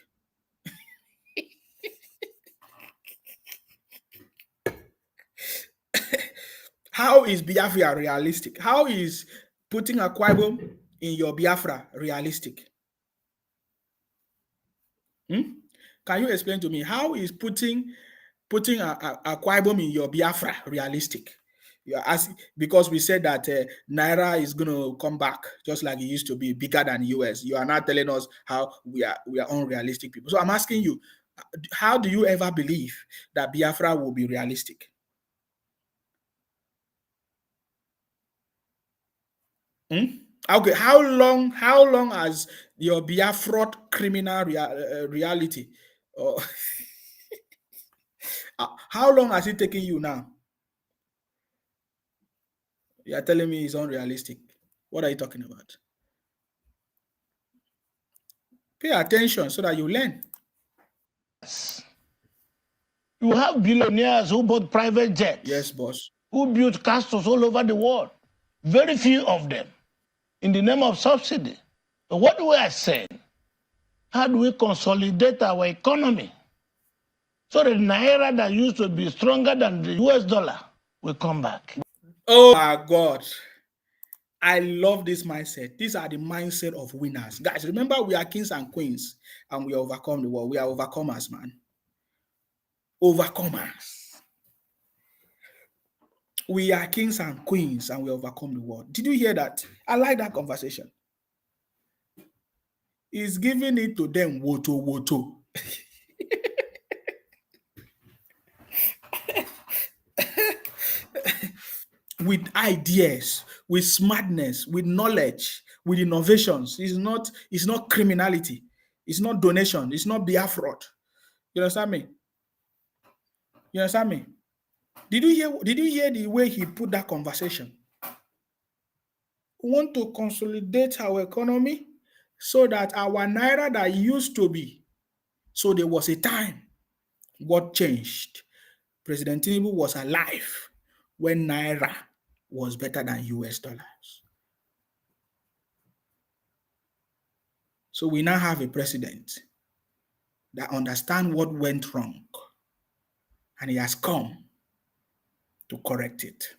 How is Biafra realistic? How is putting a Ibom in your Biafra realistic? Can you explain to me how is putting a Ibom in your Biafra realistic? Because we said that Naira is going to come back just like it used to be, bigger than US. You are now telling us how we are unrealistic people. So I'm asking you, how do you ever believe that Biafra will be realistic? Okay, how long has your Biafra criminal reality? How long has it taken you now? You are telling me it's unrealistic. What are you talking about? Pay attention so that you learn. You have billionaires who bought private jets. Yes, boss. Who built castles all over the world. Very few of them in the name of subsidy. So what we are saying, how do we consolidate our economy so that Naira that used to be stronger than the US dollar will come back? Oh my God. I love this mindset. These are the mindset of winners. Guys, remember we are kings and queens and we overcome the world. We are overcomers, man. Overcomers. We are kings and queens and we overcome the world. Did you hear that? I like that conversation. He's giving it to them, woto, woto. With ideas, with smartness, with knowledge, with innovations. It's not criminality. It's not donation. It's not Biafra. You understand me? You understand me? Did you hear the way he put that conversation? We want to consolidate our economy so that our Naira that used to be. So there was a time what changed. President Tinubu was alive when Naira was better than US dollars. So we now have a president that understands what went wrong and he has come to correct it.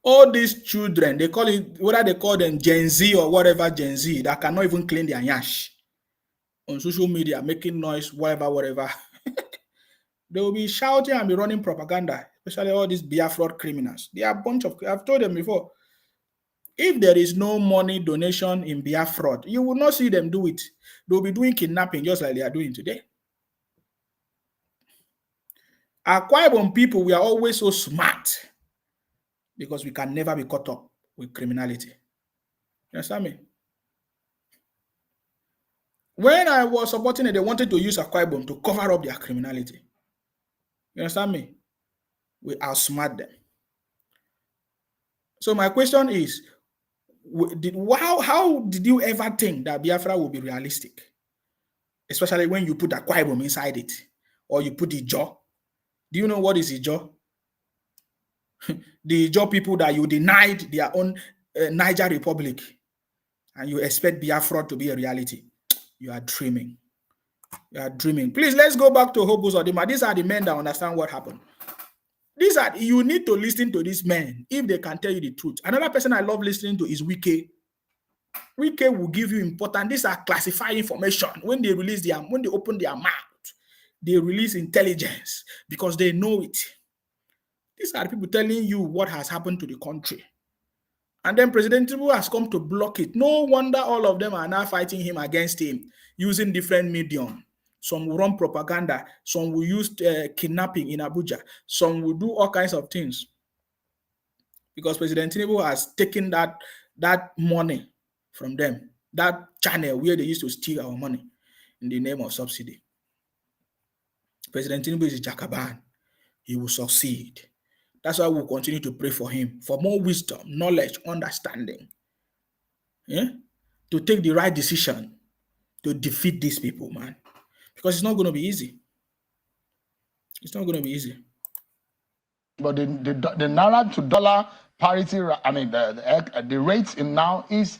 All these children, they call it, whether they call them Gen Z or whatever Gen Z, that cannot even clean their yash on social media, making noise, whatever. They will be shouting and be running propaganda, especially all these Biafra criminals. They are a bunch of, I've told them before, if there is no money donation in Biafra, you will not see them do it. They'll be doing kidnapping just like they are doing today. Akwa Ibom people, we are always so smart because we can never be caught up with criminality. You understand me? When I was supporting it, they wanted to use Akwa Ibom to cover up their criminality. You understand me? We outsmart them. So my question is, how did you ever think that Biafra will be realistic? Especially when you put Akwa Ibom inside it, or you put the jaw. Do you know what is the jaw? The jaw people that you denied their own Niger Republic, and you expect Biafra to be a reality. You are dreaming. You are dreaming. Please, let's go back to Hobos Odima. These are the men that understand what happened. You need to listen to these men if they can tell you the truth. Another person I love listening to is Wike. Wike will give you important, these are classified information. When they open their mouth, they release intelligence because they know it. These are the people telling you what has happened to the country. And then President Tinubu has come to block it. No wonder all of them are now fighting him against him using different medium. Some will run propaganda. Some will use kidnapping in Abuja. Some will do all kinds of things. Because President Tinubu has taken that money from them. That channel where they used to steal our money in the name of subsidy. President Tinubu is a Jakaban. He will succeed. That's why we'll continue to pray for him, for more wisdom, knowledge, understanding. Yeah? To take the right decision to defeat these people, man. Because it's not going to be easy. It's not going to be easy. But the naira to dollar parity, I mean, the rates in now is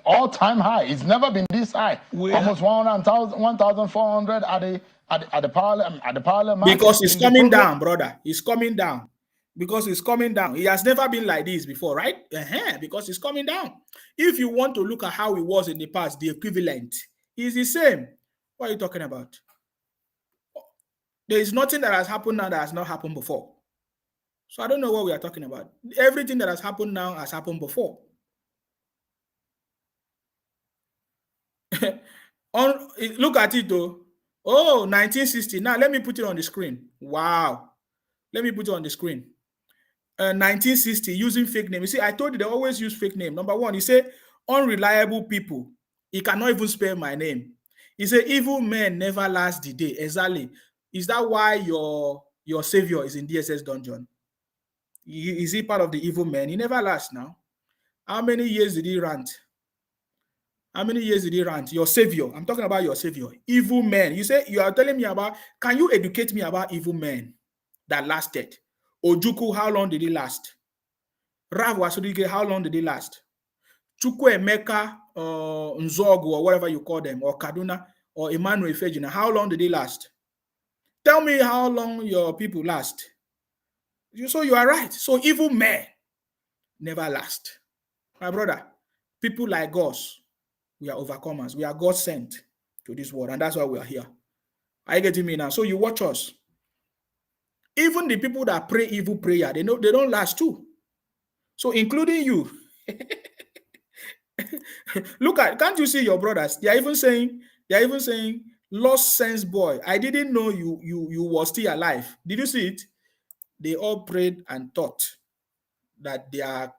all-time high. It's never been this high. Almost 1,400 at the parallel market. Because it's coming down, brother. It's coming down. Because it's coming down. It has never been like this before, right? Because it's coming down. If you want to look at how it was in the past, the equivalent is the same. What are you talking about? There is nothing that has happened now that has not happened before. So I don't know what we are talking about. Everything that has happened now has happened before. Look at it though. Oh, 1960. Now let me put it on the screen. Wow. Let me put it on the screen. 1960 using fake name. You see, I told you they always use fake name. Number one, he said unreliable people. He cannot even spell my name. He said evil men never last the day. Exactly. Is that why your savior is in DSS dungeon? Is he part of the evil men? He never lasts now. How many years did he rant? How many years did he rant? Your savior. I'm talking about your savior. Evil men. You say you are telling me about, can you educate me about evil men that lasted? Ojukwu, how long did he last? Rav Wasudike, how long did he last? Chukwuemeka, Nzogu, or whatever you call them, or Kaduna, or Emmanuel Fejina, how long did he last? Tell me how long your people last. So you are right. So evil men never last. My brother, people like us, we are overcomers. We are God sent to this world, and that's why we are here. Are you getting me now? So you watch us. Even the people that pray evil prayer, they know they don't last too. So including you. Look at, can't you see your brothers? They are even saying, lost sense boy. I didn't know you were still alive. Did you see it? They all prayed and thought that their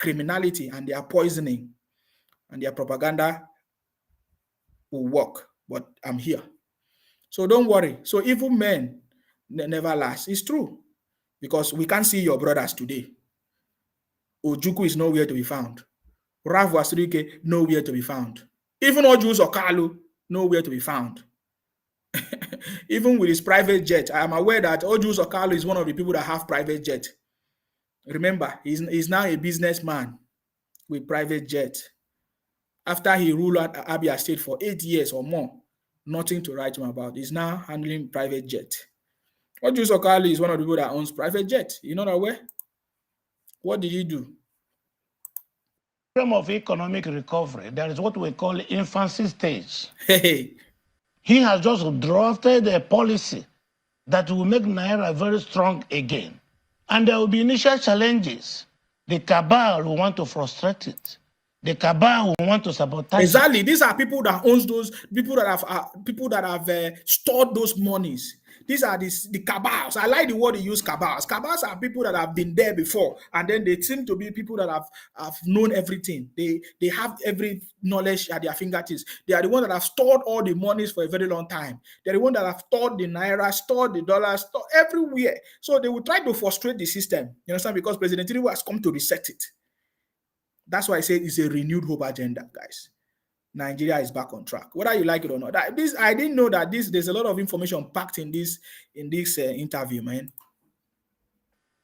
criminality and their poisoning and their propaganda will work. But I'm here. So don't worry. So evil men never last. It's true. Because we can't see your brothers today. Ojukwu is nowhere to be found. Rav Wasirike, nowhere to be found. Even Ojus Okalu, nowhere to be found. Even with his private jet, I am aware that Ojus Okalu is one of the people that have private jet. Remember, he's now a businessman with private jet. After he ruled at Abia State for 8 years or more, nothing to write him about. He's now handling private jet. Ojus Okalu is one of the people that owns private jet. You're not aware? What did he do? In terms of economic recovery, there is what we call infancy stage. Hey. He has just drafted a policy that will make Naira very strong again. And there will be initial challenges. The cabal will want to frustrate it. The cabal will want to sabotage exactly. it. These are people that owns those people that have stored those monies. These are the cabals. I like the word you use, cabals. Cabals are people that have been there before, and then they seem to be people that have known everything. They have every knowledge at their fingertips. They are the ones that have stored all the monies for a very long time. They're the ones that have stored the naira, stored the dollars, stored everywhere. So they will try to frustrate the system. You understand? Because President Tinubu has come to reset it. That's why I say it's a renewed hope agenda, guys. Nigeria is back on track, whether you like it or not. I didn't know that there's a lot of information packed in this interview, man.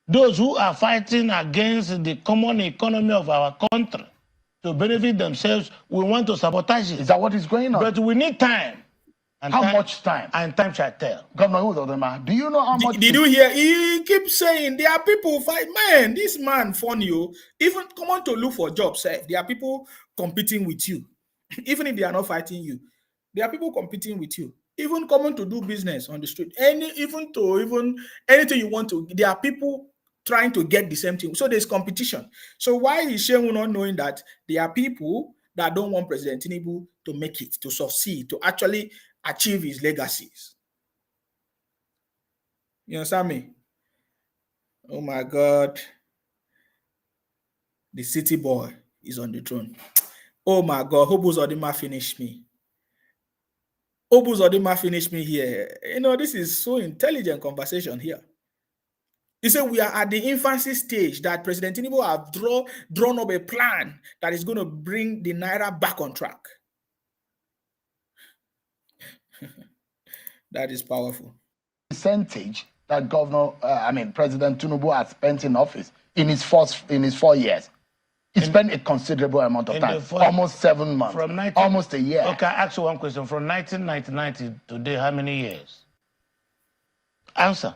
Those who are fighting against the common economy of our country to benefit themselves, we want to sabotage it. Is that what is going on? But we need time. And how much time? And time shall tell. Governor Udodema, do you know how much? Did you hear? He keeps saying there are people fight. Man, this man funny. Even come on to look for jobs. There are people competing with you. Even if they are not fighting you, there are people competing with you. Even coming to do business on the street, even anything you want to, there are people trying to get the same thing. So there's competition. So why is Shehu not knowing that there are people that don't want President Tinubu to make it, to succeed, to actually achieve his legacies? You understand me? Oh my God. The city boy is on the throne. Oh my God, Hobos Odima finished me. Obuzodima finished me here. You know, this is so intelligent conversation here. He said we are at the infancy stage that President Tinubu have drawn up a plan that is going to bring the Naira back on track. That is powerful. Percentage that President Tinubu has spent in office in his 4 years. He spent a considerable amount of time, almost 7 months, almost a year. Okay, I ask you one question. From 1999 to today, how many years? Answer.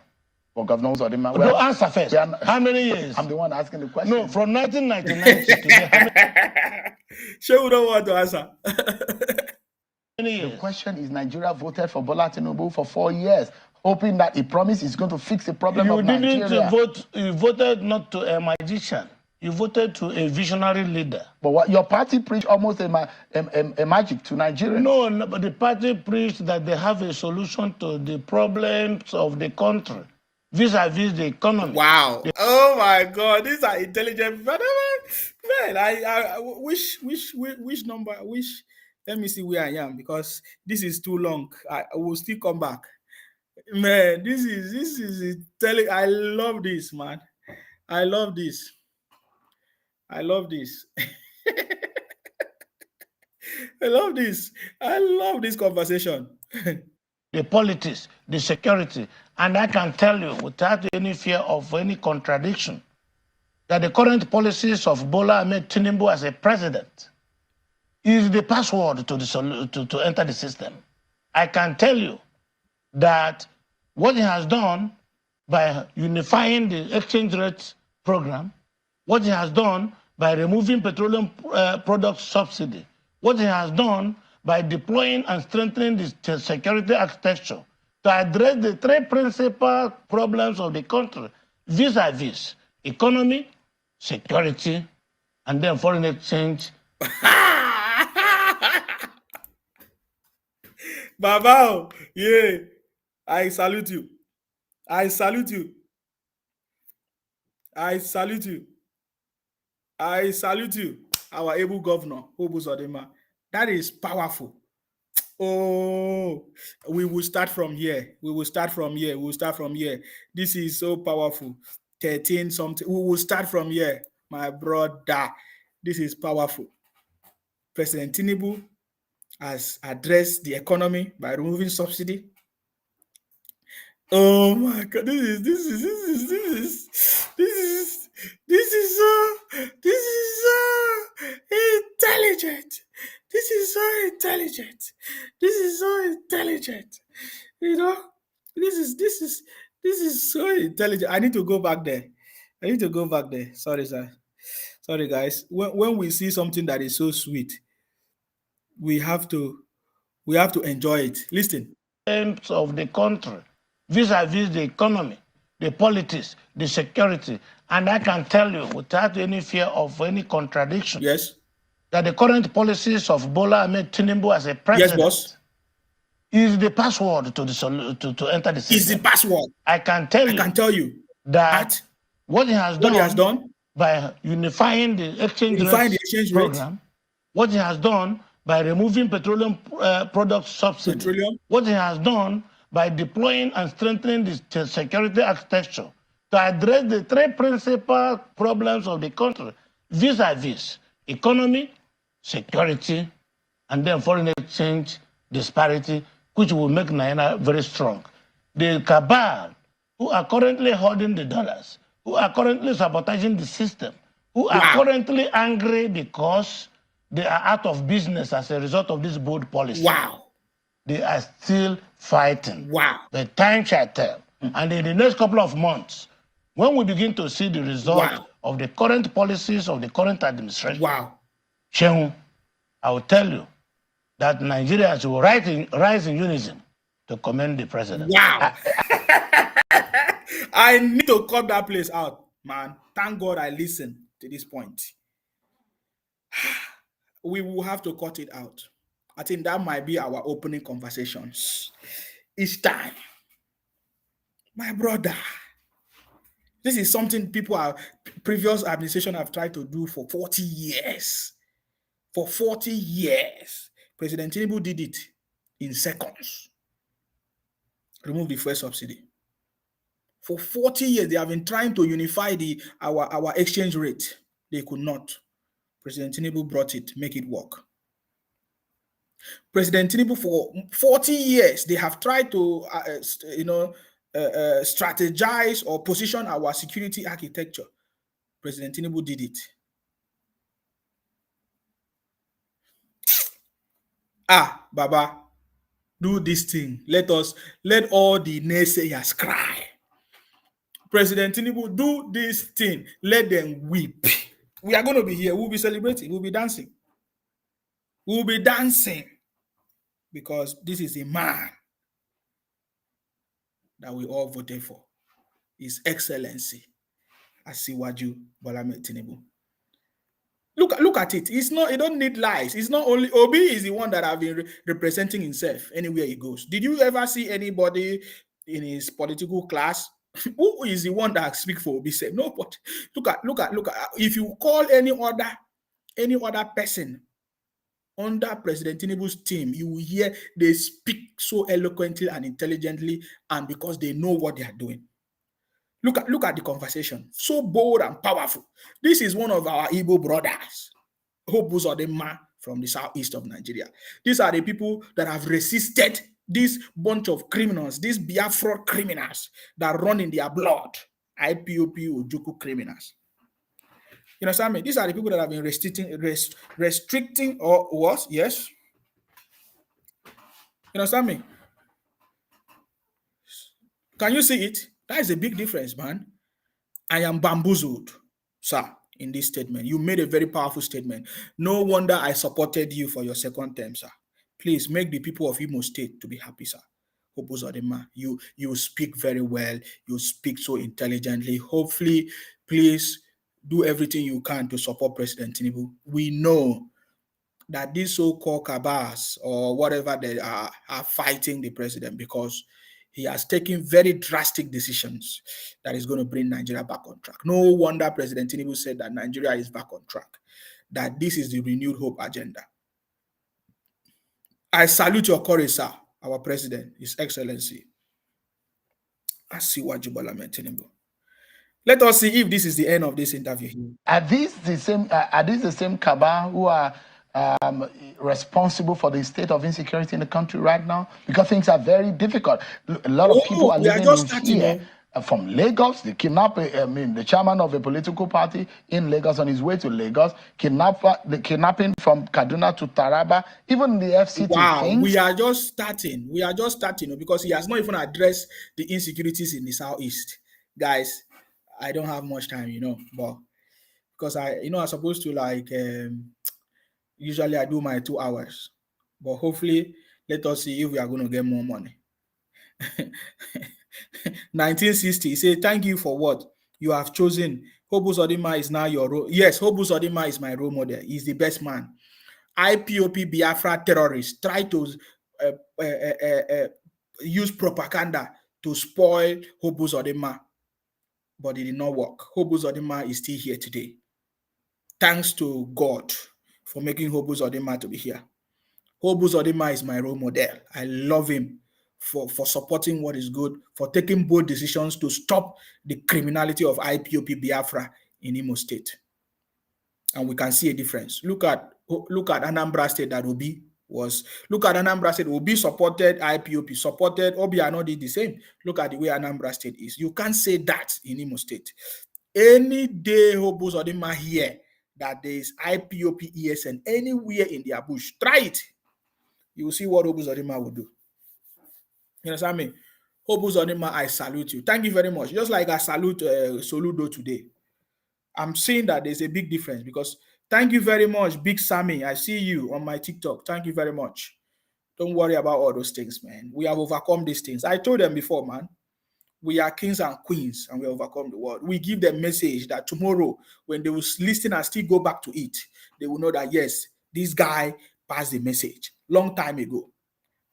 For Governor Uzodinma. No, answer first. How many years? I'm the one asking the question. No, from 1999 to today, how many She don't want to answer. The question is, Nigeria voted for Bola Tinubu for 4 years, hoping that he promised he's going to fix the problem of Nigeria. You voted not to a magician. You voted to a visionary leader. But what your party preached almost a magic to Nigeria. No, but the party preached that they have a solution to the problems of the country, vis-a-vis the economy. Wow. Oh my God, these are intelligent. Man, I which number, let me see where I am, because this is too long. I will still come back. Man, this is telling. I love this, man. I love this. I love this. I love this. I love this conversation. The politics, the security, and I can tell you without any fear of any contradiction that the current policies of Bola Ahmed Tinubu as a president is the password to enter the system. I can tell you that what he has done by unifying the exchange rate program, what he has done by removing petroleum product subsidy, what he has done by deploying and strengthening the security architecture to address the three principal problems of the country, vis-a-vis economy, security, and then foreign exchange. Baba, yeah, I salute you. I salute you. I salute you. I salute you, our able governor, Obuzodinma. That is powerful. Oh, we will start from here. We will start from here. We will start from here. This is so powerful. 13 something. We will start from here, my brother. This is powerful. President Tinubu has addressed the economy by removing subsidy. Oh my God! This is so intelligent. This is so intelligent. This is so intelligent. You know, this is so intelligent. I need to go back there. Sorry, sir. Sorry, guys. When we see something that is so sweet, we have to enjoy it. Listen. Of the country, vis-a-vis the economy, the politics, the security, and I can tell you without any fear of any contradiction, yes, that the current policies of Bola Ahmed Tinubu as a president, yes, boss, is the password to enter the system. Is the password. I can tell you that what he has done by unifying the exchange rate program, what he has done by removing petroleum product subsidy, what he has done by deploying and strengthening the security architecture to address the three principal problems of the country, vis-a-vis economy, security, and then foreign exchange disparity, which will make Naira very strong. The cabal who are currently holding the dollars, who are currently sabotaging the system, who are currently angry because they are out of business as a result of this bold policy. Wow. They are still fighting. Wow. But time shall tell. And in the next couple of months, when we begin to see the result of the current policies of the current administration, Shehu, I will tell you that Nigerians will rise in unison to commend the president. Wow. I need to cut that place out, man. Thank God I listened to this point. We will have to cut it out. I think that might be our opening conversations each time. My brother, this is something previous administration have tried to do for 40 years. For 40 years, President Tinubu did it. in seconds. Remove the fuel subsidy. For 40 years, they have been trying to unify our exchange rate. They could not. President Tinubu brought it, make it work. President Tinubu, for 40 years, they have tried to, strategize or position our security architecture. President Tinubu did it. Baba, do this thing. Let all the naysayers cry. President Tinubu, do this thing. Let them weep. We are going to be here. We'll be celebrating. We'll be dancing. We'll be dancing. Because this is a man that we all voted for. His Excellency, Asiwaju Bola Ahmed Tinubu. Look at it. It don't need lies. It's not only Obi is the one that have been representing himself anywhere he goes. Did you ever see anybody in his political class who is the one that speak for Obi? Say no, but look at. If you call any other person under President Tinubu's team, you will hear they speak so eloquently and intelligently, and because they know what they are doing. Look at the conversation. So bold and powerful. This is one of our Igbo brothers, Hope Uzodinma from the southeast of Nigeria. These are the people that have resisted this bunch of criminals, these Biafra criminals that run in their blood, IPOP Ojuku criminals. You understand me? These are the people that have been restricting or what? Yes. You understand me? Can you see it? That is a big difference, man. I am bamboozled, sir, in this statement. You made a very powerful statement. No wonder I supported you for your second term, sir. Please make the people of Imo State to be happy, sir. Hope Uzodinma, you speak very well. You speak so intelligently. Hopefully, please do everything you can to support President Tinubu. We know that these so-called cabals or whatever they are fighting the president because he has taken very drastic decisions that is going to bring Nigeria back on track. No wonder President Tinubu said that Nigeria is back on track, that this is the renewed hope agenda. I salute your courage, sir, our president, His Excellency, Asiwaju Bola Ahmed Tinubu. Let us see if this is the end of this interview. Are these the same cabal who are responsible for the state of insecurity in the country right now? Because things are very difficult. A lot of people are living in fear. From Lagos, the chairman of a political party in Lagos on his way to Lagos, the kidnapping from Kaduna to Taraba, even the FCT. Wow, we are just starting. Because he has not even addressed the insecurities in the southeast. Guys, I don't have much time, but because I'm supposed to usually I do my 2 hours, but hopefully let us see if we are going to get more money. 1960, say thank you for what you have chosen. Hope Uzodinma is now your role. Yes, Hope Uzodinma is my role model. He's the best man. IPOP Biafra terrorists try to use propaganda to spoil Hope Uzodinma, but it did not work. Hope Uzodinma is still here today. Thanks to God for making Hope Uzodinma to be here. Hope Uzodinma is my role model. I love him for supporting what is good, for taking bold decisions to stop the criminality of IPOP Biafra in Imo State. And we can see a difference. Look at Anambra State that Obi was. Look at Anambra State. Obi supported IPOP, supported Obiano did the same. Look at the way Anambra State is. You can't say that in Imo State. Any day Hope Uzodinma here that there is IPOP ESN anywhere in their bush, try it. You will see what Hope Uzodinma will do. You understand me? Hope Uzodinma, I salute you. Thank you very much. Just like I salute Soludo today. I'm seeing that there's a big difference because thank you very much, Big Sammy. I see you on my TikTok. Thank you very much. Don't worry about all those things, man. We have overcome these things. I told them before, man. We are kings and queens and we overcome the world. We give them message that tomorrow, when they will listen and still go back to it, they will know that, yes, this guy passed the message long time ago.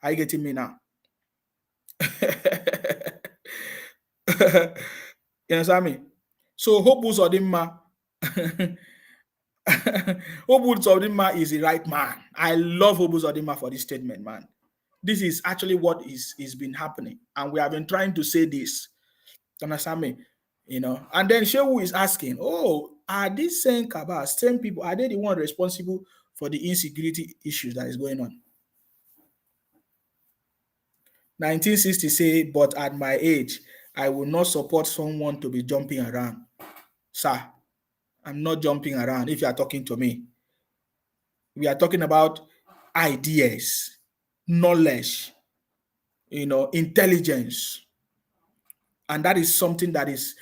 Are you getting me now? You understand me? So Hope Uzodinma Hope Uzodinma is the right man. I love Hope Uzodinma for this statement, man. this is actually what is been happening. And we have been trying to say this. Understand me? You know, and then Shehu is asking, oh, are these same cabal, same people, are they the one responsible for the insecurity issues that is going on? 1960 say, but at my age, I will not support someone to be jumping around. Sir, I'm not jumping around if you are talking to me. We are talking about ideas, knowledge, you know, intelligence. And that is something that is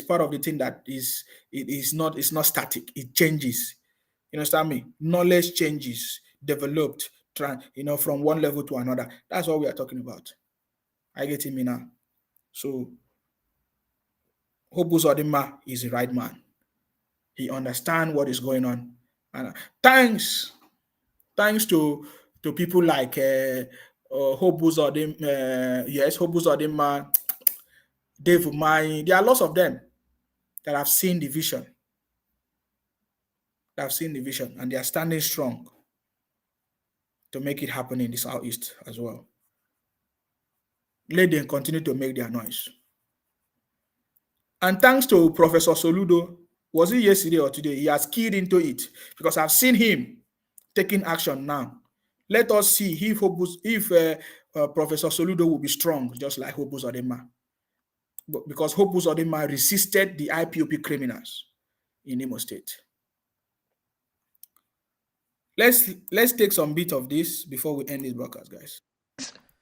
part of the thing that it's not static. It changes. You understand me? Knowledge changes, developed, you know, from one level to another. That's what we are talking about. I get me now. So Hobu Zodima is the right man. He understands what is going on. And thanks to people like Hobu Zodima, yes, Hobu Zodima, Dave Umai. There are lots of them that have seen the vision. And they are standing strong to make it happen in the Southeast as well. Let them continue to make their noise. And thanks to Professor Soludo, was it yesterday or today? He has keyed into it because I've seen him taking action now. Let us see if Professor Soludo will be strong, just like Hobu Zodima. Because Hobu Zodima resisted the IPOP criminals in Imo State. Let's take some bit of this before we end this broadcast, guys.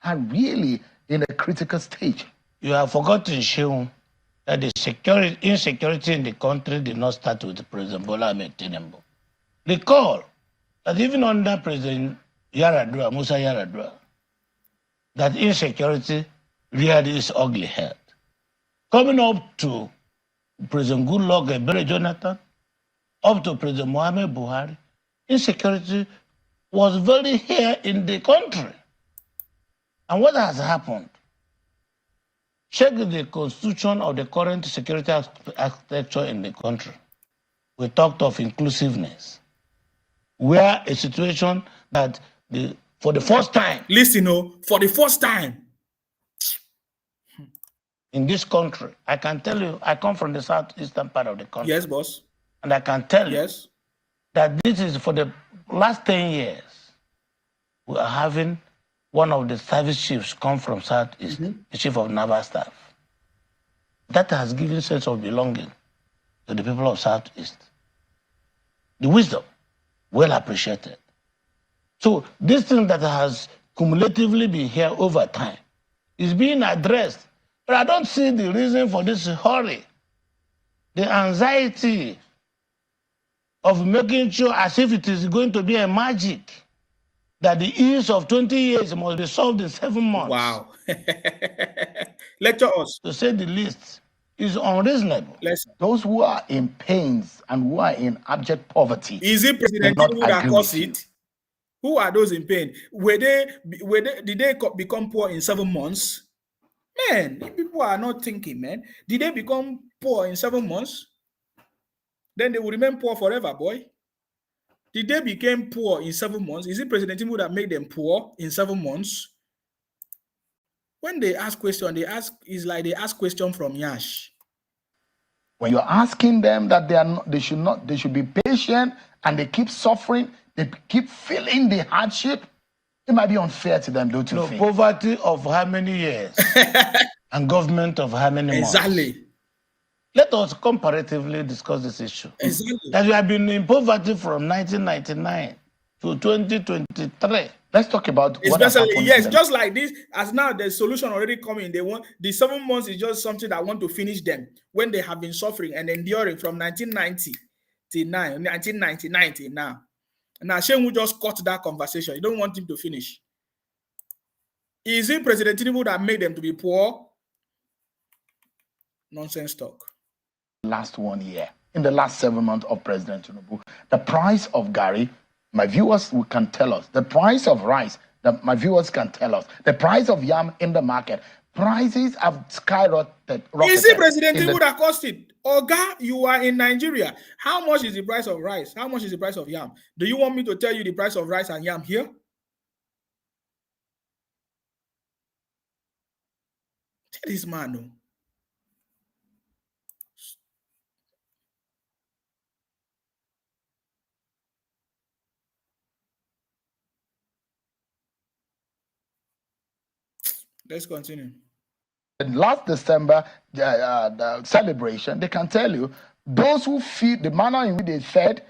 Are really in a critical stage. You have forgotten, Shehu, that the insecurity in the country did not start with President Bola Ahmed Tinubu. Recall that even under President Musa Yaradua, that insecurity reared its ugly head. Coming up to President Goodluck Ebele Jonathan, up to President Mohamed Buhari, insecurity was very here in the country. And what has happened? Check the constitution of the current security architecture in the country. We talked of inclusiveness, where a situation that for the first time. Listen, for the first time in this country, I can tell you, I come from the southeastern part of the country. Yes, boss. And I can tell you yes, that this is for the last 10 years, we are having one of the service chiefs come from Southeast, the chief of naval staff. That has given sense of belonging to the people of Southeast. The wisdom, well appreciated. So this thing that has cumulatively been here over time is being addressed. But I don't see the reason for this hurry. The anxiety of making sure as if it is going to be a magic that the ills of 20 years must be solved in 7 months. Wow. Lecture us. To say the least, is unreasonable. Listen. Those who are in pains and who are in abject poverty. Is it President Tinubu that caused it? Who are those in pain? Did they become poor in 7 months? Man, people are not thinking, man. Did they become poor in 7 months? Then they will remain poor forever, boy. Did they become poor in 7 months? Is it President Tinubu that made them poor in 7 months? When they ask question, it's like they ask question from Yash. When you're asking them that they should be patient and they keep suffering, they keep feeling the hardship, it might be unfair to them, don't you think? Poverty of how many years? And government of how many months? Exactly. Let us comparatively discuss this issue. Exactly. That we have been in poverty from 1999 to 2023. Let's talk about especially yes, just like this. As now the solution already coming. They want the 7 months is just something that want to finish them when they have been suffering and enduring from 1990 till 1999 till now. Now Shehu just cut that conversation. You don't want him to finish. Is it President Tinubu that made them to be poor? Nonsense talk. Last 1 year, in the last 7 months of President Tinubu, the price of Gary, my viewers can tell us. The price of rice, my viewers can tell us. The price of yam in the market, prices have skyrocketed. Is it President Tinubu that caused it? Oga, you are in Nigeria. How much is the price of rice? How much is the price of yam? Do you want me to tell you the price of rice and yam here? this man, no. Let's continue. Last December the celebration, they can tell you those who feed the manner in which they fed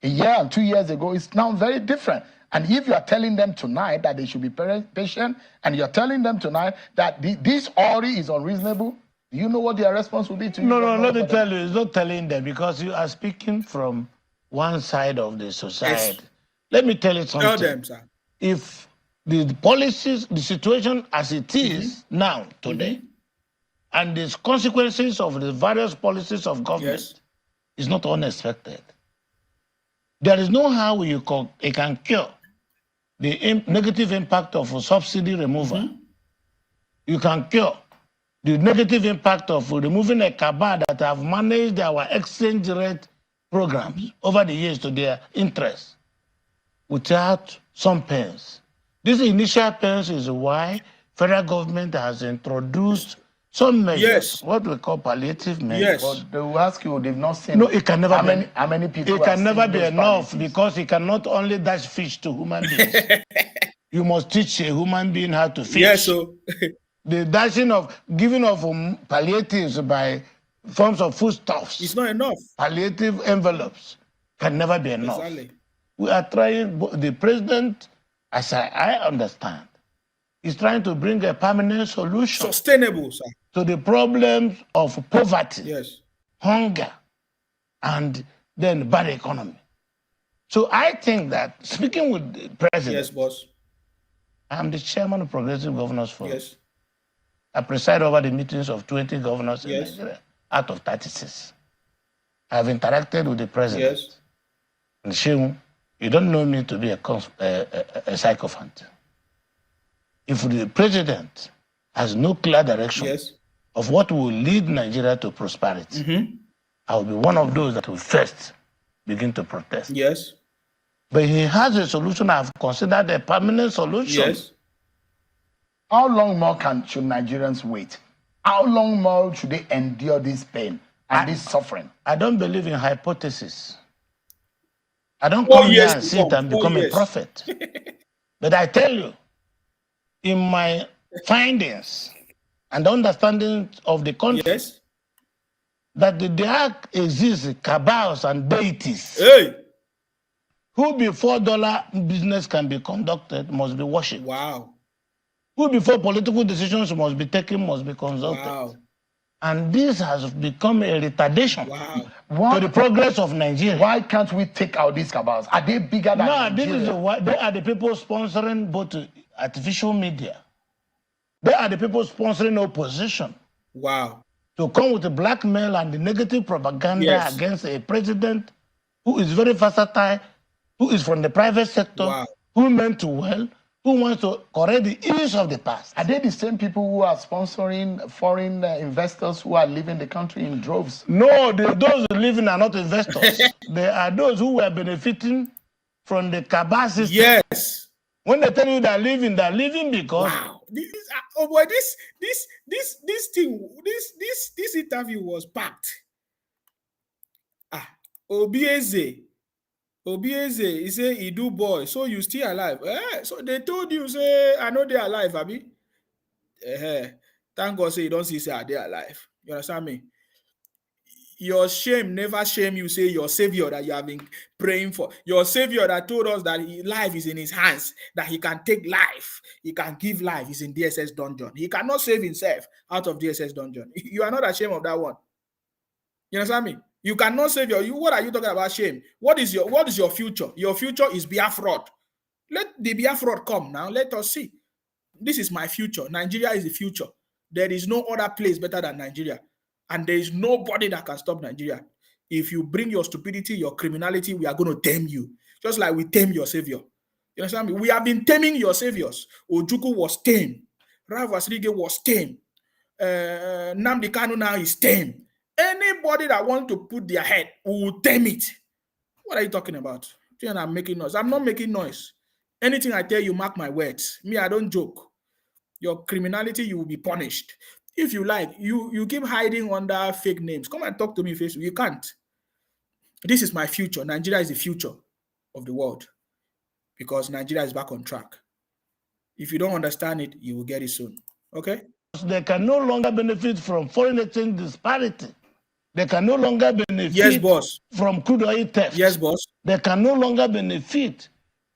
a year and 2 years ago is now very different. And if you are telling them tonight that they should be patient, and you're telling them tonight that this Ori is unreasonable, do you know what their response will be to you? No, let me tell you, it's not telling them because you are speaking from one side of the society. Yes. Let me tell you something. Tell them, sir. If the policies, the situation as it is now, today, and the consequences of the various policies of government is not unexpected. There is no how you can cure the negative impact of a subsidy removal. You can cure the negative impact of removing a cabal that have managed our exchange rate programs over the years to their interest without some pains. This initial pains is why federal government has introduced some measures, what we call palliative measures. But they will ask you, they've not seen. No, it can never be. How many people? It can never be enough because it cannot only dash fish to human beings. You must teach a human being how to fish. Yes, so the dashing of giving of palliatives by forms of foodstuffs. It's not enough. Palliative envelopes can never be enough. Exactly. We are trying. The president, as I understand, is trying to bring a permanent solution, sustainable, sir, to the problems of poverty, hunger, and then bad economy. So I think that, speaking with the president, yes, boss, I'm the chairman of Progressive Governors Forum. Yes. I preside over the meetings of 20 governors in Nigeria out of 36. I've interacted with the president. Yes. And Shehu, you don't know me to be a sycophant. If the president has no clear direction of what will lead Nigeria to prosperity, I will be one of those that will first begin to protest. Yes. But he has a solution I've considered a permanent solution. Yes. How long more should Nigerians wait? How long more should they endure this pain and this suffering? I don't believe in hypothesis. I don't come here and sit and become a prophet. But I tell you, in my findings and understanding of the country, that there exists cabals and deities who before dollar business can be conducted must be worshipped. Wow. Who before political decisions must be taken must be consulted. Wow. And this has become a retardation to the progress of Nigeria. Why can't we take out these cabals? Are they bigger than Nigeria? They are the people sponsoring both artificial media. They are the people sponsoring opposition. Wow. To come with the blackmail and the negative propaganda against a president who is very versatile, who is from the private sector, who meant to well, who wants to correct the ills of the past. Are they the same people who are sponsoring foreign investors who are leaving the country in droves? No, those living are not investors. They are those who were benefiting from the cabal system. Yes. When they tell you they're leaving because this interview was packed. Obieze, he say he do boy, so you still alive. So they told you, say, I know they're alive, Abi. Thank God, say you don't see, say, they're alive. You understand me? Your shame never shame you, say your savior that you have been praying for. Your savior that told us that life is in his hands, that he can take life, he can give life, is in DSS dungeon. He cannot save himself out of DSS dungeon. You are not ashamed of that one. You understand me? You cannot save what are you talking about shame? What is your future? Your future is Biafra. Let the Biafra come now. Let us see. This is my future. Nigeria is the future. There is no other place better than Nigeria. And there is nobody that can stop Nigeria. If you bring your stupidity, your criminality, we are going to tame you. Just like we tame your savior. You understand me? We have been taming your saviors. Ojukwu was tamed. Rav Wasrige was tamed. Nnamdi Kanu now is tamed. Anybody that wants to put their head will tame it. What are you talking about? I'm making noise. I'm not making noise. Anything I tell you, mark my words. Me, I don't joke. Your criminality, you will be punished. If you like, you keep hiding under fake names. Come and talk to me face. You can't. This is my future. Nigeria is the future of the world because Nigeria is back on track. If you don't understand it, you will get it soon. Okay? They can no longer benefit from foreign exchange disparity. They can no longer benefit Yes, boss. from crude oil theft. Yes, boss. They can no longer benefit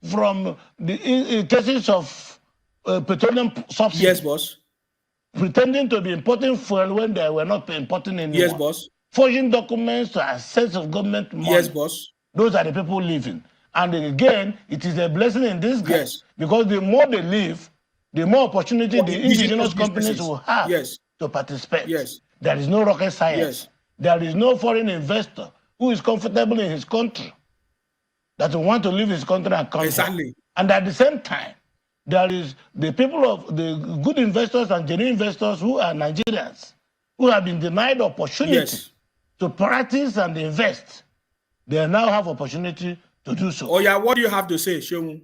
from the in cases of petroleum subsidy. Yes, boss. Pretending to be importing fuel when they were not importing anyone. Yes, boss. Forging documents to access of government money. Yes, boss. Those are the people living. And again, it is a blessing in disguise. Yes. Because the more they live, the more opportunity For the indigenous indigenous companies businesses. will have Yes. to participate. Yes. There is no rocket science. Yes. There is no foreign investor who is comfortable in his country that will want to leave his country and come Exactly. here. And at the same time, there is the people of the good investors and genuine investors who are Nigerians who have been denied opportunity Yes. to practice and invest. They now have opportunity to do so. Oh yeah, what do you have to say, Sheung?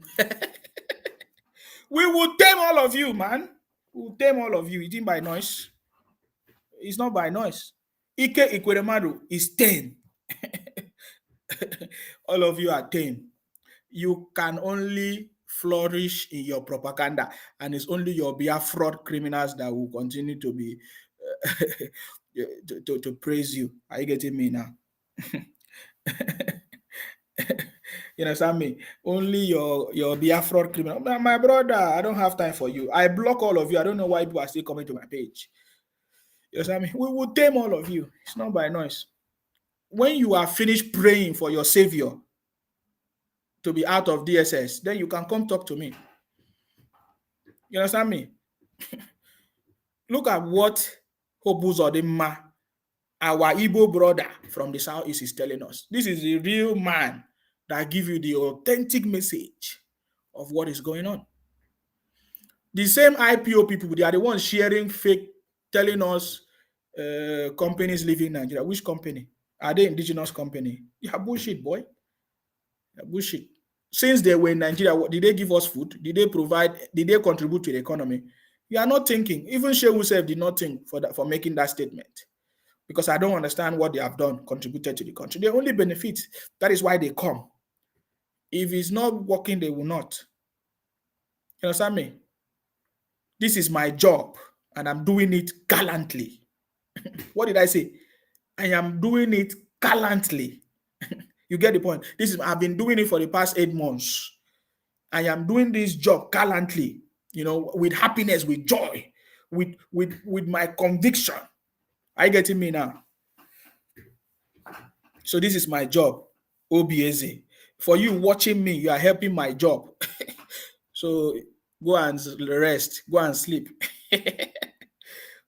We will tame all of you, man. We will tame all of you. It isn't by noise. It's not by noise. Ike Ikweremadu is tame. All of you are tame. You can only flourish in your propaganda, and it's only your Biafra criminals that will continue to be to praise you. Are you getting me now? You understand me? Only your Biafra criminal. My brother, I don't have time for you. I block all of you. I don't know why people are still coming to my page. You understand me? We will tame all of you. It's not by noise. When you are finished praying for your savior to be out of DSS, then you can come talk to me. You understand me? Look at what Hobuzodema, our Igbo brother from the southeast, is telling us. This is the real man that give you the authentic message of what is going on. The same IPO people, they are the ones sharing fake, telling us companies leaving Nigeria. Which company? Are they indigenous company? Yeah, bullshit, boy. Yeah, bullshit. Since they were in Nigeria, did they give us food? Did they provide? Did they contribute to the economy? You are not thinking. Even Shehu Sef did not think for making that statement. Because I don't understand what they have done, contributed to the country. They only benefit. That is why they come. If it's not working, they will not. You understand me? This is my job, and I'm doing it gallantly. What did I say? I am doing it gallantly. You get the point? I've been doing it for the past 8 months. I am doing this job gallantly, with happiness, with joy, with my conviction. Are you getting me now? So this is my job, OBAZ. For you watching me, you are helping my job. So go and rest, go and sleep.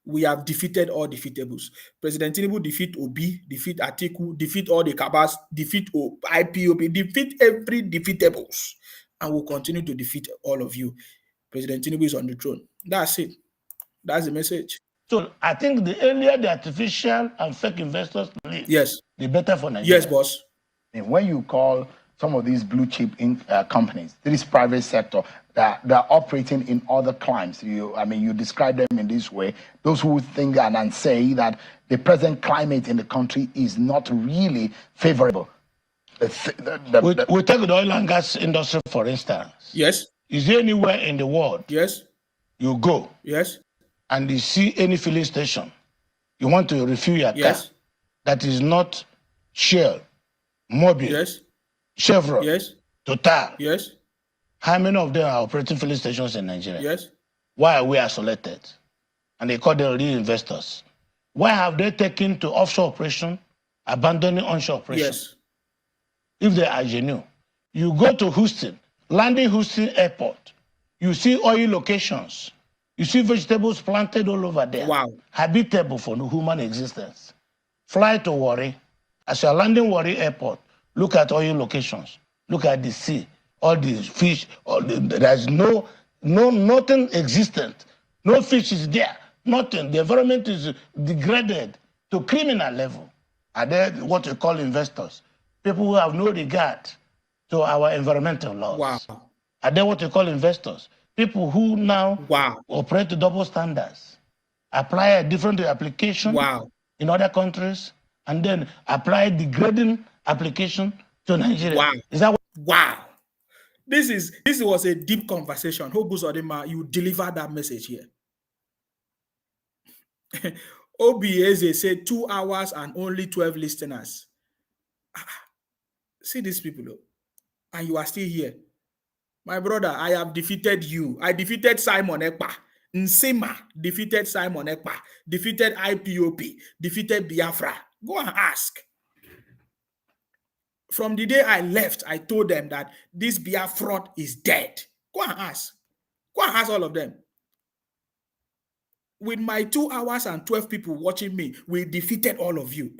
We have defeated all defeatables. President Tinubu defeat Obi, defeat Atiku, defeat all the cabals, defeat IPOB, defeat every defeatables, and we'll continue to defeat all of you. President Tinubu is on the throne. That's it. That's the message. So I think the earlier the artificial and fake investors leave, yes, the better for Nigeria. Yes, boss. And when you call some of these blue chip companies, this private sector, that they're operating in other climes. You describe them in this way. Those who think and say that the present climate in the country is not really favorable. We take the oil and gas industry, for instance. Yes. Is there anywhere in the world yes, you go yes, and you see any filling station, you want to refuel your yes, car, that is not Shell, Mobil, yes, Chevron, yes, Total? yes, How many of them are operating filling stations in Nigeria? yes. Why are we isolated? And they call them real investors. Why have they taken to offshore operation, abandoning onshore operation? Yes. If they are genuine. You go to Houston, landing Houston Airport, you see oil locations, you see vegetables planted all over there. Wow. Habitable for human existence. Fly to Warri. As you're landing Warri Airport, look at oil locations, look at the sea, all the fish, there's nothing existent. No fish is there, nothing. The environment is degraded to criminal level. Are they what we call investors? People who have no regard to our environmental laws. Wow. Are they what we call investors? People who now Wow. operate to double standards. apply a different application Wow. in other countries, and then apply the grading application to Nigeria. Wow. Is that what? Wow. This was a deep conversation. Hope Uzodinma, you deliver that message here. OBAZ said 2 hours and only 12 listeners. See these people, and you are still here. My brother, I have defeated you. I defeated Simon Ekpa. Nsema defeated Simon Ekpa, defeated IPOP, defeated Biafra. Go and ask. From the day I left, I told them that this Biafra is dead. Go and ask. Go and ask all of them. With my 2 hours and 12 people watching me, we defeated all of you.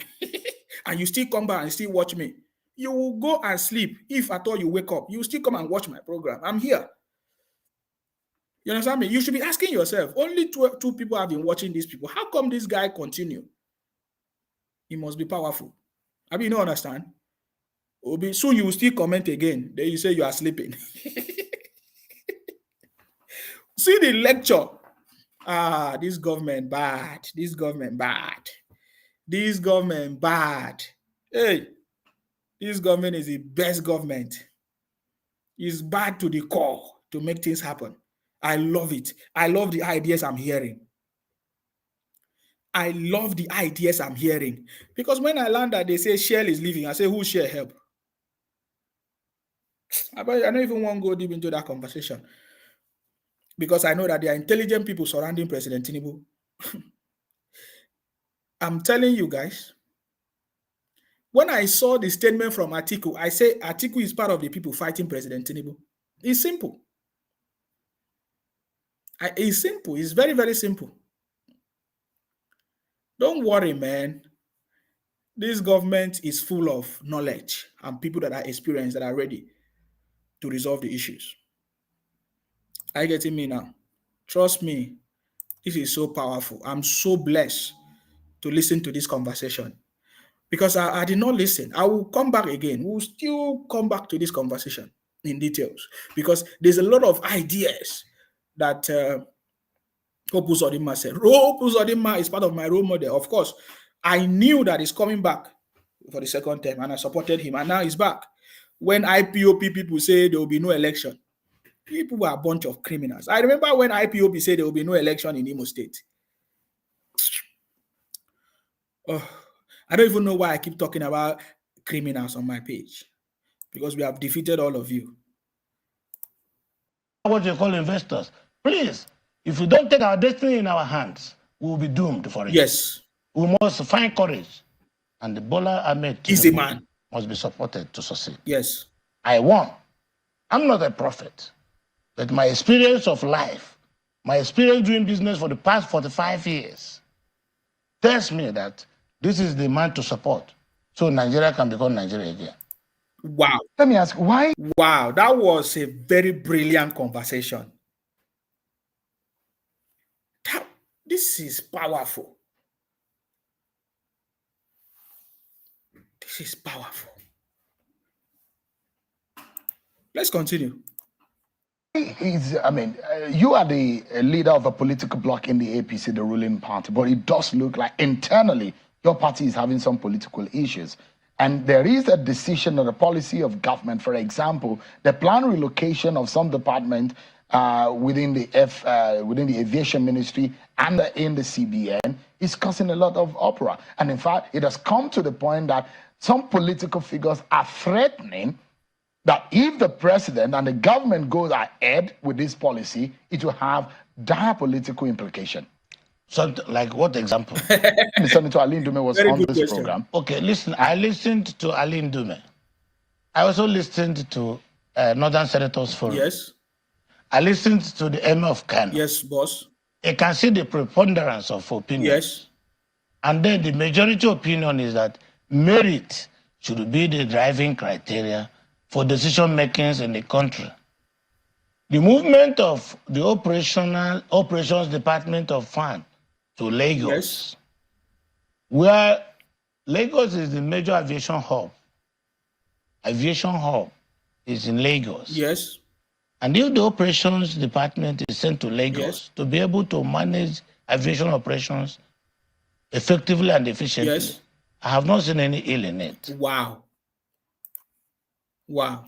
And you still come back and still watch me. You will go and sleep. If at all you wake up, you still come and watch my program. I'm here. You understand me? You should be asking yourself, only two people have been watching these people. How come this guy continue? He must be powerful. I mean, you don't understand? Soon you will still comment again. Then you say you are sleeping. See the lecture. This government bad. This government bad. This government bad. Hey, this government is the best government. It's bad to the core to make things happen. I love it. I love the ideas I'm hearing. I love the ideas I'm hearing. Because when I learned that they say Shell is leaving, I say, who Shell help? I don't even want to go deep into that conversation. Because I know that there are intelligent people surrounding President Tinubu. I'm telling you guys, when I saw the statement from Atiku, I say Atiku is part of the people fighting President Tinubu. It's simple. It's simple. It's very, very simple. Don't worry, man. This government is full of knowledge and people that are experienced, that are ready to resolve the issues. Are you getting me now? Trust me, this is so powerful. I'm so blessed to listen to this conversation because I did not listen. I will come back again. We'll still come back to this conversation in details because there's a lot of ideas that Hope Uzodinma said. Hope Uzodinma is part of my role model. Of course, I knew that he's coming back for the second term and I supported him, and now he's back. When IPOP people say there will be no election, people were a bunch of criminals. I remember when IPOP said there will be no election in Imo State. Oh, I don't even know why I keep talking about criminals on my page because we have defeated all of you. What you call investors. Please, if we don't take our destiny in our hands, we will be doomed for it. Yes. We must find courage. And the Bola Ahmed Easy man must be supported to succeed. Yes. I won. I'm not a prophet, but my experience of life, my experience doing business for the past 45 years, tells me that this is the man to support so Nigeria can become Nigeria again. Wow. Let me ask, why? Wow, that was a very brilliant conversation. This is powerful. This is powerful. Let's continue. You are the leader of a political bloc in the APC, the ruling party, but it does look like internally your party is having some political issues. And there is a decision or a policy of government, for example, the planned relocation of some department within the aviation ministry and in the CBN is causing a lot of uproar. And in fact, it has come to the point that some political figures are threatening that if the president and the government goes ahead with this policy, it will have dire political implication. So, like what example? Senator Ali Ndume was Very on good this question. program. Okay, listen, I listened to Ali Ndume. I also listened to Northern Senators Forum. Yes. I listened to the Emir of Kano. Yes, boss. You can see the preponderance of opinions. Yes. And then the majority opinion is that merit should be the driving criteria for decision makings in the country. The movement of the operations department of FAN to Lagos, Yes. where Lagos is the major aviation hub. Aviation hub is in Lagos. Yes. And if the operations department is sent to Lagos Yes. to be able to manage aviation operations effectively and efficiently. Yes. I have not seen any ill in it. Wow. Wow.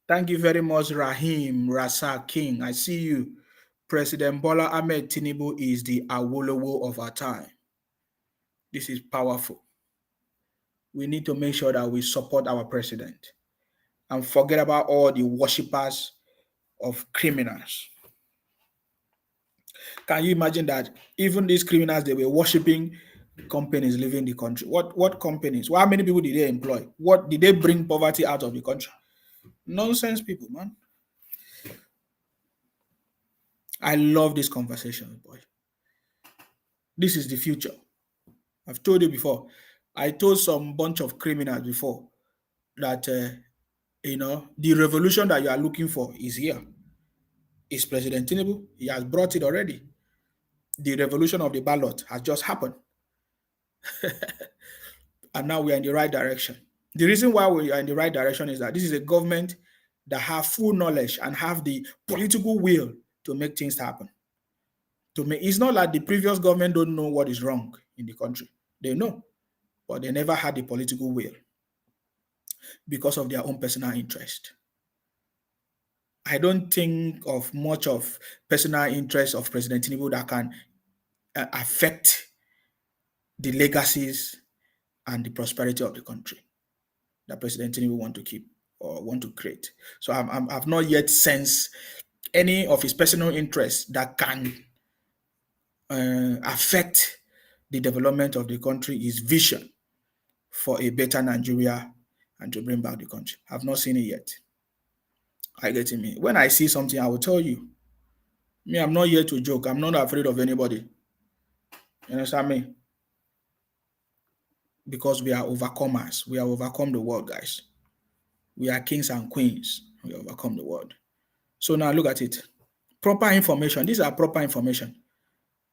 Thank you very much, Rahim Rasa King. I see you. President Bola Ahmed Tinubu is the Awolowo of our time. This is powerful. We need to make sure that we support our president and forget about all the worshippers of criminals. Can you imagine that even these criminals, they were worshiping companies leaving the country? What companies? How many people did they employ? What did they bring poverty out of the country? Nonsense people, man. I love this conversation, boy. This is the future. I've told you before. I told some bunch of criminals before that the revolution that you are looking for is here. It's President Tinubu. He has brought it already. The revolution of the ballot has just happened. And now we are in the right direction. The reason why we are in the right direction is that this is a government that have full knowledge and have the political will to make things happen. It's not like the previous government don't know what is wrong in the country. They know, but they never had the political will because of their own personal interest. I don't think of much of personal interest of President Tinubu that can affect the legacies and the prosperity of the country that President Tinubu want to keep or want to create. So I've not yet sensed any of his personal interests that can affect the development of the country, his vision for a better Nigeria and to bring back the country. I've not seen it yet. I get me. When I see something, I will tell you. Me, I'm not here to joke. I'm not afraid of anybody. You understand me? Because we are overcomers. We have overcome the world, guys. We are kings and queens. We overcome the world. So now look at it. Proper information. These are proper information.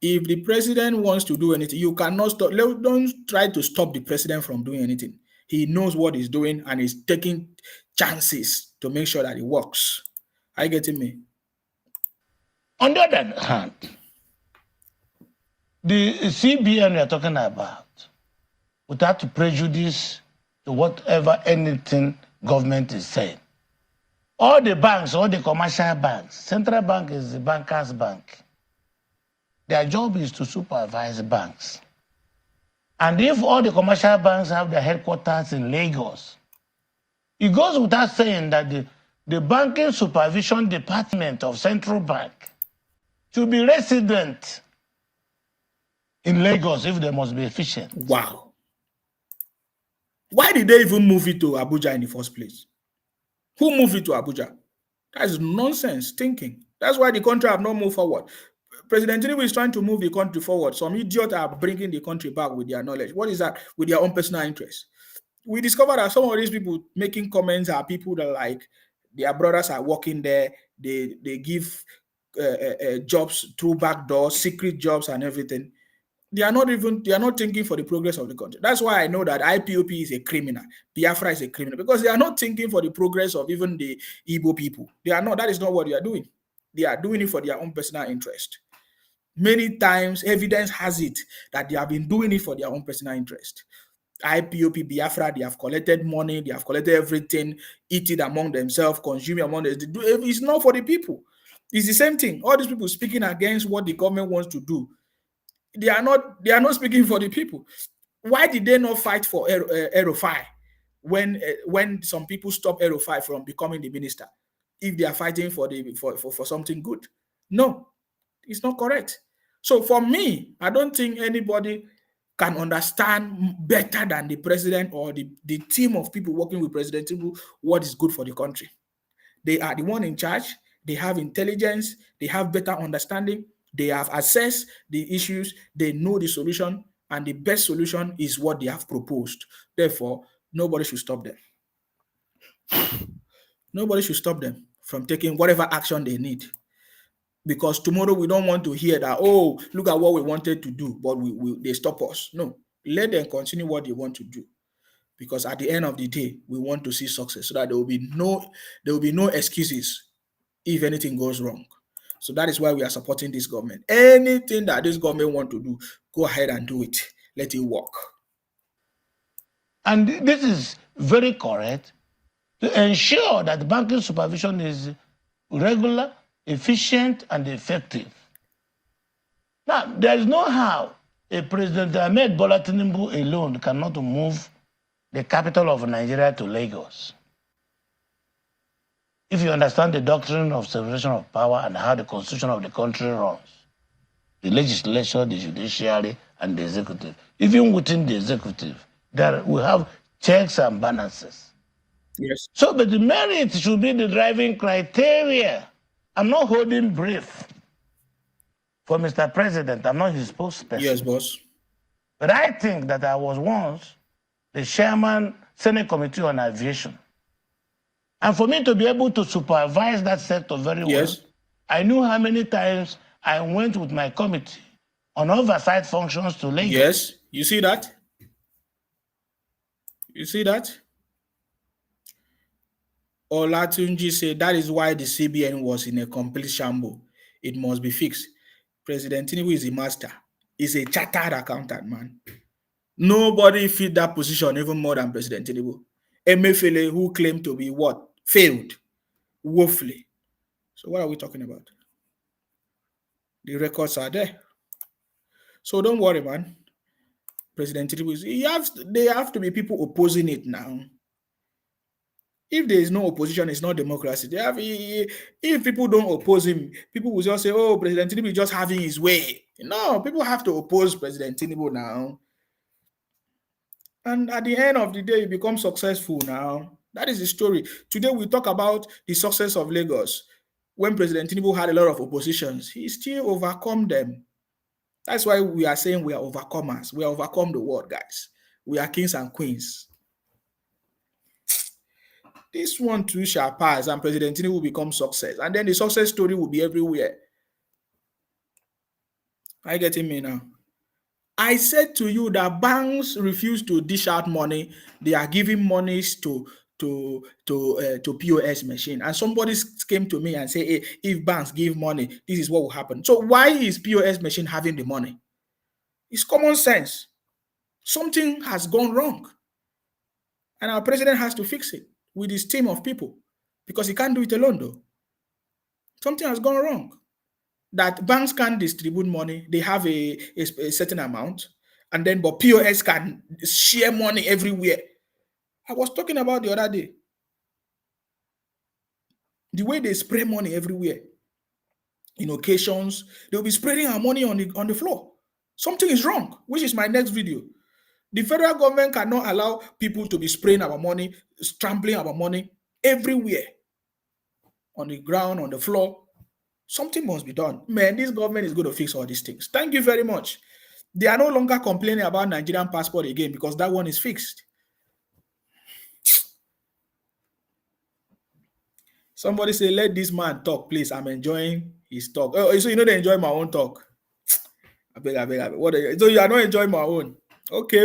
If the president wants to do anything, you cannot stop. Don't try to stop the president from doing anything. He knows what he's doing and he's taking chances to make sure that it works. Are you getting me? On the other hand, the CBN we are talking about, without prejudice to whatever anything government is saying, all the banks, all the commercial banks, central bank is the bankers' bank. Their job is to supervise banks. And if all the commercial banks have their headquarters in Lagos, it goes without saying that the banking supervision department of central bank should be resident in Lagos if they must be efficient. Wow. Why did they even move it to Abuja in the first place? Who moved it to Abuja? That is nonsense thinking. That's why the country have not moved forward. President Tinubu is trying to move the country forward. Some idiots are bringing the country back with their knowledge. What is that? With their own personal interest. We discovered that some of these people making comments are people that like their brothers are working there. They give jobs through back doors, secret jobs and everything. They are not thinking for the progress of the country. That's why I know that IPOP is a criminal. Biafra is a criminal because they are not thinking for the progress of even the Igbo people. They are not. That is not what they are doing. They are doing it for their own personal interest. Many times, evidence has it that they have been doing it for their own personal interest. IPOP, Biafra, they have collected money, they have collected everything, eat it among themselves, consume it among themselves. It's not for the people. It's the same thing. All these people speaking against what the government wants to do. They are not speaking for the people. Why did they not fight for Erufai when some people stopped Erufai from becoming the minister? If they are fighting for something good, no, it's not correct. So for me, I don't think anybody can understand better than the president or the team of people working with President Tinubu what is good for the country. They are the one in charge. They have intelligence. They have better understanding. They have assessed the issues. They know the solution. And the best solution is what they have proposed. Therefore, nobody should stop them. Nobody should stop them from taking whatever action they need. Because tomorrow we don't want to hear that, oh, look at what we wanted to do, but they stop us. No, let them continue what they want to do. Because at the end of the day, we want to see success so that there will be no excuses if anything goes wrong. So that is why we are supporting this government. Anything that this government want to do, go ahead and do it. Let it work. And this is very correct to ensure that banking supervision is regular, efficient, and effective. Now, there is no how a President Ahmed Bola Tinubu alone cannot move the capital of Nigeria to Lagos. If you understand the doctrine of separation of power and how the constitution of the country runs, the legislature, the judiciary, and the executive, even within the executive, there we have checks and balances. Yes. So, but the merit should be the driving criteria. I'm not holding brief for Mr. President. I'm not his spokesperson. Yes, boss. But I think that I was once the chairman, Senate Committee on Aviation. And for me to be able to supervise that sector very well, I knew how many times I went with my committee on oversight functions to Lagos. Yes, you see that? You see that? Olatunji said that is why the CBN was in a complete shambles. It must be fixed. President Tinubu is a master. He's a chartered accountant, man. Nobody fit that position even more than President Tinubu. Emefiele, who claimed to be what? Failed woefully. So what are we talking about? The records are there. So don't worry, man. President Tinubu, they have to be people opposing it now. If there is no opposition, it's not democracy. If people don't oppose him, people will just say, oh, President Tinubu is just having his way. No, people have to oppose President Tinubu now. And at the end of the day, he becomes successful now. That is the story. Today, we talk about the success of Lagos. When President Tinubu had a lot of oppositions, he still overcome them. That's why we are saying we are overcomers. We overcome the world, guys. We are kings and queens. This one too shall pass, and President Tinubu will become success. And then the success story will be everywhere. Are you getting me now? I said to you that banks refuse to dish out money. They are giving monies to POS machine. And somebody came to me and said, hey, if banks give money, this is what will happen. So why is POS machine having the money? It's common sense. Something has gone wrong. And our president has to fix it with his team of people because he can't do it alone, though. Something has gone wrong. That banks can't distribute money. They have a certain amount. And then, but POS can share money everywhere. I was talking about the other day. The way they spray money everywhere. In occasions, they'll be spreading our money on the floor. Something is wrong, which is my next video. The federal government cannot allow people to be spraying our money, trampling our money everywhere. On the ground, on the floor. Something must be done. Man, this government is going to fix all these things. Thank you very much. They are no longer complaining about Nigerian passport again because that one is fixed. Somebody say, let this man talk, please. I'm enjoying his talk. Oh, so you know they enjoy my own talk. I beg. What so you are not enjoying my own? Okay,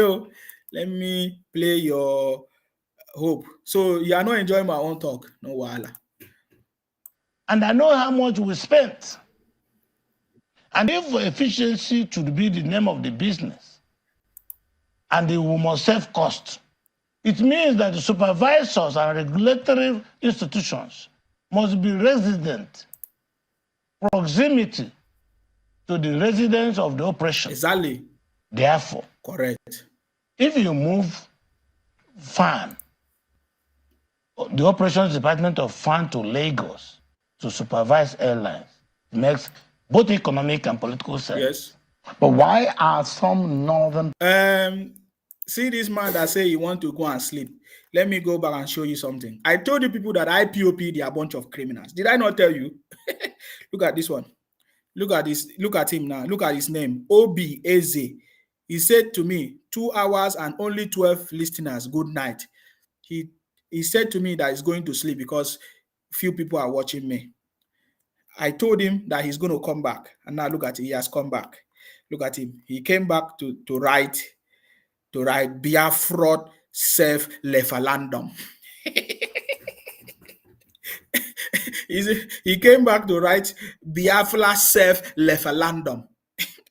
let me play your hope. So you are not enjoying my own talk. No wahala. And I know how much we spent. And if efficiency should be the name of the business, and we must save cost, it means that the supervisors and regulatory institutions must be resident, proximity to the residents of the operation. Exactly. Therefore, correct. If you move FAN, the operations department of FAN to Lagos, to supervise airlines, it makes both economic and political sense. Yes. But why are some northern... See this man that say he want to go and sleep. Let me go back and show you something. I told you people that IPOP, they are a bunch of criminals. Did I not tell you? Look at this one. Look at this. Look at him now. Look at his name. OBAZ. He said to me, 2 hours and only 12 listeners. Good night. He said to me that he's going to sleep because few people are watching me. I told him that he's going to come back. And now look at him. He has come back. Look at him. He came back to write Biafra self-referendum. He came back to write Biafra self-referendum.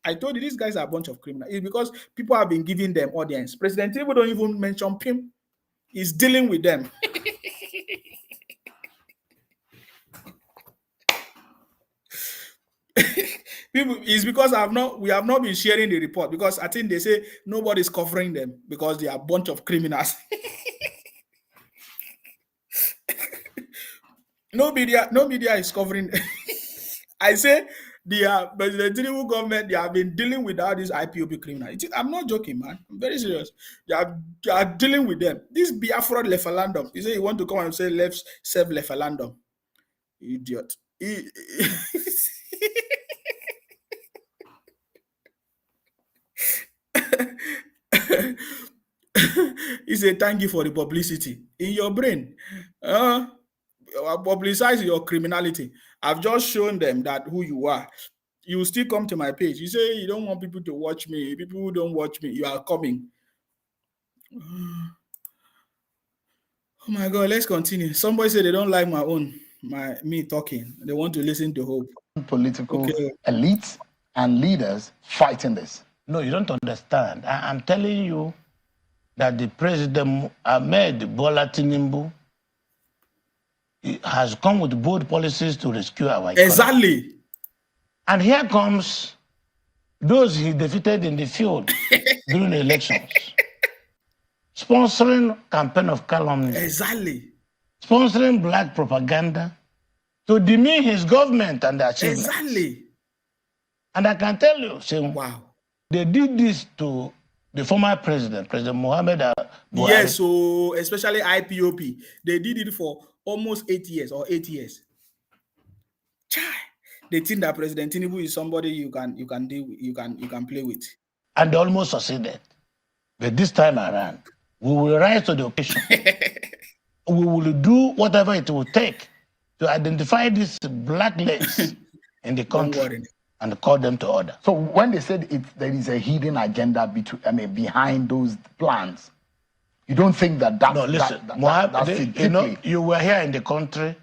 I told you these guys are a bunch of criminals. It's because people have been giving them audience. President Tinubu don't even mention PIM. He's dealing with them. People, it's because we have not been sharing the report, because I think they say nobody's covering them because they are a bunch of criminals. No media is covering. I say the Tinubu government, they have been dealing with all these IPOB criminals. I'm not joking, man. I'm very serious. They are dealing with them. This Biafra referendum. You say you want to come and say left self referendum. Idiot. He said, thank you for the publicity. In your brain, publicize your criminality. I've just shown them that who you are. You still come to my page. You say you don't want people to watch me. People who don't watch me, you are coming. Oh my God, let's continue. Somebody said they don't like me talking. They want to listen to Hope. Political elites and leaders fighting this. No, you don't understand. I'm telling you that the President Ahmed Bola Tinubu has come with bold policies to rescue our economy. Exactly. And here comes those he defeated in the field during the elections, sponsoring campaign of calumny. Exactly. Sponsoring black propaganda to demean his government and the achievements. Exactly. And I can tell you, wow, they did this to the former president, President Mohammed Buhari. Yes, so especially IPOP, they did it for almost 8 years or 8 years. They think that President Tinubu is somebody you can deal with, you can play with. And they almost succeeded. But this time around, we will rise to the occasion. We will do whatever it will take to identify these blacklegs in the country and call them to order. So when they said there is a hidden agenda behind those plans, you don't think that no, listen, you were here in the country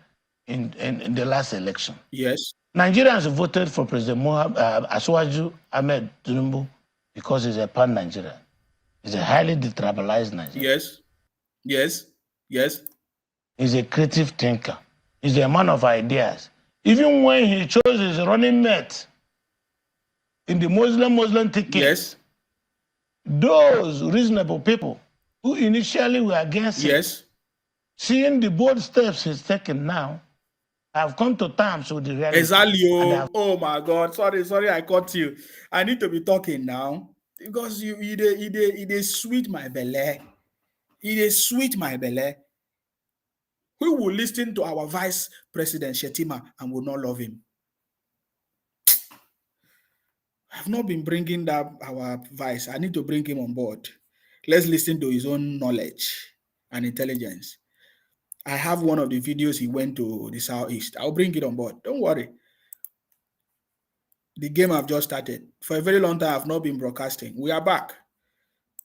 in the last election. Yes. Nigerians voted for President Asiwaju Ahmed Tinubu because he's a pan-Nigerian. He's a highly detribalized Nigerian. Yes. Yes. Yes. He's a creative thinker. He's a man of ideas. Even when he chose his running mate in the Muslim ticket, yes, those reasonable people who initially were against him, seeing the bold steps he's taken now, have come to terms with the reality. Exactly. Oh my God. Sorry, I caught you. I need to be talking now because you sweet my belly. It sweet my belly. Who will listen to our Vice President Shetima and will not love him? I've not been bringing that our Vice. I need to bring him on board. Let's listen to his own knowledge and intelligence. I have one of the videos he went to the Southeast. I'll bring it on board. Don't worry. The game I've just started. For a very long time, I've not been broadcasting. We are back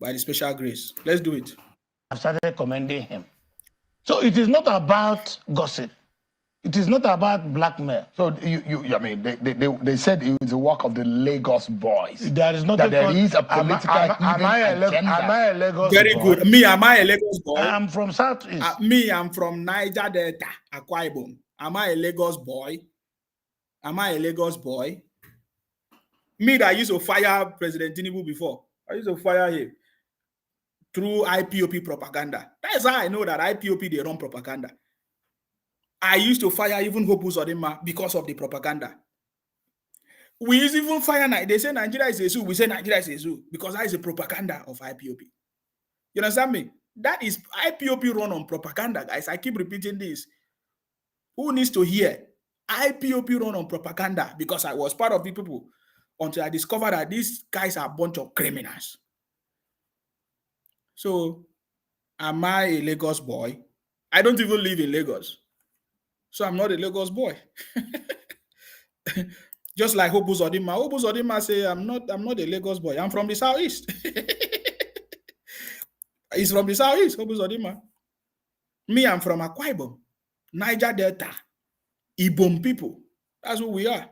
by the special grace. Let's do it. I've started commending him. So it is not about gossip. It is not about blackmail. So they said it was the work of the Lagos boys. There is nothing. There is a political agenda. Am I a Lagos Very boy? good. Me, am I a Lagos boy? I'm from Southeast. Me, I'm from Niger Delta, Akwa Ibom. Am I a Lagos boy? Am I a Lagos boy? Me that used to fire President Tinubu before. I used to fire him through IPOP propaganda. That's how I know that IPOP, they run propaganda. I used to fire even Hope Uzodinma because of the propaganda. We used to even fire, they say Nigeria is a zoo. We say Nigeria is a zoo because that is a propaganda of IPOP. You understand me? That is IPOP run on propaganda, guys. I keep repeating this. Who needs to hear? IPOP run on propaganda because I was part of the people until I discovered that these guys are a bunch of criminals. So, am I a Lagos boy? I don't even live in Lagos. So I'm not a Lagos boy. Just like Hope Uzodinma. Hope Uzodinma say I'm not a Lagos boy. I'm from the Southeast. He's from the Southeast, Hope Uzodinma. Me, I'm from Akwa Ibom, Niger Delta. Ibom people. That's who we are.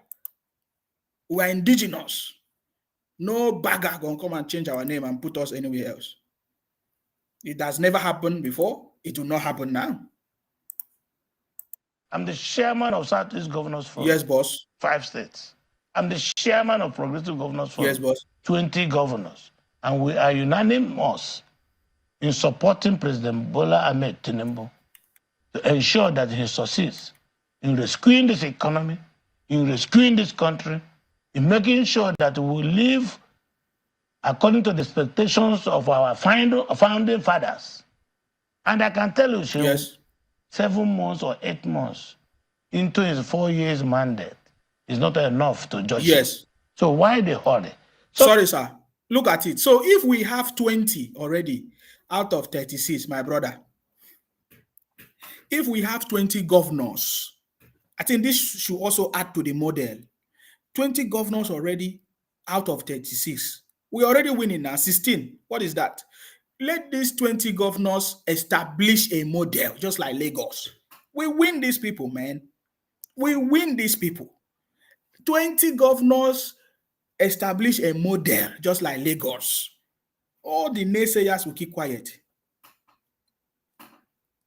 We are indigenous. No bagger gonna come and change our name and put us anywhere else. It has never happened before. It will not happen now. I'm the chairman of Southeast Governors Forum. Yes, boss. 5 states. I'm the chairman of Progressive Governors Forum. Yes, boss. 20 governors. And we are unanimous in supporting President Bola Ahmed Tinubu to ensure that he succeeds in rescuing this economy, in rescuing this country, in making sure that we live according to the expectations of our founding fathers. And I can tell you, Shehu, Yes. 7 months or 8 months into his 4 years mandate is not enough to judge him. Yes. So why the hurry? Sorry, sir. Look at it. So if we have 20 already out of 36, my brother, if we have 20 governors, I think this should also add to the model. 20 governors already out of 36. We're already winning now. 16. What is that? Let these 20 governors establish a model, just like Lagos. We win these people, man. We win these people. 20 governors establish a model, just like Lagos. All the naysayers will keep quiet.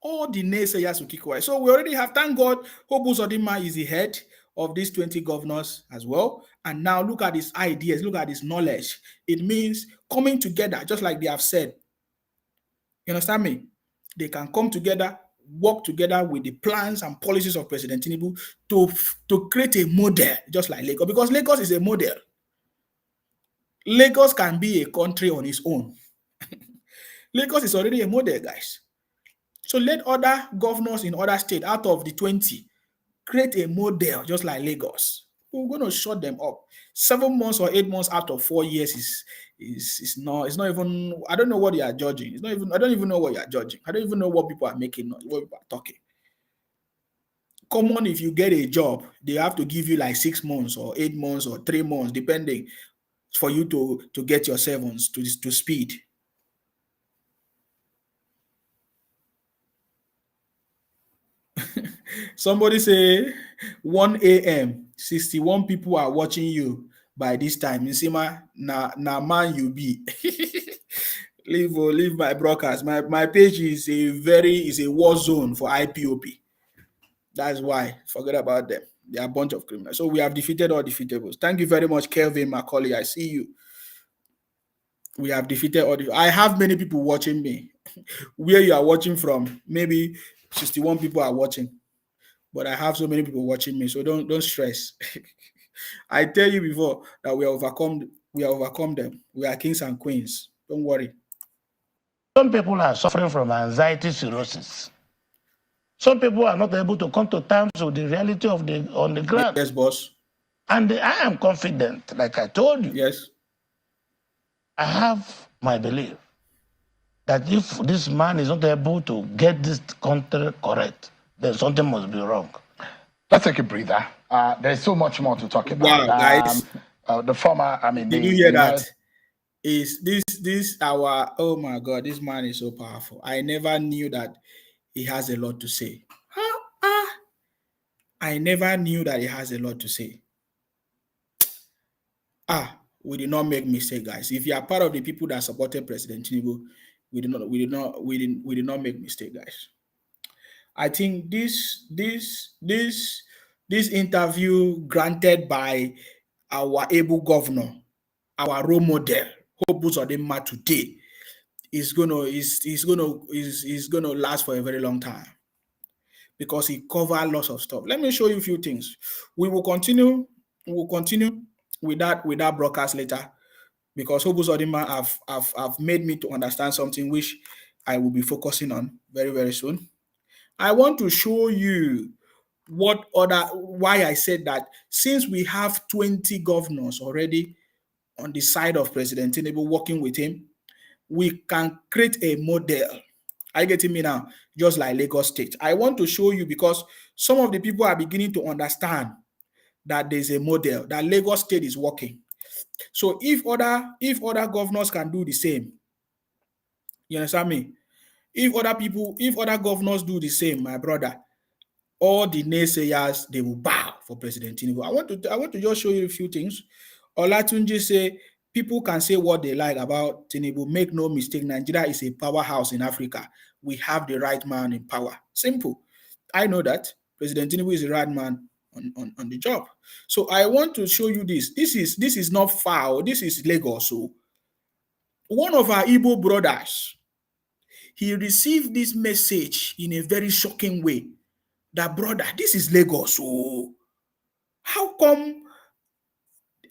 All the naysayers will keep quiet. So we already have, thank God, Hobu Zodima is the head of these 20 governors as well. And now look at his ideas, look at his knowledge. It means coming together, just like they have said. You understand me? They can come together, work together with the plans and policies of President Tinubu to create a model, just like Lagos, because Lagos is a model. Lagos can be a country on its own. Lagos is already a model, guys. So let other governors in other states, out of the 20, create a model just like Lagos. We're going to shut them up. 7 months or 8 months out of 4 years is not even, I don't know what you are judging. It's not even, I don't even know what you are judging. I don't even know what people are making, what people are talking. Common, if you get a job, they have to give you like 6 months or 8 months or 3 months, depending, for you to get your servants to speed. Somebody say 1 a.m. 61 people are watching you by this time. Nsima, na man you be. leave my broadcast. My page is a war zone for IPOP. That's why. Forget about them. They are a bunch of criminals. So we have defeated all defeatables. Thank you very much, Kelvin Macaulay. I see you. We have defeated all the. I have many people watching me. Where you are watching from, maybe 61 people are watching. But I have so many people watching me, so don't stress. I tell you before that we have overcome them. We are kings and queens. Don't worry. Some people are suffering from anxiety cirrhosis. Some people are not able to come to terms with the reality of on the ground. Yes, boss. And I am confident, like I told you. Yes. I have my belief that if this man is not able to get this country correct, then something must be wrong. Let's take a breather. There's so much more to talk about. Wow, guys. The former, Did you hear that? Is this our, oh my God, this man is so powerful. I never knew that he has a lot to say. I never knew that he has a lot to say. We did not make mistake, guys. If you are part of the people that supported President Tinubu, we did not make mistake, guys. I think this interview granted by our able governor, our role model, Hope Uzodinma today, is gonna last for a very long time, because he covered lots of stuff. Let me show you a few things. We will continue with that broadcast later, because Hope Uzodinma have made me to understand something which I will be focusing on very, very soon. I want to show you why I said that, since we have 20 governors already on the side of President Tinubu working with him, we can create a model. Are you getting me now? Just like Lagos State. I want to show you, because some of the people are beginning to understand that there's a model, that Lagos State is working. So if other governors can do the same, you understand me? If other governors do the same, my brother, all the naysayers, they will bow for President Tinubu. I want to just show you a few things. Olatunji say, people can say what they like about Tinubu. Make no mistake, Nigeria is a powerhouse in Africa. We have the right man in power. Simple. I know that. President Tinubu is the right man on the job. So I want to show you this. This is not far. This is Lagos. So one of our Igbo brothers, he received this message in a very shocking way. That, brother, this is Lagos. So how come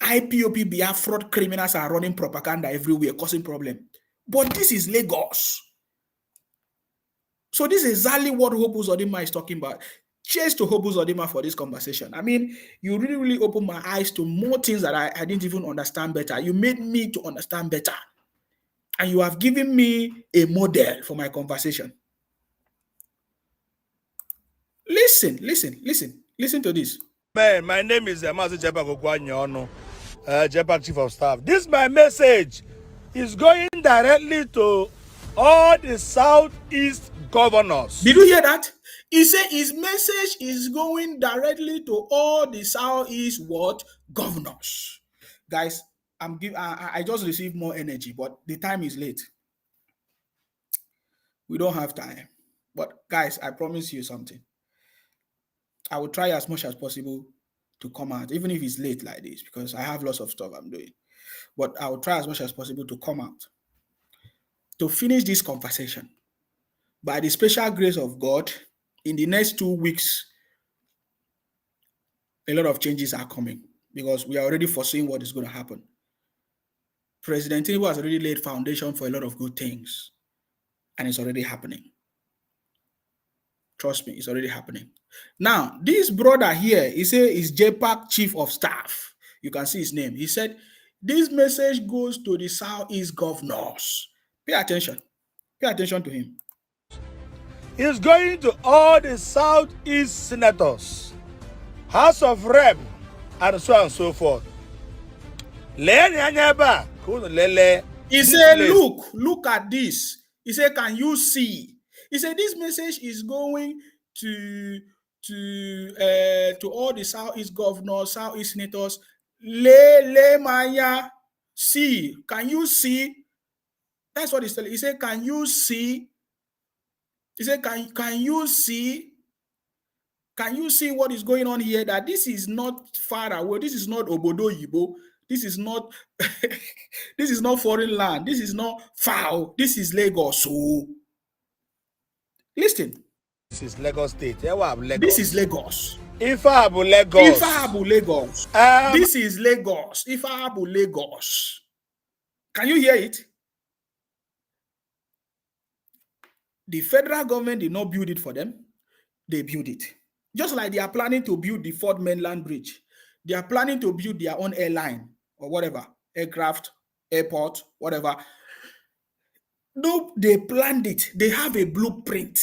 IPOP Biafra criminals are running propaganda everywhere, causing problem? But this is Lagos. So this is exactly what Hope Uzodinma is talking about. Cheers to Hope Uzodinma for this conversation. I mean, you really, really opened my eyes to more things that I didn't even understand better. You made me to understand better. And you have given me a model for my conversation. Listen to this. Man, my name is Mazi Jepak Okwanyono, Jepak Chief of Staff. This my message is going directly to all the Southeast governors. Did you hear that? He said his message is going directly to all the Southeast what governors. Guys, I just received more energy, but the time is late. We don't have time. But guys, I promise you something. I will try as much as possible to come out, even if it's late like this, because I have lots of stuff I'm doing. But I will try as much as possible to come out to finish this conversation. By the special grace of God, in the next 2 weeks, a lot of changes are coming because we are already foreseeing what is going to happen. President Tinubu has already laid foundation for a lot of good things, and it's already happening. Trust me, it's already happening. Now, this brother here, he said is JPAC Chief of Staff. You can see his name. He said, this message goes to the Southeast governors. Pay attention. Pay attention to him. It's going to all the Southeast senators, House of Rep, and so on and so forth. He said, look at this. He said, can you see? He said, this message is going to all the Southeast governors, Southeast senators. Maya, see. Can you see? That's what he's telling. He said, can you see? He said, can you see? Can you see what is going on here? That this is not far away. This is not Obodo Yibo. This is not this is not foreign land. This is not foul. This is Lagos. So listen. This is Lagos State. Lagos. This is Lagos. Ifahabu Lagos. Ifahabu Lagos. This is Lagos. Ifahabu Lagos. Can you hear it? The federal government did not build it for them. They build it. Just like they are planning to build the Fourth Mainland Bridge. They are planning to build their own airline or whatever. Aircraft, airport, whatever. No, they planned it. They have a blueprint.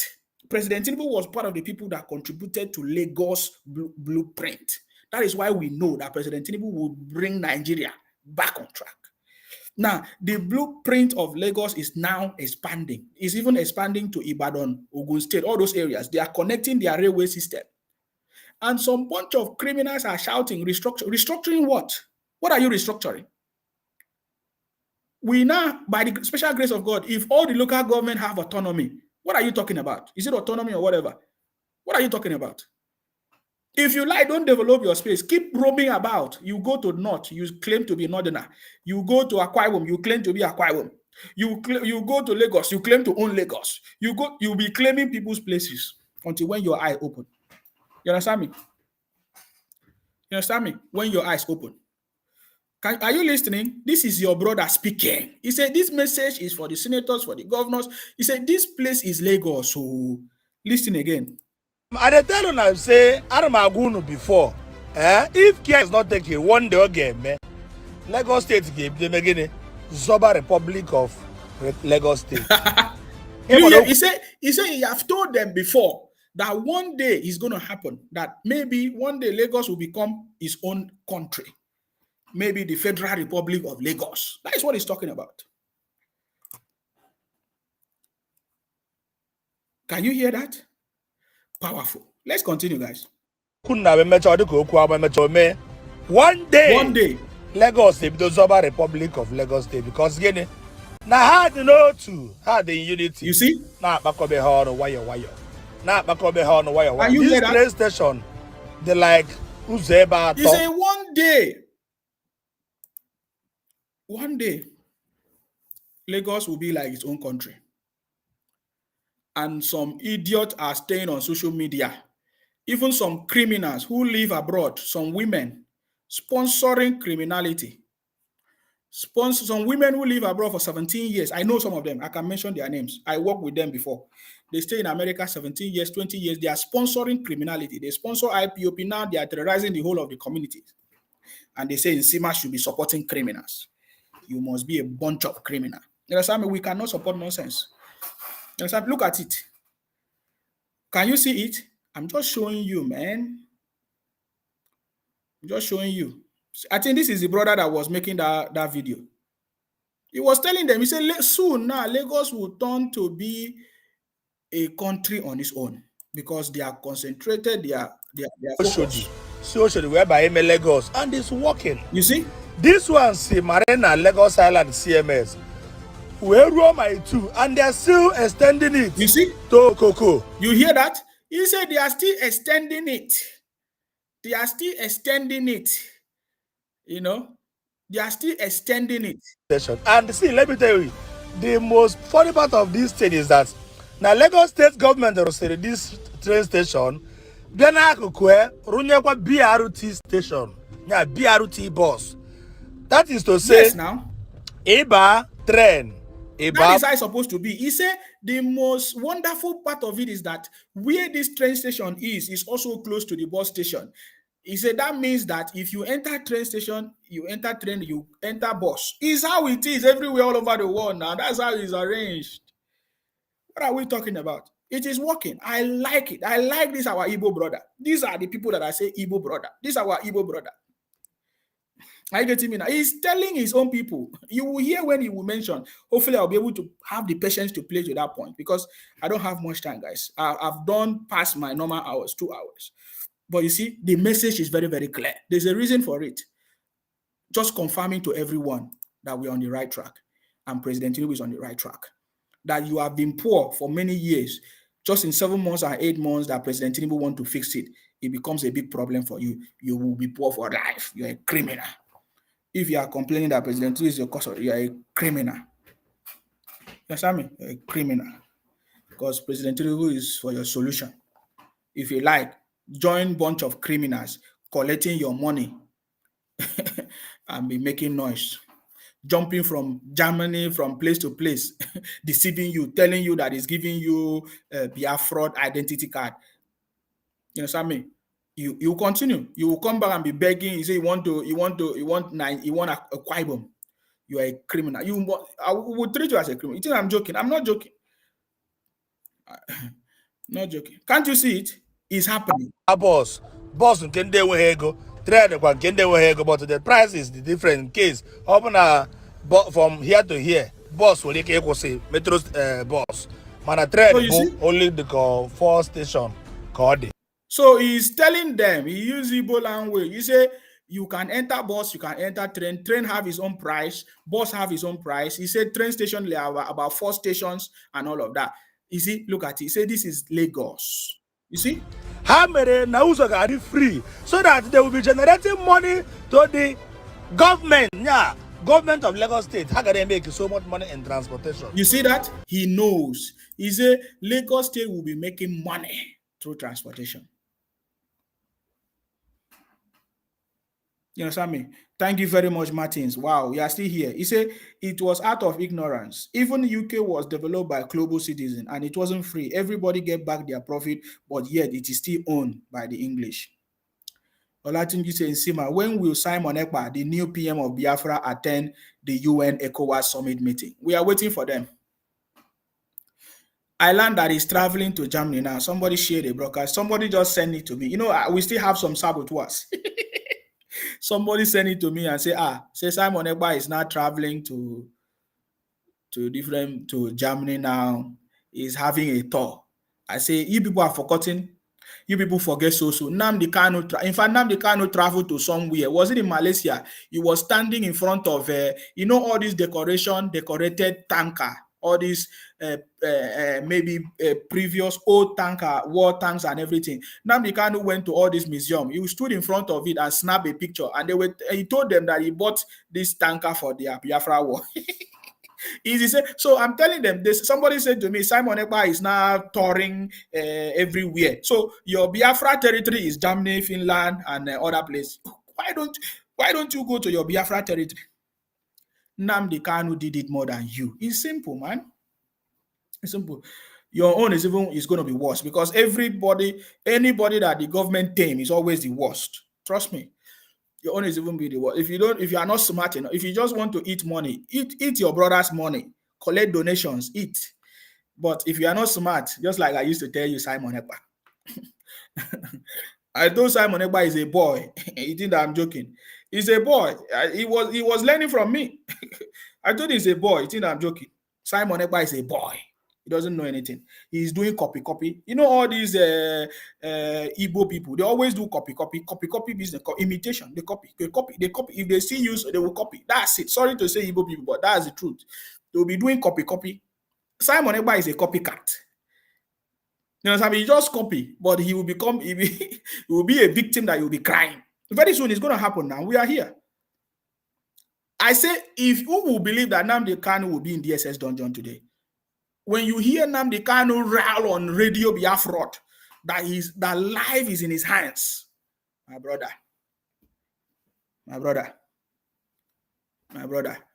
President Tinubu was part of the people that contributed to Lagos blueprint. That is why we know that President Tinubu will bring Nigeria back on track. Now, the blueprint of Lagos is now expanding. It's even expanding to Ibadan, Ogun State, all those areas. They are connecting their railway system. And some bunch of criminals are shouting, restructuring. Restructuring what? What are you restructuring? We now, by the special grace of God, if all the local government have autonomy, what are you talking about? Is it autonomy or whatever? What are you talking about? If you like, don't develop your space. Keep roaming about. You go to North, you claim to be Northerner. You go to Akwa Ibom, you claim to be Akwa Ibom. You go to Lagos, you claim to own Lagos. You'll be claiming people's places until when your eye open. You understand me? You understand me? When your eyes open. Are you listening? This is your brother speaking. He said, this message is for the senators, for the governors. He said, this place is Lagos. So listen again. I tell you now, say, Aramagunu before. If care is not taken, one day again, man. Lagos State gave them again. Zoba Republic of Lagos State. He said he have told them before that one day is going to happen. That maybe one day Lagos will become his own country. Maybe the Federal Republic of Lagos. That is what he's talking about. Can you hear that? Powerful. Let's continue, guys. One day, Lagos will be the Zoba Republic of Lagos State because again, now hard hard in unity. You see? Now Bakobe Horn wire. Now Bakobe Horn wire. And you This hear train station, they like Uzeba. He say one day, Lagos will be like its own country. And some idiots are staying on social media. Even some criminals who live abroad, some women sponsoring criminality. Some women who live abroad for 17 years. I know some of them. I can mention their names. I worked with them before. They stay in America 17 years, 20 years. They are sponsoring criminality. They sponsor IPOP. Now they are terrorizing the whole of the community. And they say Nsima should be supporting criminals. You must be a bunch of criminals. You understand me? We cannot support nonsense. You understand? Look at it. Can you see it? I'm just showing you, man. I'm just showing you. I think this is the brother that was making that video. He was telling them, he said, soon now, Lagos will turn to be a country on its own because they are concentrated, they are focused. So should we by Lagos and it's working. You see? This one, see Marina, Lagos Island, CMS. Where Rome I too, and they're still extending it. You see? To Coco. You hear that? He said they are still extending it. They are still extending it. You know? They are still extending it. And see, let me tell you, the most funny part of this thing is that now Lagos state government said this train station, then I could Runyakwa BRT station. Yeah, BRT bus. That is to say, yes, now. Eba train. That is how it's supposed to be. He said the most wonderful part of it is that where this train station is also close to the bus station. He said that means that if you enter train station, you enter train, you enter bus. It's how it is everywhere all over the world now. That's how it's arranged. What are we talking about? It is working. I like it. I like this, our Igbo brother. These are the people that I say Igbo brother. This is our Igbo brother. I get him now. He's telling his own people. You will hear when he will mention. Hopefully, I'll be able to have the patience to play to that point because I don't have much time, guys. I've done past my normal hours, 2 hours. But you see, the message is very, very clear. There's a reason for it. Just confirming to everyone that we're on the right track and President Tinubu is on the right track. That you have been poor for many years. Just in 7 months or 8 months that President Tinubu want to fix it, it becomes a big problem for you. You will be poor for life. You're a criminal. If you are complaining that President Tinubu is your cause, you are a criminal. You understand me? You're a criminal. Because President Tinubu is for your solution. If you like, join bunch of criminals collecting your money and be making noise. Jumping from Germany, from place to place, deceiving you, telling you that he's giving you a fraud identity card. You understand me? You continue. You will come back and be begging. You say you want a quibum. You are a criminal. I will treat you as a criminal. You think I'm joking? I'm not joking. Not joking. Can't you see it? It's happening. Boss, can they go? But the price is the different case. Open from here to here. Boss will say metro boss. Man, train only the 4 station. So he's telling them, he uses Igbo language. He say you can enter bus, you can enter train. Train have his own price, bus have his own price. He said train station there are about 4 stations and all of that. You see, look at it. He said this is Lagos. You see? How many now are free so that they will be generating money to the government? Yeah, government of Lagos State. How can they make so much money in transportation? You see that? He knows. He said Lagos State will be making money through transportation. You understand me? Thank you very much, Martins. Wow, you are still here. He said it was out of ignorance. Even UK was developed by global citizens and it wasn't free. Everybody get back their profit, but yet it is still owned by the English. Olatunji says, Nsima, when will Simon Ekpa, the new PM of Biafra, attend the UN ECOWAS summit meeting? We are waiting for them. I learned that he's traveling to Germany now. Somebody shared a broadcast. Somebody just sent it to me. You know, we still have some saboteurs. Somebody sent it to me and say Simon Ekpa is now traveling to Germany now. He's having a tour. I say, you people are forgotten. You people forget so. Nnamdi Kanu, in fact, Nnamdi Kanu traveled to somewhere. Was it in Malaysia? He was standing in front of, all these decorated tanker, all these maybe previous old tanker, war tanks and everything. Nnamdi Kanu went to all this museum. He stood in front of it and snapped a picture. And he told them that he bought this tanker for the Biafra war. Easy say. So I'm telling them this. Somebody said to me, Simon Ekpa is now touring everywhere. So your Biafra territory is Germany, Finland, and other places. Why don't you go to your Biafra territory? Nnamdi Kanu did it more than you. It's simple, man. It's simple. Your own is going to be worse because anybody that the government tame is always the worst. Trust me. Your own is even be the worst. If you are not smart enough, if you just want to eat money, eat your brother's money, collect donations, eat. But if you are not smart, just like I used to tell you, Simon Ekpa. I told Simon Ekpa is a boy. You think that I'm joking? He's a boy. He was learning from me. I told him he's a boy. You think that I'm joking? Simon Ekpa is a boy. He doesn't know anything. He's doing copy. You know all these Igbo people, they always do copy business, imitation. They copy. If they see you, they will copy. That's it. Sorry to say Igbo people, but that's the truth. They will be doing copy. Simon Ekpa is a copycat. You know what I mean? He just copy, but he will be a victim that you'll be crying. Very soon it's going to happen now. We are here. I say, who will believe that Nnamdi Kanu will be in DSS dungeon today? When you hear Nnamdi Kanu rowl on Radio Biafra, that life is in his hands, my brother,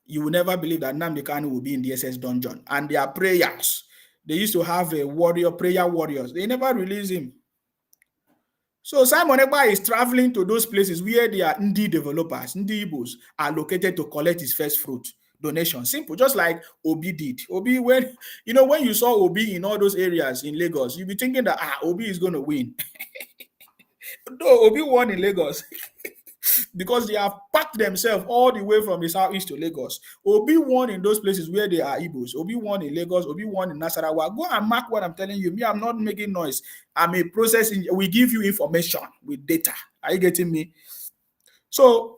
you will never believe that Nnamdi Kanu will be in the DSS dungeon. And their prayers, they used to have a prayer warriors. They never release him. So Simon Ekpa is traveling to those places where there are Ndi developers, Ndi Igbos are located to collect his first fruit. Donation. Simple, just like Obi did. Obi, when you saw Obi in all those areas in Lagos, you'll be thinking that Obi is going to win. No, Obi won in Lagos because they have packed themselves all the way from the southeast to Lagos. Obi won in those places where there are Igbos. Obi won in Lagos. Obi won in Nasarawa. Go and mark what I'm telling you. Me, I'm not making noise. I'm a processing. We give you information with data. Are you getting me? So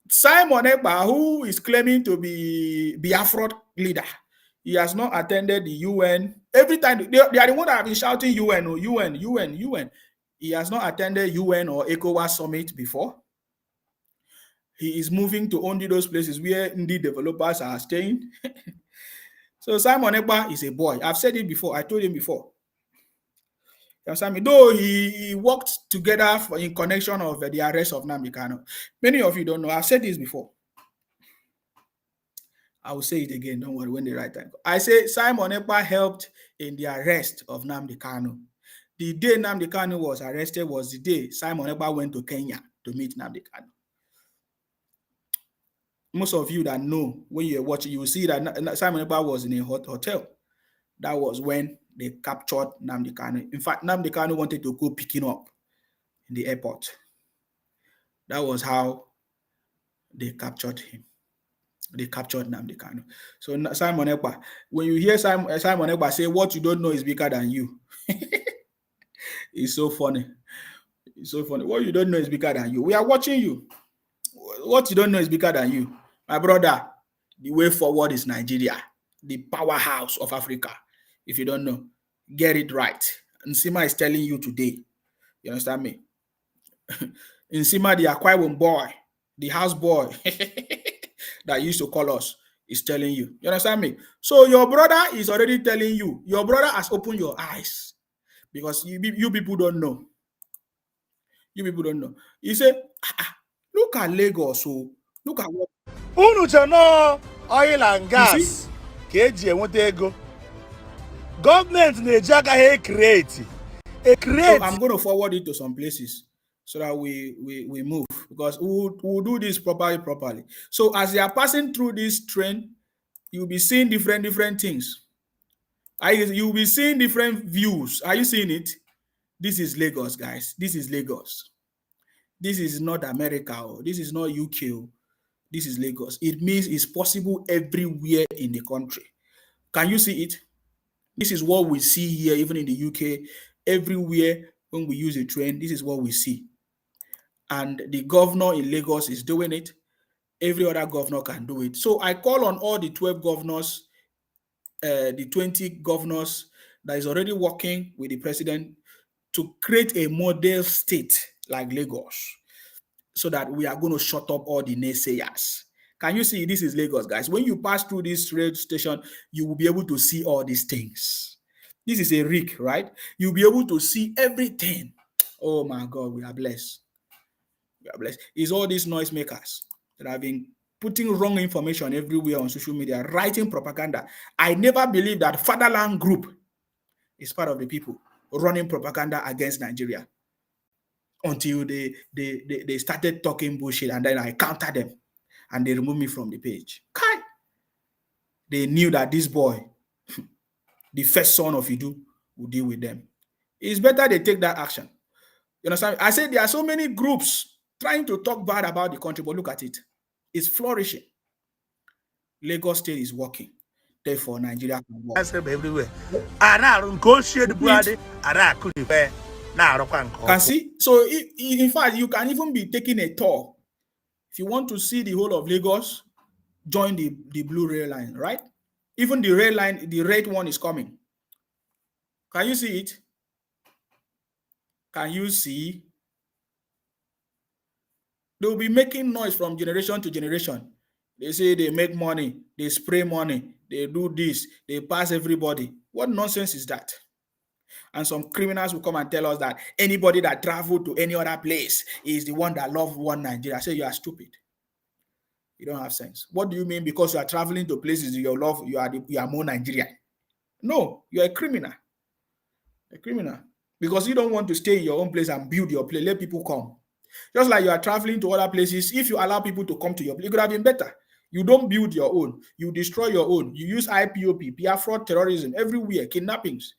Simon Ekpa, who is claiming to be Biafra leader, he has not attended the UN. Every time they are the one that have been shouting UN. He has not attended UN or ECOWAS summit before. He is moving to only those places where Ndi developers are staying. So Simon Ekpa is a boy. I've said it before. I told him before. Though he worked together in connection of the arrest of Nnamdi Kanu. Many of you don't know. I've said this before. I will say it again. Don't worry when the right time. I say Simon Ekpa helped in the arrest of Nnamdi Kanu. The day Nnamdi Kanu was arrested was the day Simon Ekpa went to Kenya to meet Nnamdi Kanu. Most of you that know, when you're watching, you will see that Simon Ekpa was in a hotel. That was when they captured Nnamdi Kanu. In fact, Nnamdi Kanu wanted to go pick him up in the airport. That was how they captured him. They captured Nnamdi Kanu. So Simon Ekpa, when you hear Simon Ekpa say, what you don't know is bigger than you. It's so funny. It's so funny. What you don't know is bigger than you. We are watching you. What you don't know is bigger than you. My brother, the way forward is Nigeria, the powerhouse of Africa. If you don't know, get it right. Nsima is telling you today. You understand me? Nsima, the Akwa Ibom boy, the house boy that used to call us, is telling you. You understand me? So your brother is already telling you. Your brother has opened your eyes because you people don't know. You people don't know. He said, look at Lagos. So look at what. Unu oil and gas. KG ego. Government nejaga create. So I'm going to forward it to some places so that we move because we'll do this properly. So as they are passing through this train, you'll be seeing different things. You'll be seeing different views. Are you seeing it? This is Lagos, guys. This is Lagos. This is not America. Or this is not UK. Or this is Lagos. It means it's possible everywhere in the country. Can you see it? This is what we see here, even in the UK. Everywhere when we use a train, this is what we see. And the governor in Lagos is doing it. Every other governor can do it. So I call on all the 12 governors, the 20 governors that is already working with the president to create a model state like Lagos, so that we are going to shut up all the naysayers. Can you see? This is Lagos, guys. When you pass through this rail station, you will be able to see all these things. This is a rig, right? You'll be able to see everything. Oh my God, we are blessed. We are blessed. It's all these noisemakers that have been putting wrong information everywhere on social media, writing propaganda. I never believed that Fatherland Group is part of the people running propaganda against Nigeria until they started talking bullshit, and then I countered them and they removed me from the page. Kai! They knew that this boy, the first son of Idu, would deal with them. It's better they take that action. You understand? I said there are so many groups trying to talk bad about the country, but look at it. It's flourishing. Lagos State is working. Therefore, Nigeria can work. Everywhere. Can see? So, in fact, you can even be taking a tour. If you want to see the whole of Lagos, join the blue rail line, right? Even the rail line, the red one is coming. Can you see it? Can you see? They will be making noise from generation to generation. They say they make money, they spray money, they do this, they pass everybody. What nonsense is that? And some criminals will come and tell us that anybody that traveled to any other place is the one that loves one Nigeria. I say you are stupid. You don't have sense. What do you mean because you are traveling to places you love, you are more Nigerian? No, you're a criminal. A criminal. Because you don't want to stay in your own place and build your place. Let people come. Just like you are traveling to other places, if you allow people to come to your place, it could have been better. You don't build your own. You destroy your own. You use IPOP, PR fraud, terrorism, everywhere, kidnappings.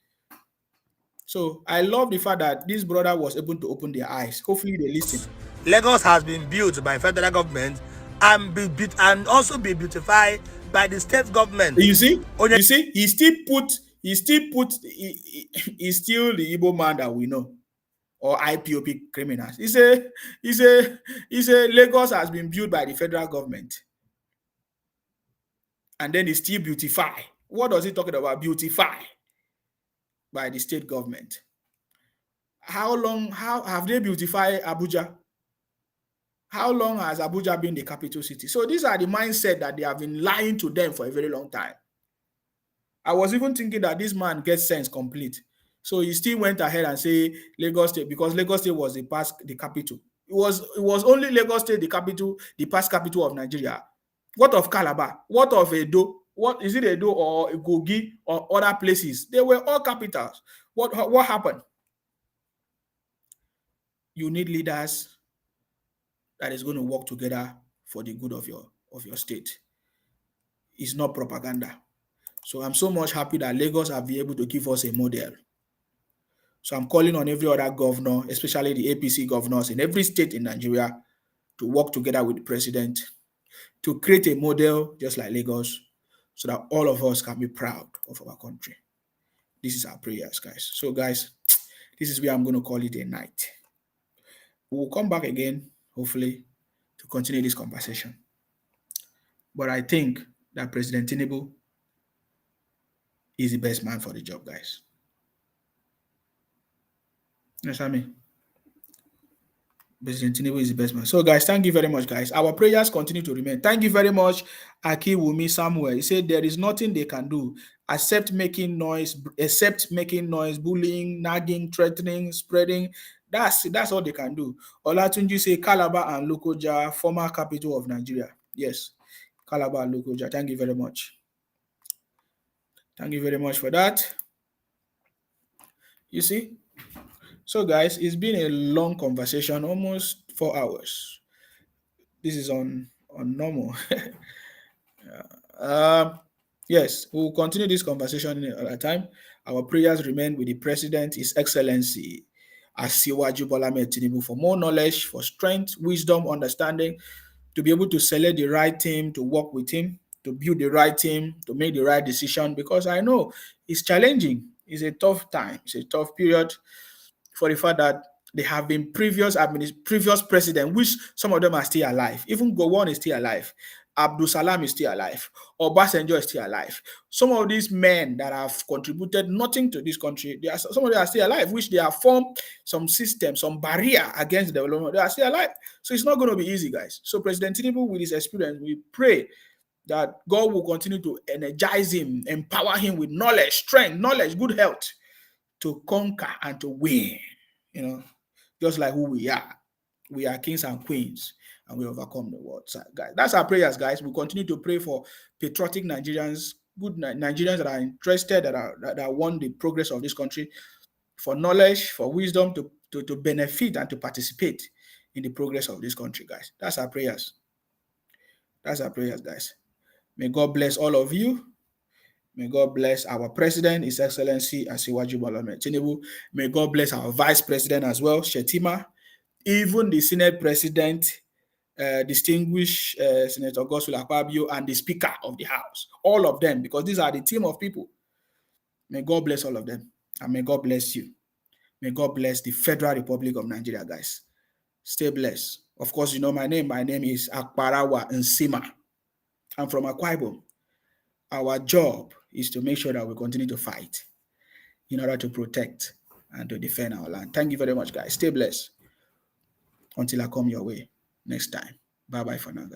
So I love the fact that this brother was able to open their eyes. Hopefully they listen. Lagos has been built by federal government and also be beautified by the state government. You see, he's still the Igbo man that we know, or IPOP criminals. He say Lagos has been built by the federal government, and then it's still beautified. What does he talking about? Beautify by the state government. How have they beautified Abuja? How long has Abuja been the capital city? So these are the mindset that they have been lying to them for a very long time. I was even thinking that this man gets sense complete. So he still went ahead and say Lagos State, because Lagos State was the capital. It was only Lagos State, the capital, the past capital of Nigeria. What of Calabar? What of Edo? What is it, Edo or Kogi or other places? They were all capitals. What happened? You need leaders that is going to work together for the good of your state. It's not propaganda. So I'm so much happy that Lagos have been able to give us a model. So I'm calling on every other governor, especially the APC governors in every state in Nigeria, to work together with the president to create a model just like Lagos, so that all of us can be proud of our country. This is our prayers, guys. So guys, this is where I'm going to call it a night. We will come back again, hopefully, to continue this conversation. But I think that President Tinubu is the best man for the job, guys. You understand me? President Tinubu is the best man. So, guys, thank you very much, guys. Our prayers continue to remain. Thank you very much, Aki Wumi Samuel. He said there is nothing they can do except making noise, bullying, nagging, threatening, spreading. That's all they can do. Olatunji say Calabar and Lokoja, former capital of Nigeria. Yes, Calabar and Lokoja. Thank you very much. Thank you very much for that. You see? So, guys, it's been a long conversation, almost 4 hours. This is on normal. Yes, we'll continue this conversation at a time. Our prayers remain with the President, His Excellency, Asiwaju Bola Ahmed Tinubu, for more knowledge, for strength, wisdom, understanding, to be able to select the right team, to work with him, to build the right team, to make the right decision, because I know it's challenging. It's a tough time. It's a tough period for the fact that there have been previous president, which some of them are still alive. Even Gowon is still alive. Abdul Salam is still alive. Obasanjo is still alive. Some of these men that have contributed nothing to this country, some of them are still alive, which they have formed some system, some barrier against development. They are still alive. So it's not going to be easy, guys. So President Tinubu, with his experience, we pray that God will continue to energize him, empower him with knowledge, strength, good health to conquer and to win. Just like who we are. We are kings and queens, and we overcome the world. So, guys, that's our prayers, guys. We continue to pray for patriotic Nigerians, good Nigerians that are interested, that want the progress of this country, for knowledge, for wisdom to benefit and to participate in the progress of this country, guys. That's our prayers. That's our prayers, guys. May God bless all of you. May God bless our president, His Excellency Asiwaju Bola Ahmed Tinubu. May God bless our vice president as well, Shetima. Even the Senate president, distinguished Senator Godswill Akpabio, and the Speaker of the House. All of them, because these are the team of people. May God bless all of them. And may God bless you. May God bless the Federal Republic of Nigeria, guys. Stay blessed. Of course, you know my name. My name is Akparawa Nsima. I'm from Akwa Ibom. Our job is to make sure that we continue to fight in order to protect and to defend our land. Thank you very much, guys. Stay blessed until I come your way next time. Bye-bye for now, guys.